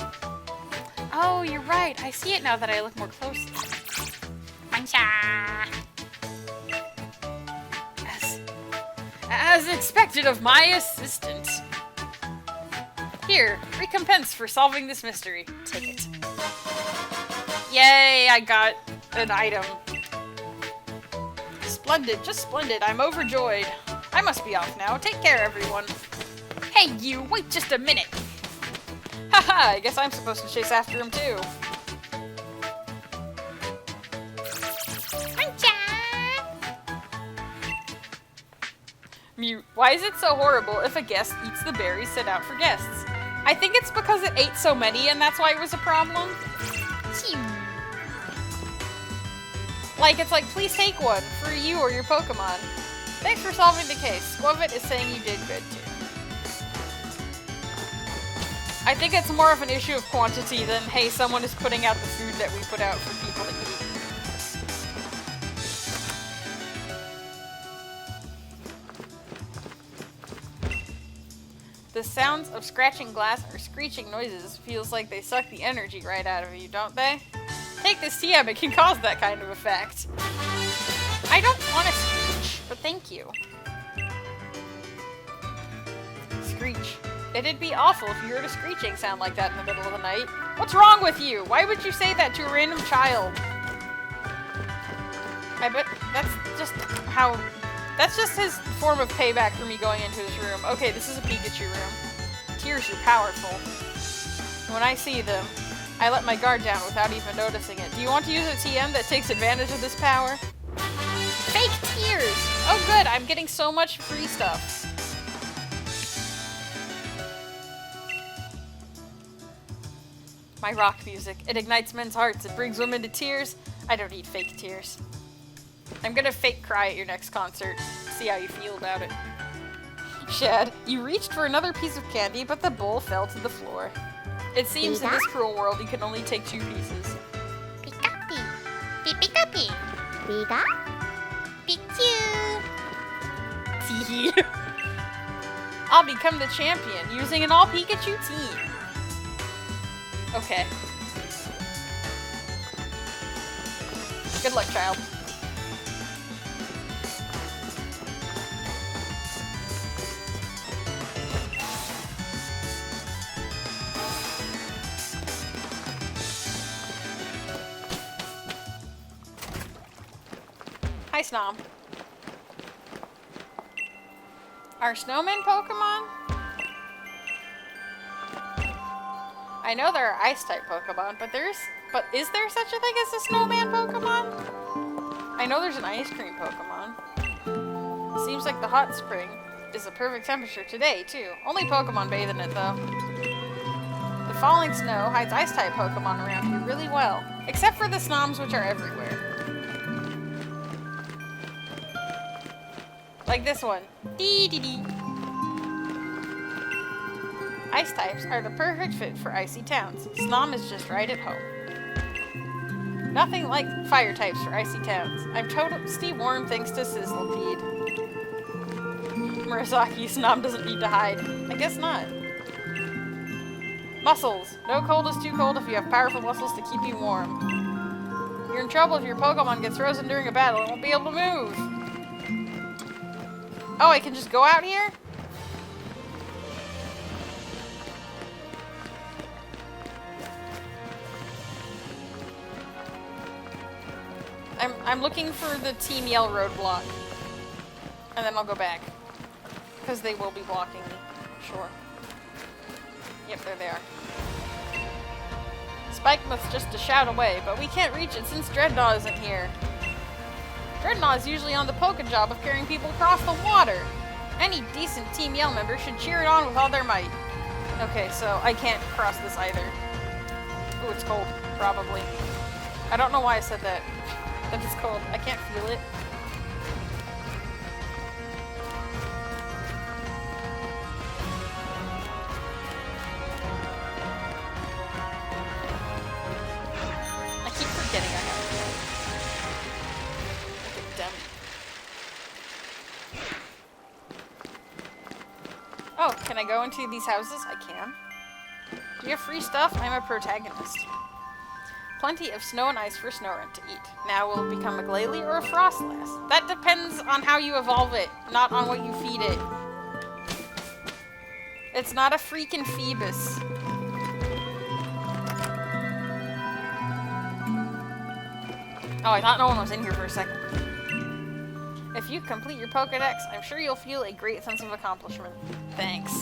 Oh, you're right. I see it now that I look more closely. Mancha! As expected of my assistant. Here, recompense for solving this mystery. Take it. Yay, I got an item. Splendid, just splendid. I'm overjoyed. I must be off now. Take care, everyone. Hey, you, wait just a minute. Haha, I guess I'm supposed to chase after him, too. Mute. Why is it so horrible if a guest eats the berries set out for guests? I think it's because it ate so many and that's why it was a problem. Like, it's like, please take one for you or your Pokemon. Thanks for solving the case. Squuffit is saying you did good too. I think it's more of an issue of quantity than, hey, someone is putting out the food that we put out for people to eat. The sounds of scratching glass or screeching noises feels like they suck the energy right out of you, don't they? Take this TM, it can cause that kind of effect. I don't want to screech, but thank you. Screech. It'd be awful if you heard a screeching sound like that in the middle of the night. What's wrong with you? Why would you say that to a random child? I bet that's just his form of payback for me going into his room. Okay, this is a Pikachu room. Tears, you're powerful. When I see them, I let my guard down without even noticing it. Do you want to use a TM that takes advantage of this power? Fake tears! Oh good, I'm getting so much free stuff. My rock music. It ignites men's hearts. It brings women to tears. I don't need fake tears. I'm gonna fake cry at your next concert. See how you feel about it. Shad, you reached for another piece of candy, but the bowl fell to the floor. It seems in this cruel world you can only take 2 pieces. Pikapi. Pikapi. Pika. Pikachu. Tee. I'll become the champion using an all-Pikachu team. Okay. Good luck, child. Hi, Snom. Are snowmen Pokemon? I know there are ice-type Pokemon, but is there such a thing as a snowman Pokemon? I know there's an ice cream Pokemon. Seems like the hot spring is a perfect temperature today, too. Only Pokemon bathe in it, though. The falling snow hides ice-type Pokemon around here really well, except for the Snoms, which are everywhere. Like this one. Dee dee dee. Ice types are the perfect fit for icy towns. Snom is just right at home. Nothing like fire types for icy towns. I'm total. Steve Worm thanks to Sizzlepede. Murasaki, Snom doesn't need to hide. I guess not. Muscles. No cold is too cold if you have powerful muscles to keep you warm. You're in trouble if your Pokemon gets frozen during a battle and won't be able to move. Oh, I can just go out here? I'm looking for the Team Yell roadblock. And then I'll go back. Because they will be blocking me. Sure. Yep, there they are. Spikemuth's just a shout away, but we can't reach it since Dreadnought isn't here. Dreadnought is usually on the Poke job of carrying people across the water. Any decent Team Yell member should cheer it on with all their might. Okay, so I can't cross this either. Ooh, it's cold. Probably. I don't know why I said that. That it's cold. I can't feel it. I keep forgetting I have to. Like a dummy. Oh, can I go into these houses? I can. Do you have free stuff? I'm a protagonist. Plenty of snow and ice for Snorunt to eat. Now will it become a Glalie or a Frostlass? That depends on how you evolve it, not on what you feed it. It's not a freaking Phoebus. Oh, I thought no one was in here for a second. If you complete your Pokedex, I'm sure you'll feel a great sense of accomplishment. Thanks.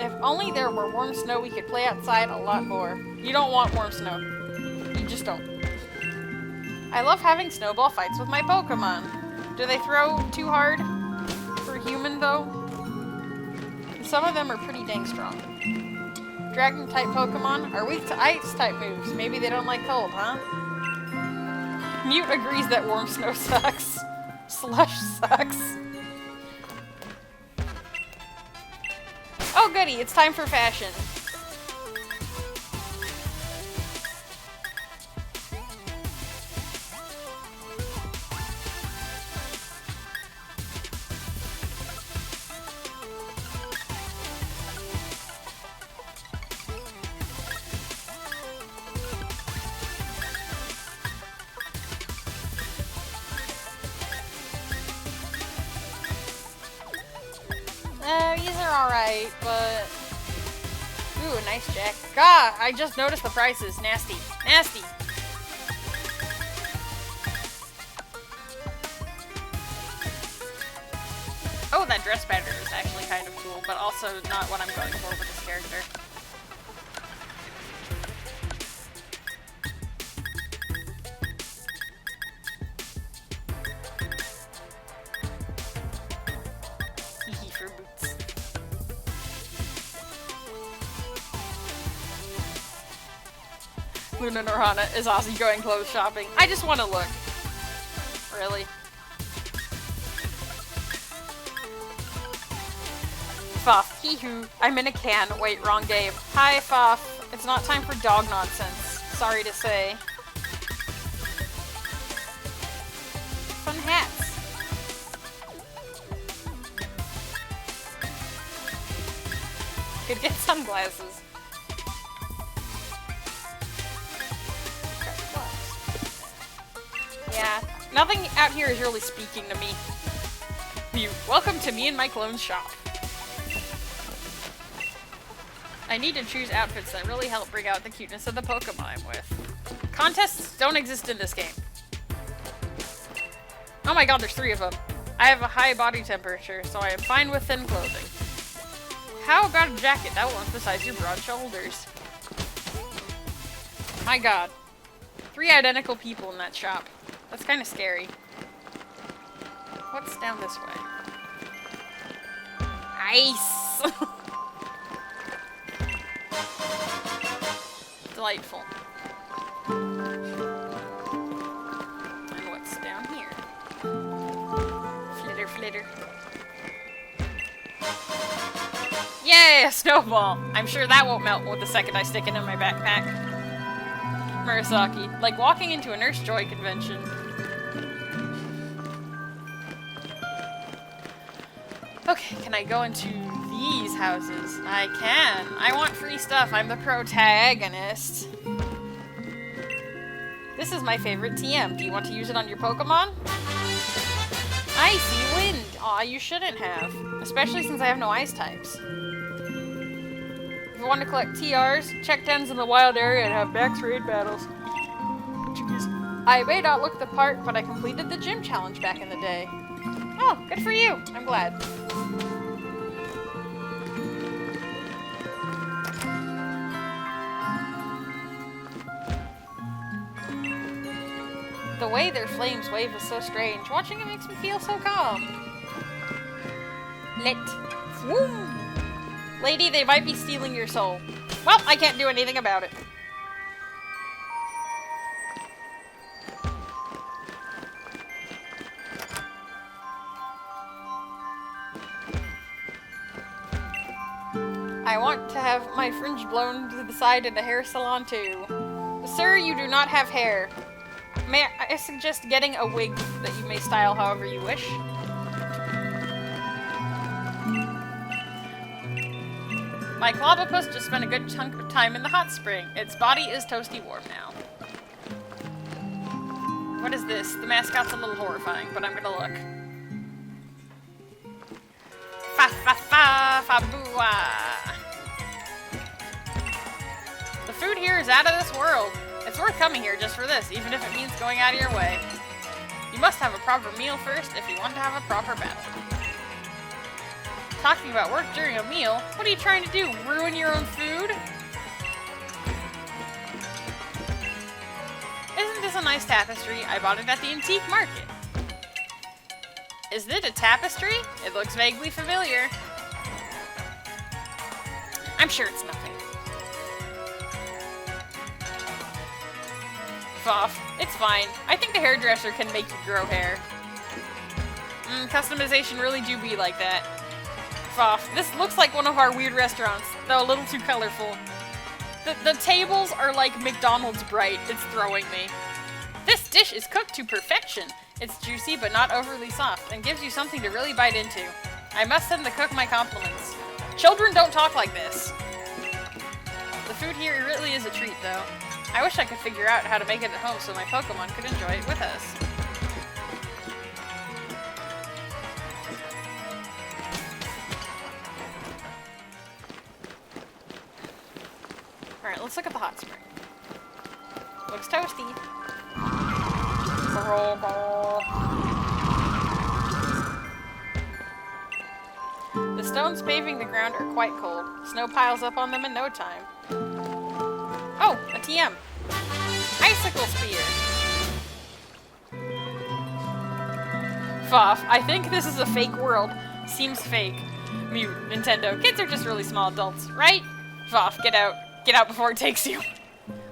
If only there were warm snow, we could play outside a lot more. You don't want warm snow. You just don't. I love having snowball fights with my Pokemon. Do they throw too hard for human, though? Some of them are pretty dang strong. Dragon-type Pokemon are weak to Ice-type moves. Maybe they don't like cold, huh? Mute agrees that warm snow sucks. Slush sucks. Oh goody, it's time for fashion. These are alright, but... Ooh, a nice jacket. God, I just noticed the prices. Nasty. Nasty! Oh, that dress pattern is actually kind of cool, but also not what I'm going for with this character. Hee for boots. Luna Norhana is Ozzy going clothes shopping. I just want to look. Really? Fuff. Hee-hoo. I'm in a can. Wait, wrong game. Hi, Fuff. It's not time for dog nonsense. Sorry to say. Fun hats. Could get sunglasses. Yeah, nothing out here is really speaking to me. Welcome to me and my clone's shop. I need to choose outfits that really help bring out the cuteness of the Pokemon I'm with. Contests don't exist in this game. Oh my god, there's 3 of them. I have a high body temperature, so I am fine with thin clothing. How about a jacket? That will emphasize your broad shoulders. My god. 3 identical people in that shop. That's kind of scary. What's down this way? Ice! Delightful. And what's down here? Flitter, flitter. Yay, a snowball! I'm sure that won't melt with the second I stick it in my backpack. Murasaki, like walking into a Nurse Joy convention. Okay, can I go into these houses? I can. I want free stuff. I'm the protagonist. This is my favorite TM. Do you want to use it on your Pokemon? Icy Wind! Aw, you shouldn't have. Especially since I have no ice types. If you want to collect TRs, check dens in the wild area and have max raid battles. Jeez. I may not look the part, but I completed the gym challenge back in the day. Oh, good for you. I'm glad. The way their flames wave is so strange. Watching it makes me feel so calm. Lit. Swoom! Lady, they might be stealing your soul. Well, I can't do anything about it. I want to have my fringe blown to the side in a hair salon too. Sir, you do not have hair. May I suggest getting a wig that you may style however you wish? My Clobopus just spent a good chunk of time in the hot spring. Its body is toasty warm now. What is this? The mascot's a little horrifying, but I'm gonna look. Fa-fa-fa-fa-boo-ah. The food here is out of this world. It's worth coming here just for this, even if it means going out of your way. You must have a proper meal first if you want to have a proper battle. Talking about work during a meal? What are you trying to do? Ruin your own food? Isn't this a nice tapestry? I bought it at the antique market. Is it a tapestry? It looks vaguely familiar. I'm sure it's nothing. Off. It's fine. I think the hairdresser can make you grow hair. Customization really do be like that. Off. This looks like one of our weird restaurants, though a little too colorful. The tables are like McDonald's bright. It's throwing me. This dish is cooked to perfection. It's juicy but not overly soft, and gives you something to really bite into. I must send the cook my compliments. Children don't talk like this. The food here really is a treat, though. I wish I could figure out how to make it at home so my Pokemon could enjoy it with us. Alright, let's look at the hot spring. Looks toasty. The stones paving the ground are quite cold. Snow piles up on them in no time. Oh, a TM. Icicle Spear. Foff, I think this is a fake world. Seems fake. Mute, Nintendo. Kids are just really small adults, right? Foff, get out. Get out before it takes you.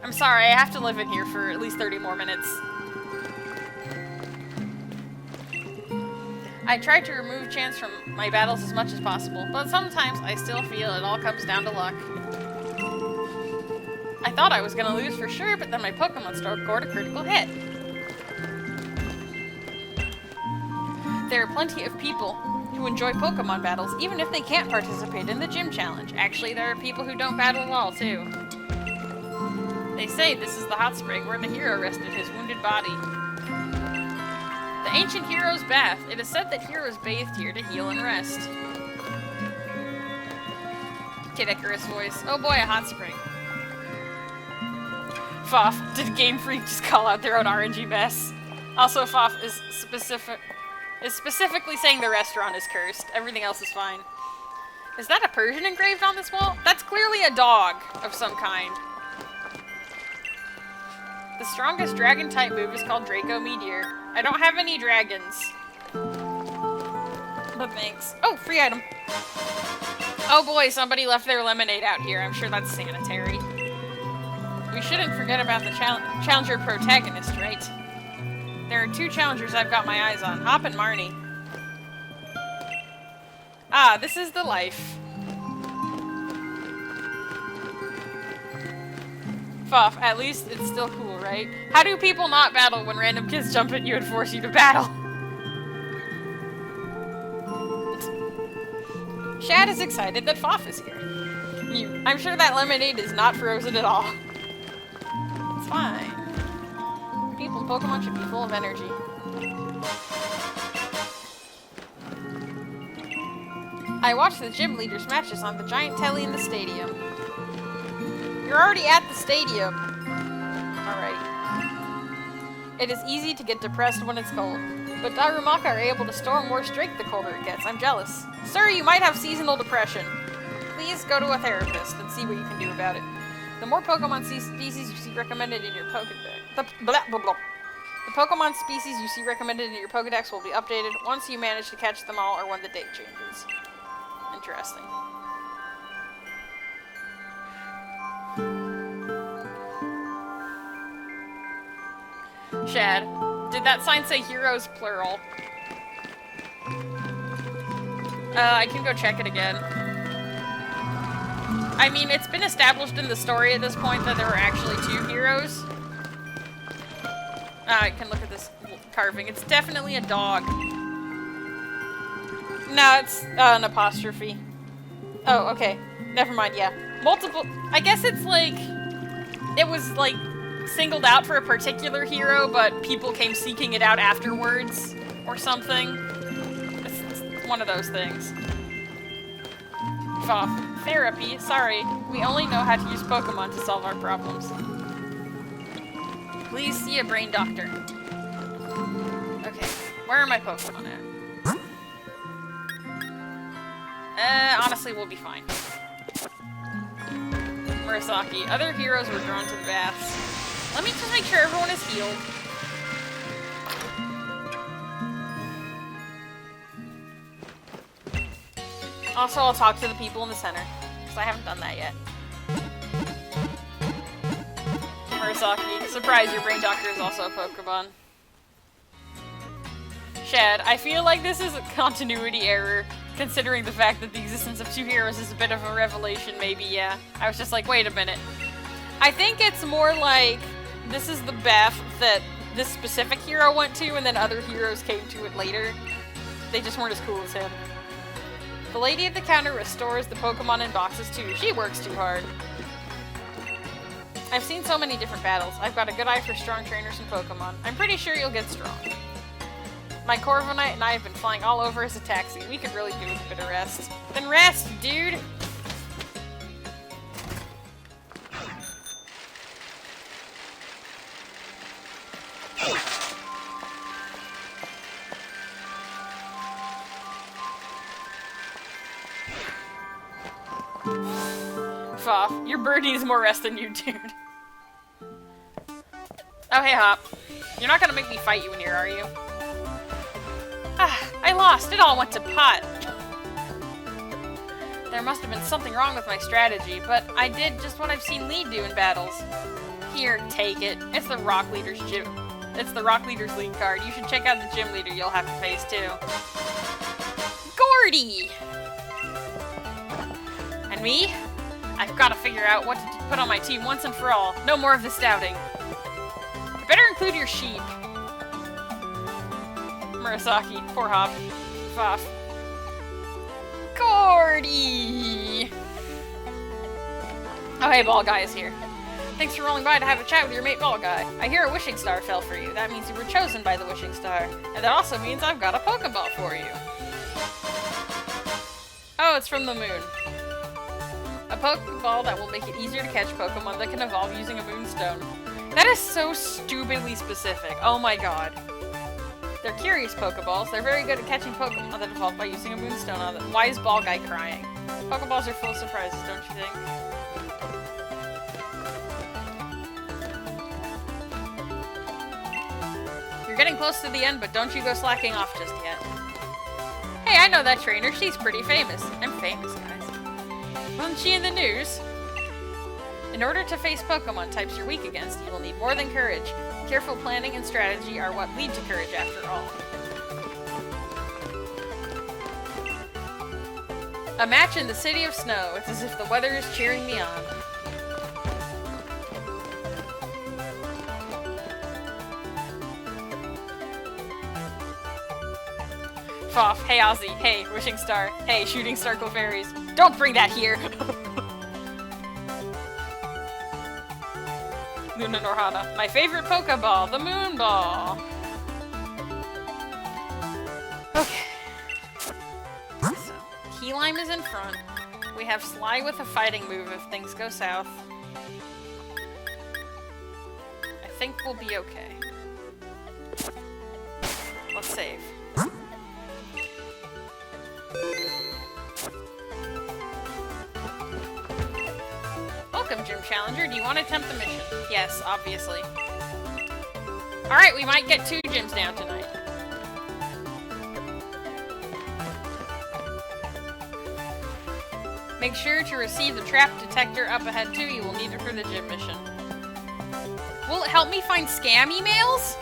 I'm sorry, I have to live in here for at least 30 more minutes. I try to remove chance from my battles as much as possible, but sometimes I still feel it all comes down to luck. I thought I was gonna lose for sure, but then my Pokemon scored a critical hit. There are plenty of people who enjoy Pokemon battles, even if they can't participate in the gym challenge. Actually, there are people who don't battle at all, too. They say this is the hot spring where the hero rested his wounded body. The ancient hero's bath. It is said that heroes bathed here to heal and rest. Kid Icarus voice. Oh boy, a hot spring. Foff, did Game Freak just call out their own RNG mess? Also, Foff is specifically saying the restaurant is cursed. Everything else is fine. Is that a Persian engraved on this wall? That's clearly a dog of some kind. The strongest dragon-type move is called Draco Meteor. I don't have any dragons. But thanks. Oh, free item. Oh boy, somebody left their lemonade out here. I'm sure that's sanitary. we shouldn't forget about the challenger protagonist, right? There are 2 challengers I've got my eyes on, Hop and Marnie. Ah, this is the life. Fuff, at least it's still cool, right? How do people not battle when random kids jump at you and force you to battle? Shad is excited that Foff is here. I'm sure that lemonade is not frozen at all. It's fine. People in Pokemon should be full of energy. I watched the gym leaders' matches on the giant telly in the stadium. You're already at the stadium. Alright. It is easy to get depressed when it's cold, but Darumaka are able to store more strength the colder it gets. I'm jealous. Sir, you might have seasonal depression. Please go to a therapist and see what you can do about it. The more Pokemon species you see recommended in your Pokedex... The Pokemon species you see recommended in your Pokedex will be updated once you manage to catch them all or when the date changes. Interesting. Shad, did that sign say heroes plural? I can go check it again. I mean, it's been established in the story at this point that there were actually 2 heroes. I can look at this carving. It's definitely a dog. No, it's an apostrophe. Oh, okay. Never mind, yeah. Multiple... I guess it's like... It was, like, singled out for a particular hero, but people came seeking it out afterwards, or something. It's one of those things. Foff. Therapy? Sorry. We only know how to use Pokemon to solve our problems. Please see a brain doctor. Okay. Where are my Pokemon at? Honestly, we'll be fine. Murasaki. Other heroes were drawn to the baths. Let me just make sure everyone is healed. Also, I'll talk to the people in the center, because I haven't done that yet. Murasaki. Surprise, your brain doctor is also a Pokemon. Shad, I feel like this is a continuity error, considering the fact that the existence of 2 heroes is a bit of a revelation, maybe, yeah. I was just like, wait a minute. I think it's more like, this is the bath that this specific hero went to, and then other heroes came to it later. They just weren't as cool as him. The lady at the counter restores the Pokemon in boxes too. She works too hard. I've seen so many different battles. I've got a good eye for strong trainers and Pokemon. I'm pretty sure you'll get strong. My Corviknight and I have been flying all over as a taxi. We could really do with a bit of rest. Then rest, dude! Off. Your birdie needs more rest than you, dude. Oh, hey, Hop. You're not gonna make me fight you in here, are you? Ah, I lost. It all went to pot. There must have been something wrong with my strategy, but I did just what I've seen Lee do in battles. Here, take it. It's the Rock Leader's gym. It's the Rock Leader's lead card. You should check out the gym leader you'll have to face, too. Gordy! And me? I've got to figure out what to put on my team once and for all. No more of this doubting. You better include your sheep. Murasaki. Poor Hop. Foff. Gordy! Oh, hey, Ball Guy is here. Thanks for rolling by to have a chat with your mate Ball Guy. I hear a wishing star fell for you. That means you were chosen by the wishing star. And that also means I've got a Pokeball for you. Oh, it's from the moon. A Pokeball that will make it easier to catch Pokemon that can evolve using a Moonstone. That is so stupidly specific. Oh my god. They're curious Pokeballs. They're very good at catching Pokemon that evolve by using a Moonstone on them. Why is Ball Guy crying? Pokeballs are full of surprises, don't you think? You're getting close to the end, but don't you go slacking off just yet. Hey, I know that trainer. She's pretty famous. I'm famous, guys. Wasn't she in the news? In order to face Pokemon types you're weak against, you will need more than courage. Careful planning and strategy are what lead to courage after all. A match in the City of Snow. It's as if the weather is cheering me on. Foff, hey Ozzy, hey Wishing Star, hey Shooting Star Clefairies. Don't bring that here! Luna Norhana, my favorite Pokeball, the Moon Ball. Okay. So, Keyline is in front. We have Sly with a fighting move if things go south. I think we'll be okay. Let's save. Welcome, Gym Challenger. Do you want to attempt the mission? Yes, obviously. Alright, we might get 2 gyms down tonight. Make sure to receive the trap detector up ahead too. You will need it for the gym mission. Will it help me find scam emails?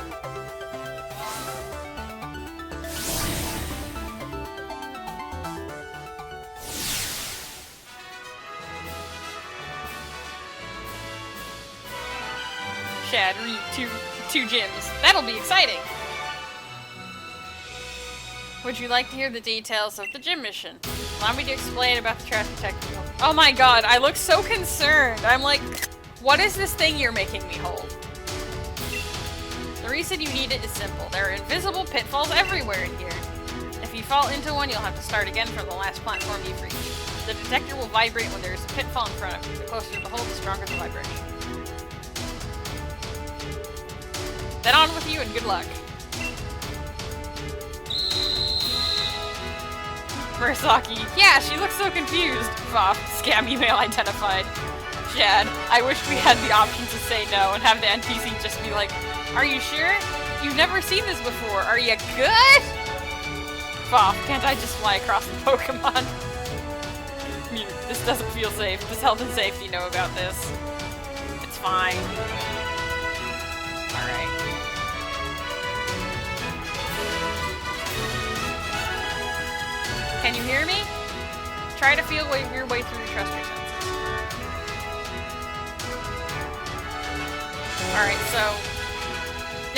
Shad, read two gyms. That'll be exciting! Would you like to hear the details of the gym mission? Allow me to explain about the trap detector. Oh my god, I look so concerned. I'm like, what is this thing you're making me hold? The reason you need it is simple. There are invisible pitfalls everywhere in here. If you fall into one, you'll have to start again from the last platform you've reached. The detector will vibrate when there is a pitfall in front of you. The closer the hole, the stronger the vibration. Then on with you and good luck. Murasaki. Yeah, she looks so confused. Foff. Scam email identified. Shad. I wish we had the option to say no and have the NPC just be like, are you sure? You've never seen this before. Are you good? Foff. Can't I just fly across the Pokemon? Mute. This doesn't feel safe. Does health and safety know about this? It's fine. Alright. Can you hear me? Try to feel your way through the trust your senses. Alright, so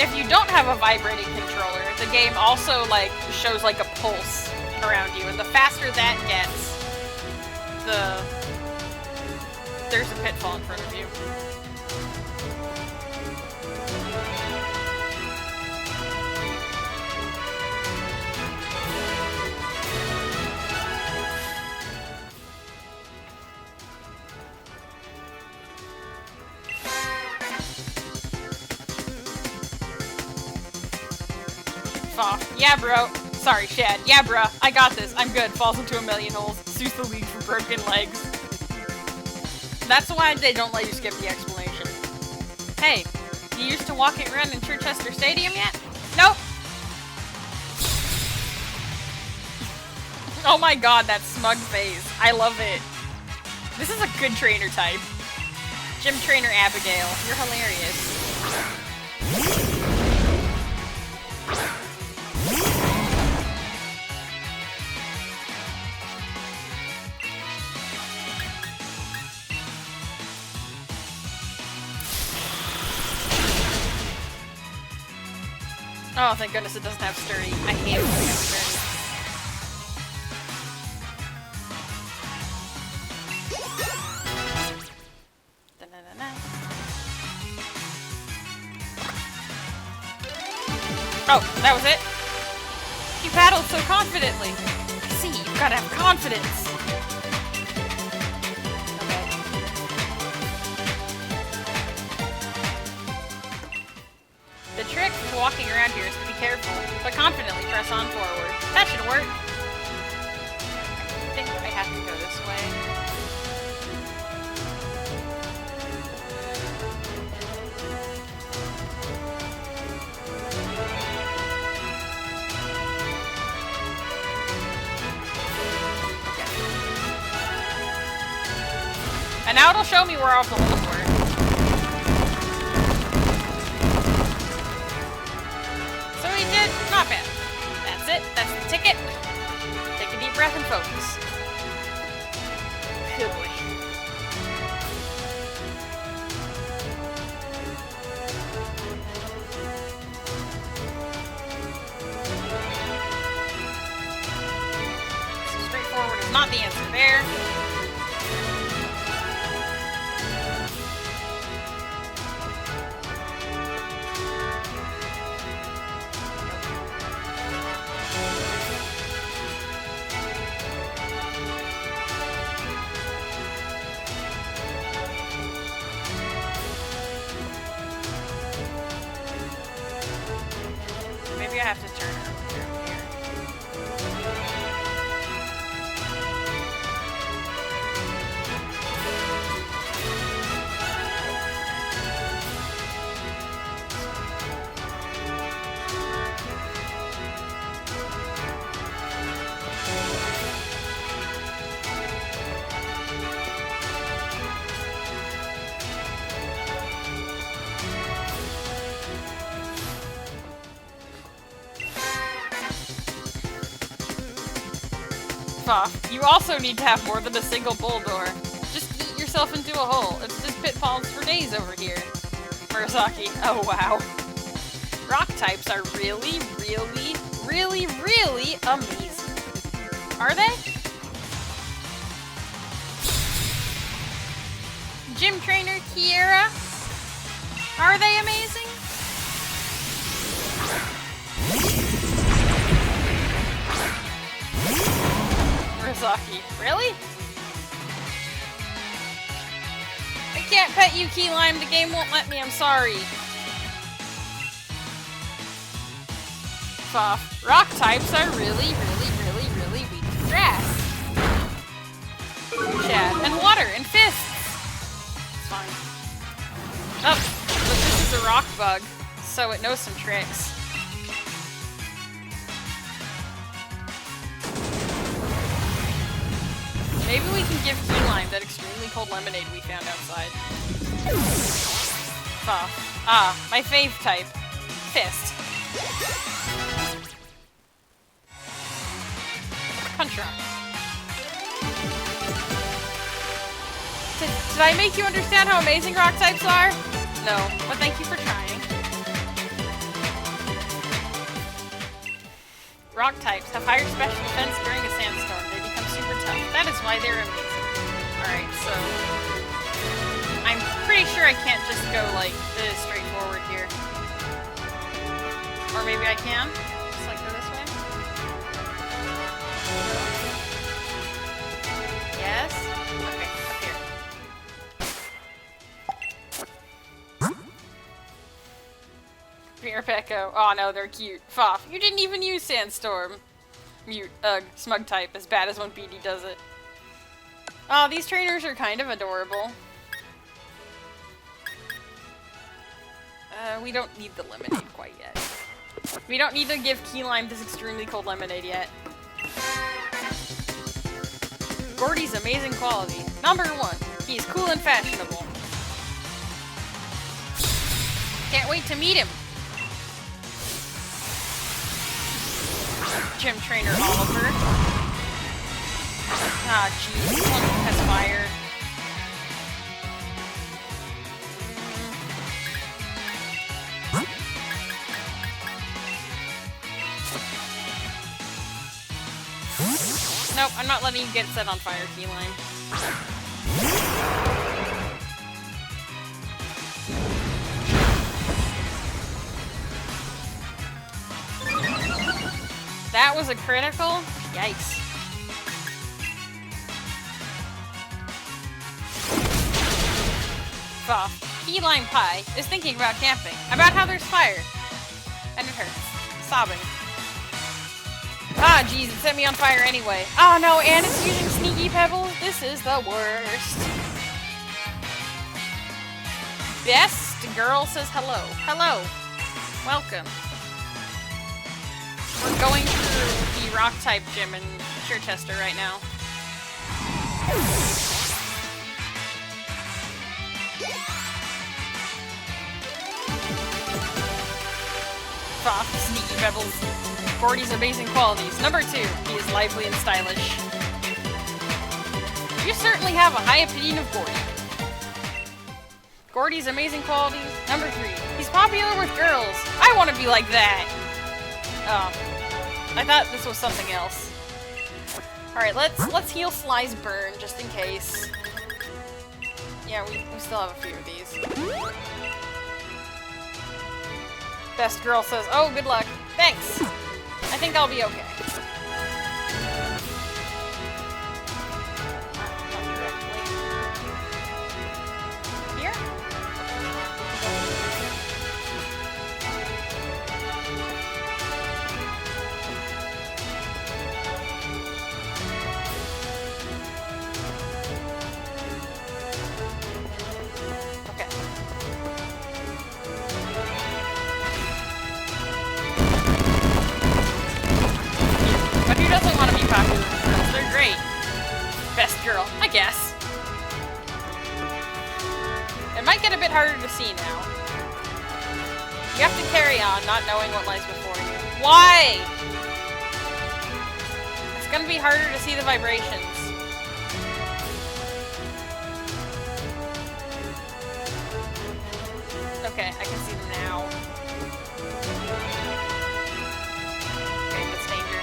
if you don't have a vibrating controller, the game also shows like a pulse around you, and the faster that gets, there's a pitfall in front of you. Yeah, bro. Sorry, Shad. Yeah, bruh. I got this. I'm good. Falls into a million holes. Sues the league for broken legs. That's why they don't let you skip the explanation. Hey, you used to walk it around in Chichester Stadium yet? Nope. Oh my god, that smug face. I love it. This is a good trainer type. Gym Trainer Abigail. You're hilarious. Oh, thank goodness it doesn't have sturdy. I hate it when it has sturdy. Oh, that was it? You paddled so confidently. See, you've gotta have confidence. The trick for walking around here is to be careful, but confidently press on forward. That should work. I think I have to go this way. And now it'll show me where all the holes were. So we did not bad. That's it. That's the ticket. Take a deep breath and focus. Good boy. So straightforward is not the answer there. Maybe I have to turn her here. You also need to have more than a single bull door. Just eat yourself into a hole. It's just pitfalls for days over here. Murasaki. Oh wow. Rock types are really, really, really, really amazing. Are they? Gym trainer Kiera? Are they amazing? Murasaki. Really? I can't pet you, Key Lime. The game won't let me. I'm sorry. Fuff. Rock types are really, really, really, really weak to grass. Chat. And water. And fists. It's fine. Oh. But this is a rock bug. So it knows some tricks. Maybe we can give Key Lime that extremely cold lemonade we found outside. Fuff. Ah, my fave type. Fist. Punch Rock. Did I make you understand how amazing rock types are? No, but thank you for trying. Rock types have higher special defense during a sandstorm. They become super tough. That is why they're amazing. Alright, so... I'm pretty sure I can't just go, like, this straightforward here. Or maybe I can? Just, like, go this way? Yes? Okay, up here. Mirapeko. Oh no, they're cute. Foff, you didn't even use Sandstorm. Mute, Smug type, as bad as when BD does it. Oh, these trainers are kind of adorable. We don't need the lemonade quite yet. We don't need to give Key Lime this extremely cold lemonade yet. Gordy's amazing quality. Number 1, he's cool and fashionable. Can't wait to meet him. Gym trainer Oliver. Ah, jeez, this one has fire. Nope, I'm not letting you get set on fire, Key Lime. That was a critical? Yikes. Fuff. Key Lime Pie is thinking about camping. About how there's fire. And it hurts. Sobbing. Ah, jeez, it set me on fire anyway. Oh no, and it's using Sneaky Pebbles? This is the worst. Best girl says hello. Hello. Welcome. We're going through the rock type gym in Chichester right now. Sneaky pebbles. Gordy's amazing qualities. Number 2, he is lively and stylish. You certainly have a high opinion of Gordy. Gordy's amazing qualities. Number 3, he's popular with girls. I want to be like that. Oh, I thought this was something else. All right, let's heal Sly's burn just in case. Yeah, we still have a few of these. Best girl says, "Oh, good luck. Thanks. I think I'll be okay." Not directly. Here? Okay. But who doesn't want to be popular with girls? They're great. Best girl, I guess. It might get a bit harder to see now. You have to carry on, not knowing what lies before you. Why? It's gonna be harder to see the vibrations. Okay, I can see them now. Okay, that's danger.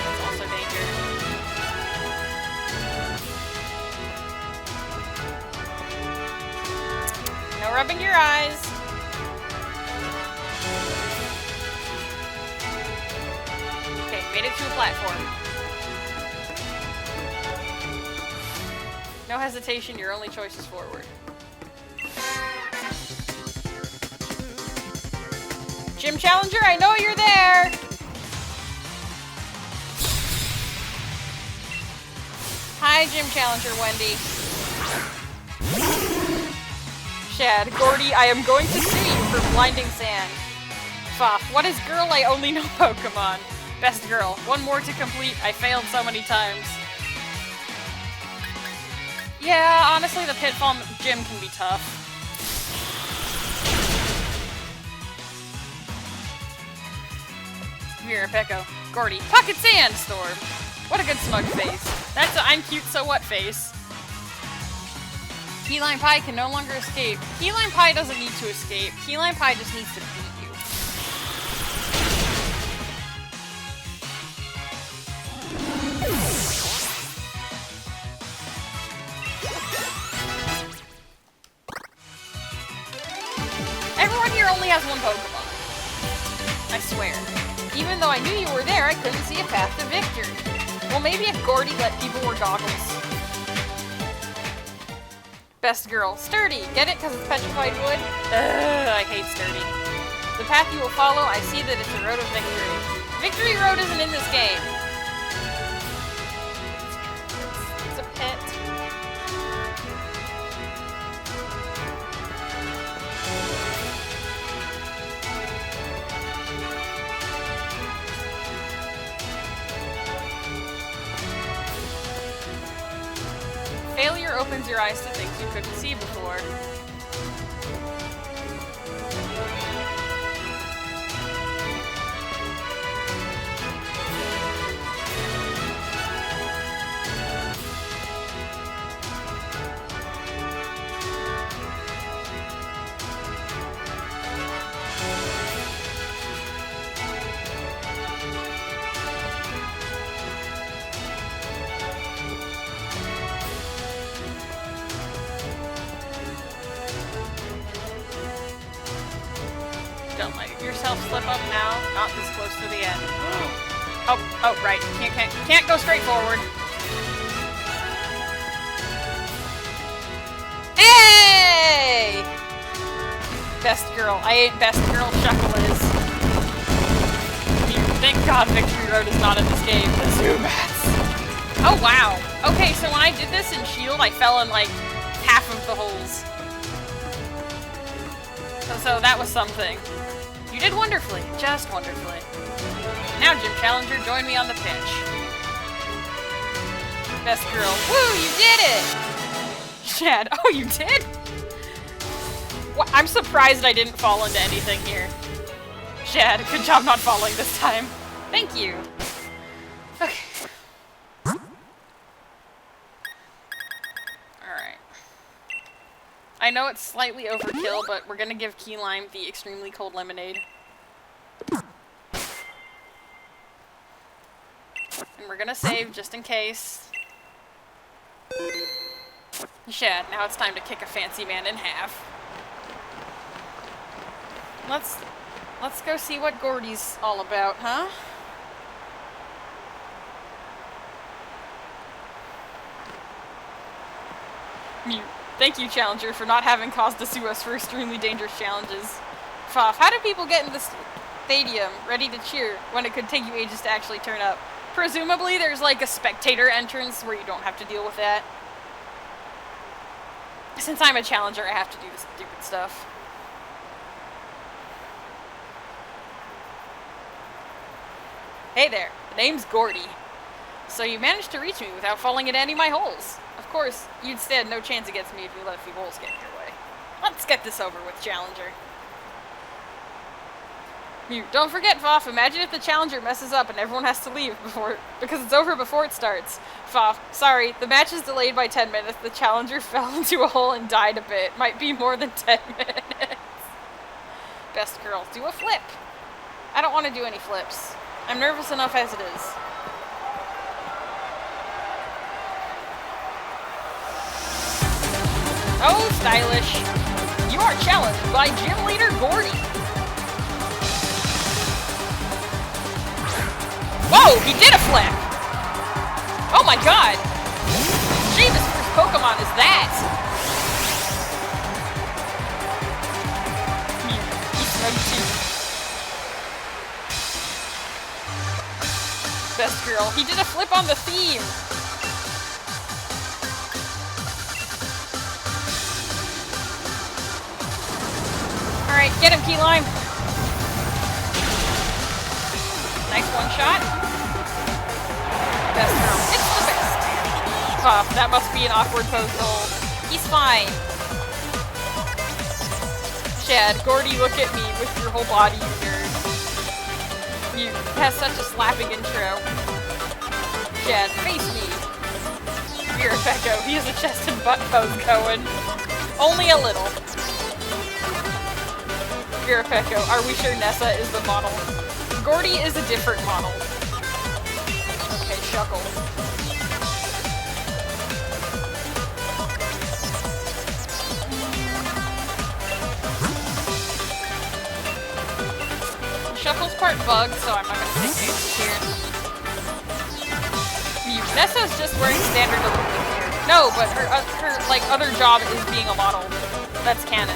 That's also danger. No rubbing your eyes. Okay, made it to a platform. No hesitation, your only choice is forward. Gym Challenger, I know you're there! Hi, Gym Challenger Wendy. Shad, Gordy, I am going to sue you for blinding sand. Foff, what is girl? I only know Pokemon. Best girl, one more to complete. I failed so many times. Yeah, honestly, the Pitfall gym can be tough. Mirapeko. Gordy. Pocket Sandstorm! What a good smug face. That's a I'm cute so what face. Key Lime Pie can no longer escape. Key Lime Pie doesn't need to escape. Key Lime Pie just needs to beat you. Everyone here only has one Pokemon. I swear. Even though I knew you were there, I couldn't see a path to victory. Well, maybe if Gordy let people wear goggles. Best girl. Sturdy. Get it? Because it's petrified wood? Ugh, I hate Sturdy. The path you will follow, I see that it's a road of victory. Victory Road isn't in this game. It's a pet. Failure opens your eyes to things you couldn't see before. Don't let yourself slip up now. Not this close to the end. Oh, right. Can't go straight forward. Hey! Best girl. I ain't best girl. Shuckle is. Thank God Victory Road is not in this game. The Zubats. Oh wow. Okay, so when I did this in Shield, I fell in like half of the holes. So that was something. You did wonderfully, just wonderfully. Now, Gym Challenger, join me on the pitch. Best girl. Woo, you did it! Shad, oh, you did? I'm surprised I didn't fall into anything here. Shad, good job not falling this time. Thank you. Okay. Alright. I know it's slightly overkill, but we're gonna give Key Lime the extremely cold lemonade. And we're gonna save just in case. Shad, now it's time to kick a fancy man in half. Let's go see what Gordy's all about, huh? Mute. Thank you, Challenger, for not having cause to sue us for extremely dangerous challenges. Foff, how do people get in the stadium ready to cheer when it could take you ages to actually turn up? Presumably there's like a spectator entrance where you don't have to deal with that. Since I'm a challenger, I have to do this stupid stuff. Hey there, the name's Gordy. So you managed to reach me without falling into any of my holes. Of course, you'd stand no chance against me if you let a few holes get in your way. Let's get this over with, Challenger. Mute. Don't forget, Foff, imagine if the Challenger messes up and everyone has to leave because it's over before it starts. Foff, sorry, the match is delayed by 10 minutes. The Challenger fell into a hole and died a bit. Might be more than 10 minutes. Best girl, do a flip. I don't want to do any flips. I'm nervous enough as it is. Oh, stylish. You are challenged by Gym Leader Gordy. Whoa, he did a flip! Oh my god! Jeebus, whose Pokemon is that? He's so cute. Best girl. He did a flip on the theme! Alright, get him, Key Lime! Nice one shot. Best girl. It's the best. Puff, that must be an awkward pose to hold. He's fine. Shad, Gordy, look at me with your whole body, you nerd. You has such a slapping intro. Shad, face me. You're a Pecco. He has a chest and butt pose going. Only a little. You're a Pecco. Are we sure Nessa is the model? Gordy is a different model. Okay, Shuckle. Shuckle's part bug, so I'm not gonna take damage here. Nessa's just wearing standard aluminum here. No, but her like other job is being a model. That's canon.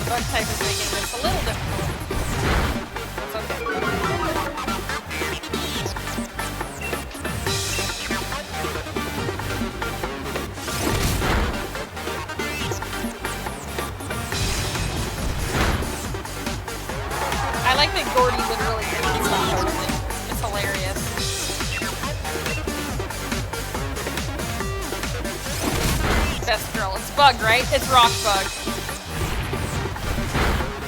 Bug type is making this a little difficult. That's okay. I like that Gordy literally thinks he's not posting. It's hilarious. Best girl. It's bug, right? It's rock bug.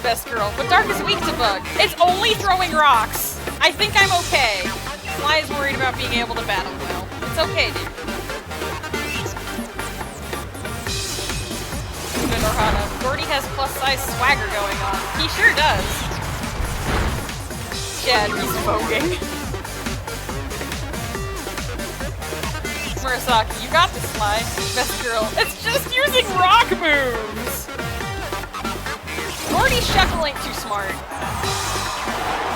Best girl. But Dark is weak to bug. It's only throwing rocks. I think I'm okay. Fly is worried about being able to battle well. It's okay, dude. Good Orhana. Gordy has plus size swagger going on. He sure does. Shad, he's voguing. Murasaki, you got this, Fly. Best girl. It's just using rock moves. Gordy Shuckle ain't too smart.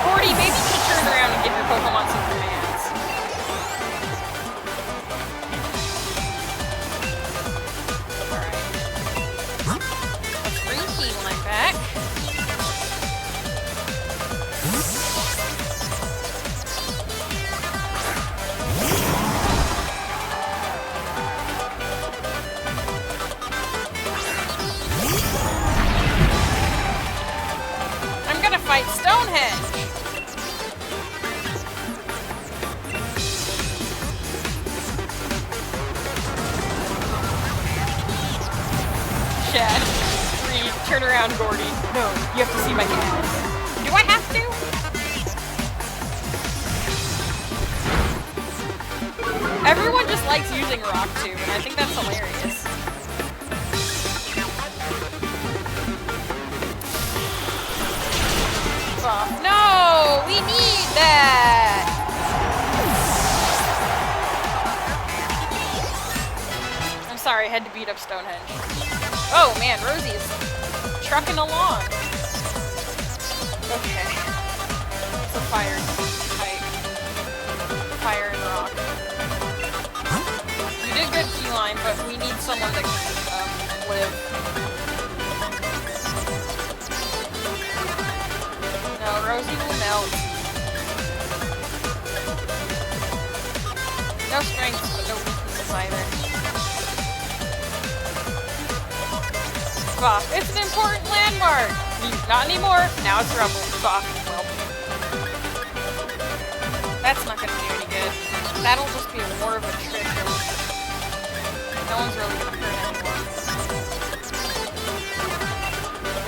Gordy, maybe you should turn around and give your Pokemon some commands. Alright. Let's bring Key Lime back. Fight Stonehenge! Chad, Reed, turn around, Gordy. No, you have to see my cat. Do I have to? Everyone just likes using Rock Tomb, and I think that's hilarious. Oh, no! We need that! I'm sorry, I had to beat up Stonehenge. Oh man, Rosie is trucking along. Okay. It's a fire type. Fire and rock. You did good, Keyline, but we need someone that can live. No, Rosie will melt. No strength, but no weaknesses either. It's an important landmark! Not anymore. Now it's rubble. Well. That's not gonna do any good. That'll just be more of a trick. No one's really gonna hurt anyone.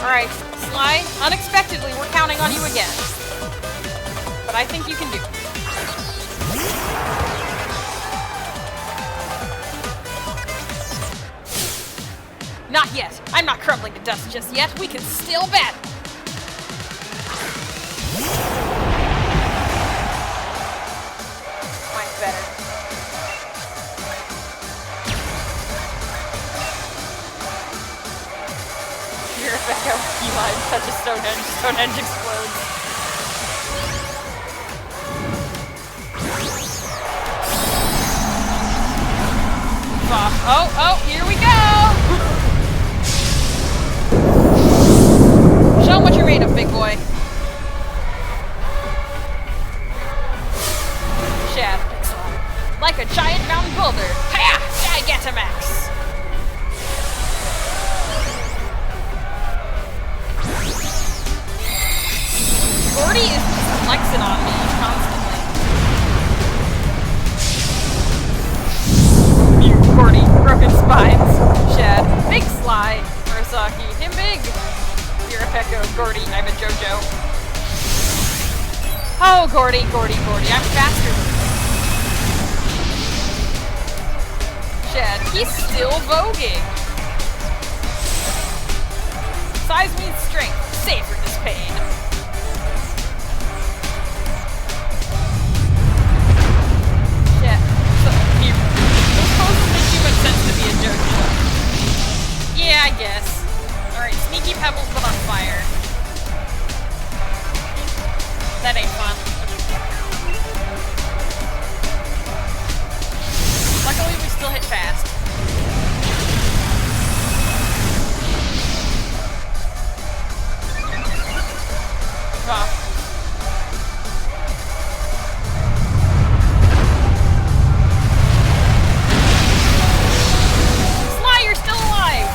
Alright, Sly, unexpectedly, we're counting on you again. But I think you can do it. Not yet. I'm not crumbling to dust just yet. We can still battle. Mine's better. You're a Becco. Keyline touches Stonehenge. Stonehenge explodes. Oh, here we go! Show 'em what you're made of, big boy. Shad picks up. Like a giant mountain boulder. Hiya! Gigantamax! Gordy is just flexing on me constantly. Gordy, broken spines. Shad, big Sly. Murasaki, him big. You're a Pecco, Gordy, I'm a JoJo. Oh, Gordy, I'm faster than you. Shad, he's still voguing. Size means strength, savor this pain. Shad, so those poses make too much sense to be a JoJo. Yeah, I guess. Alright, sneaky pebbles but on fire. That ain't fun. Luckily we still hit fast. Oh. Sly, you're still alive!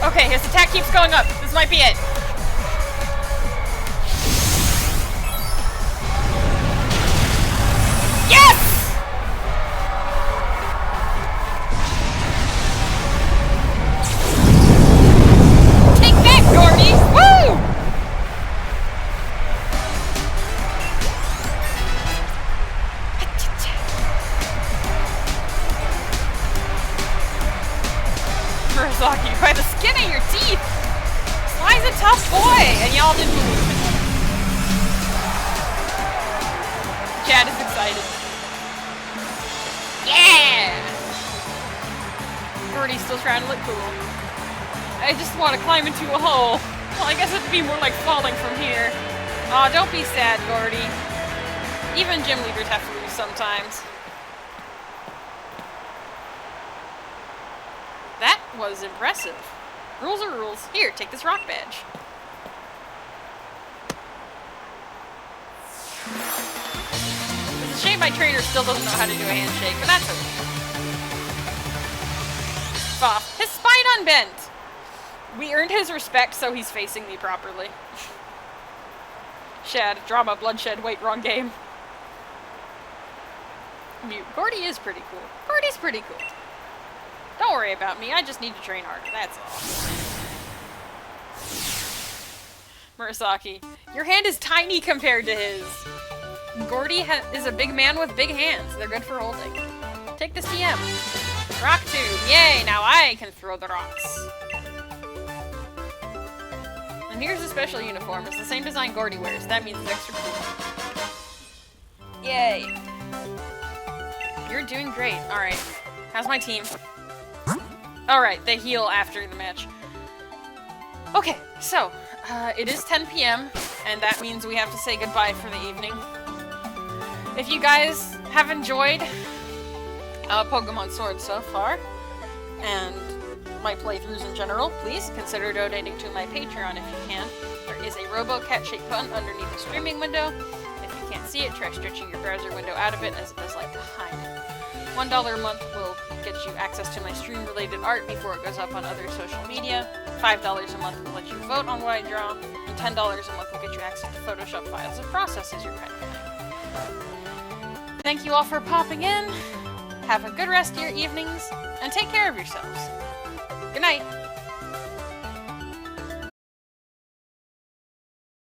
Okay, his attack keeps going up. This might be it. Yes! Take that, Gordy! Woo! Murasaki, by the skin of your teeth! Sly's a tough boy, and y'all didn't believe it. Chad is excited. Yeah! Gordy's still trying to look cool. I just want to climb into a hole. Well, I guess it'd be more like falling from here. Aw, don't be sad, Gordy. Even gym leaders have to lose sometimes. That was impressive. Rules are rules. Here, take this rock badge. It's a shame my trainer still doesn't know how to do a handshake, but that's okay. His spine unbent! We earned his respect, so he's facing me properly. Shad, drama, bloodshed, wait, wrong game. Mute. Gordy is pretty cool. Gordy's pretty cool. Don't worry about me, I just need to train harder, that's all. Murasaki, your hand is tiny compared to his. Gordy is a big man with big hands. They're good for holding. Take this TM. Rock tube. Yay, now I can throw the rocks. And here's a special uniform. It's the same design Gordy wears. That means it's extra cool. Yay. You're doing great. Alright. How's my team? Alright, they heal after the match. Okay, so, it is 10 p.m., and that means we have to say goodbye for the evening. If you guys have enjoyed Pokemon Sword so far, and my playthroughs in general, please consider donating to my Patreon if you can. There is a RoboCat-shaped button underneath the streaming window. If you can't see it, try stretching your browser window out of it, as it does like to hide. $1 a month will get you access to my stream-related art before it goes up on other social media. $5 a month will let you vote on what I draw, and $10 a month will get you access to Photoshop files and processes your kind. Thank you all for popping in. Have a good rest of your evenings, and take care of yourselves. Good night.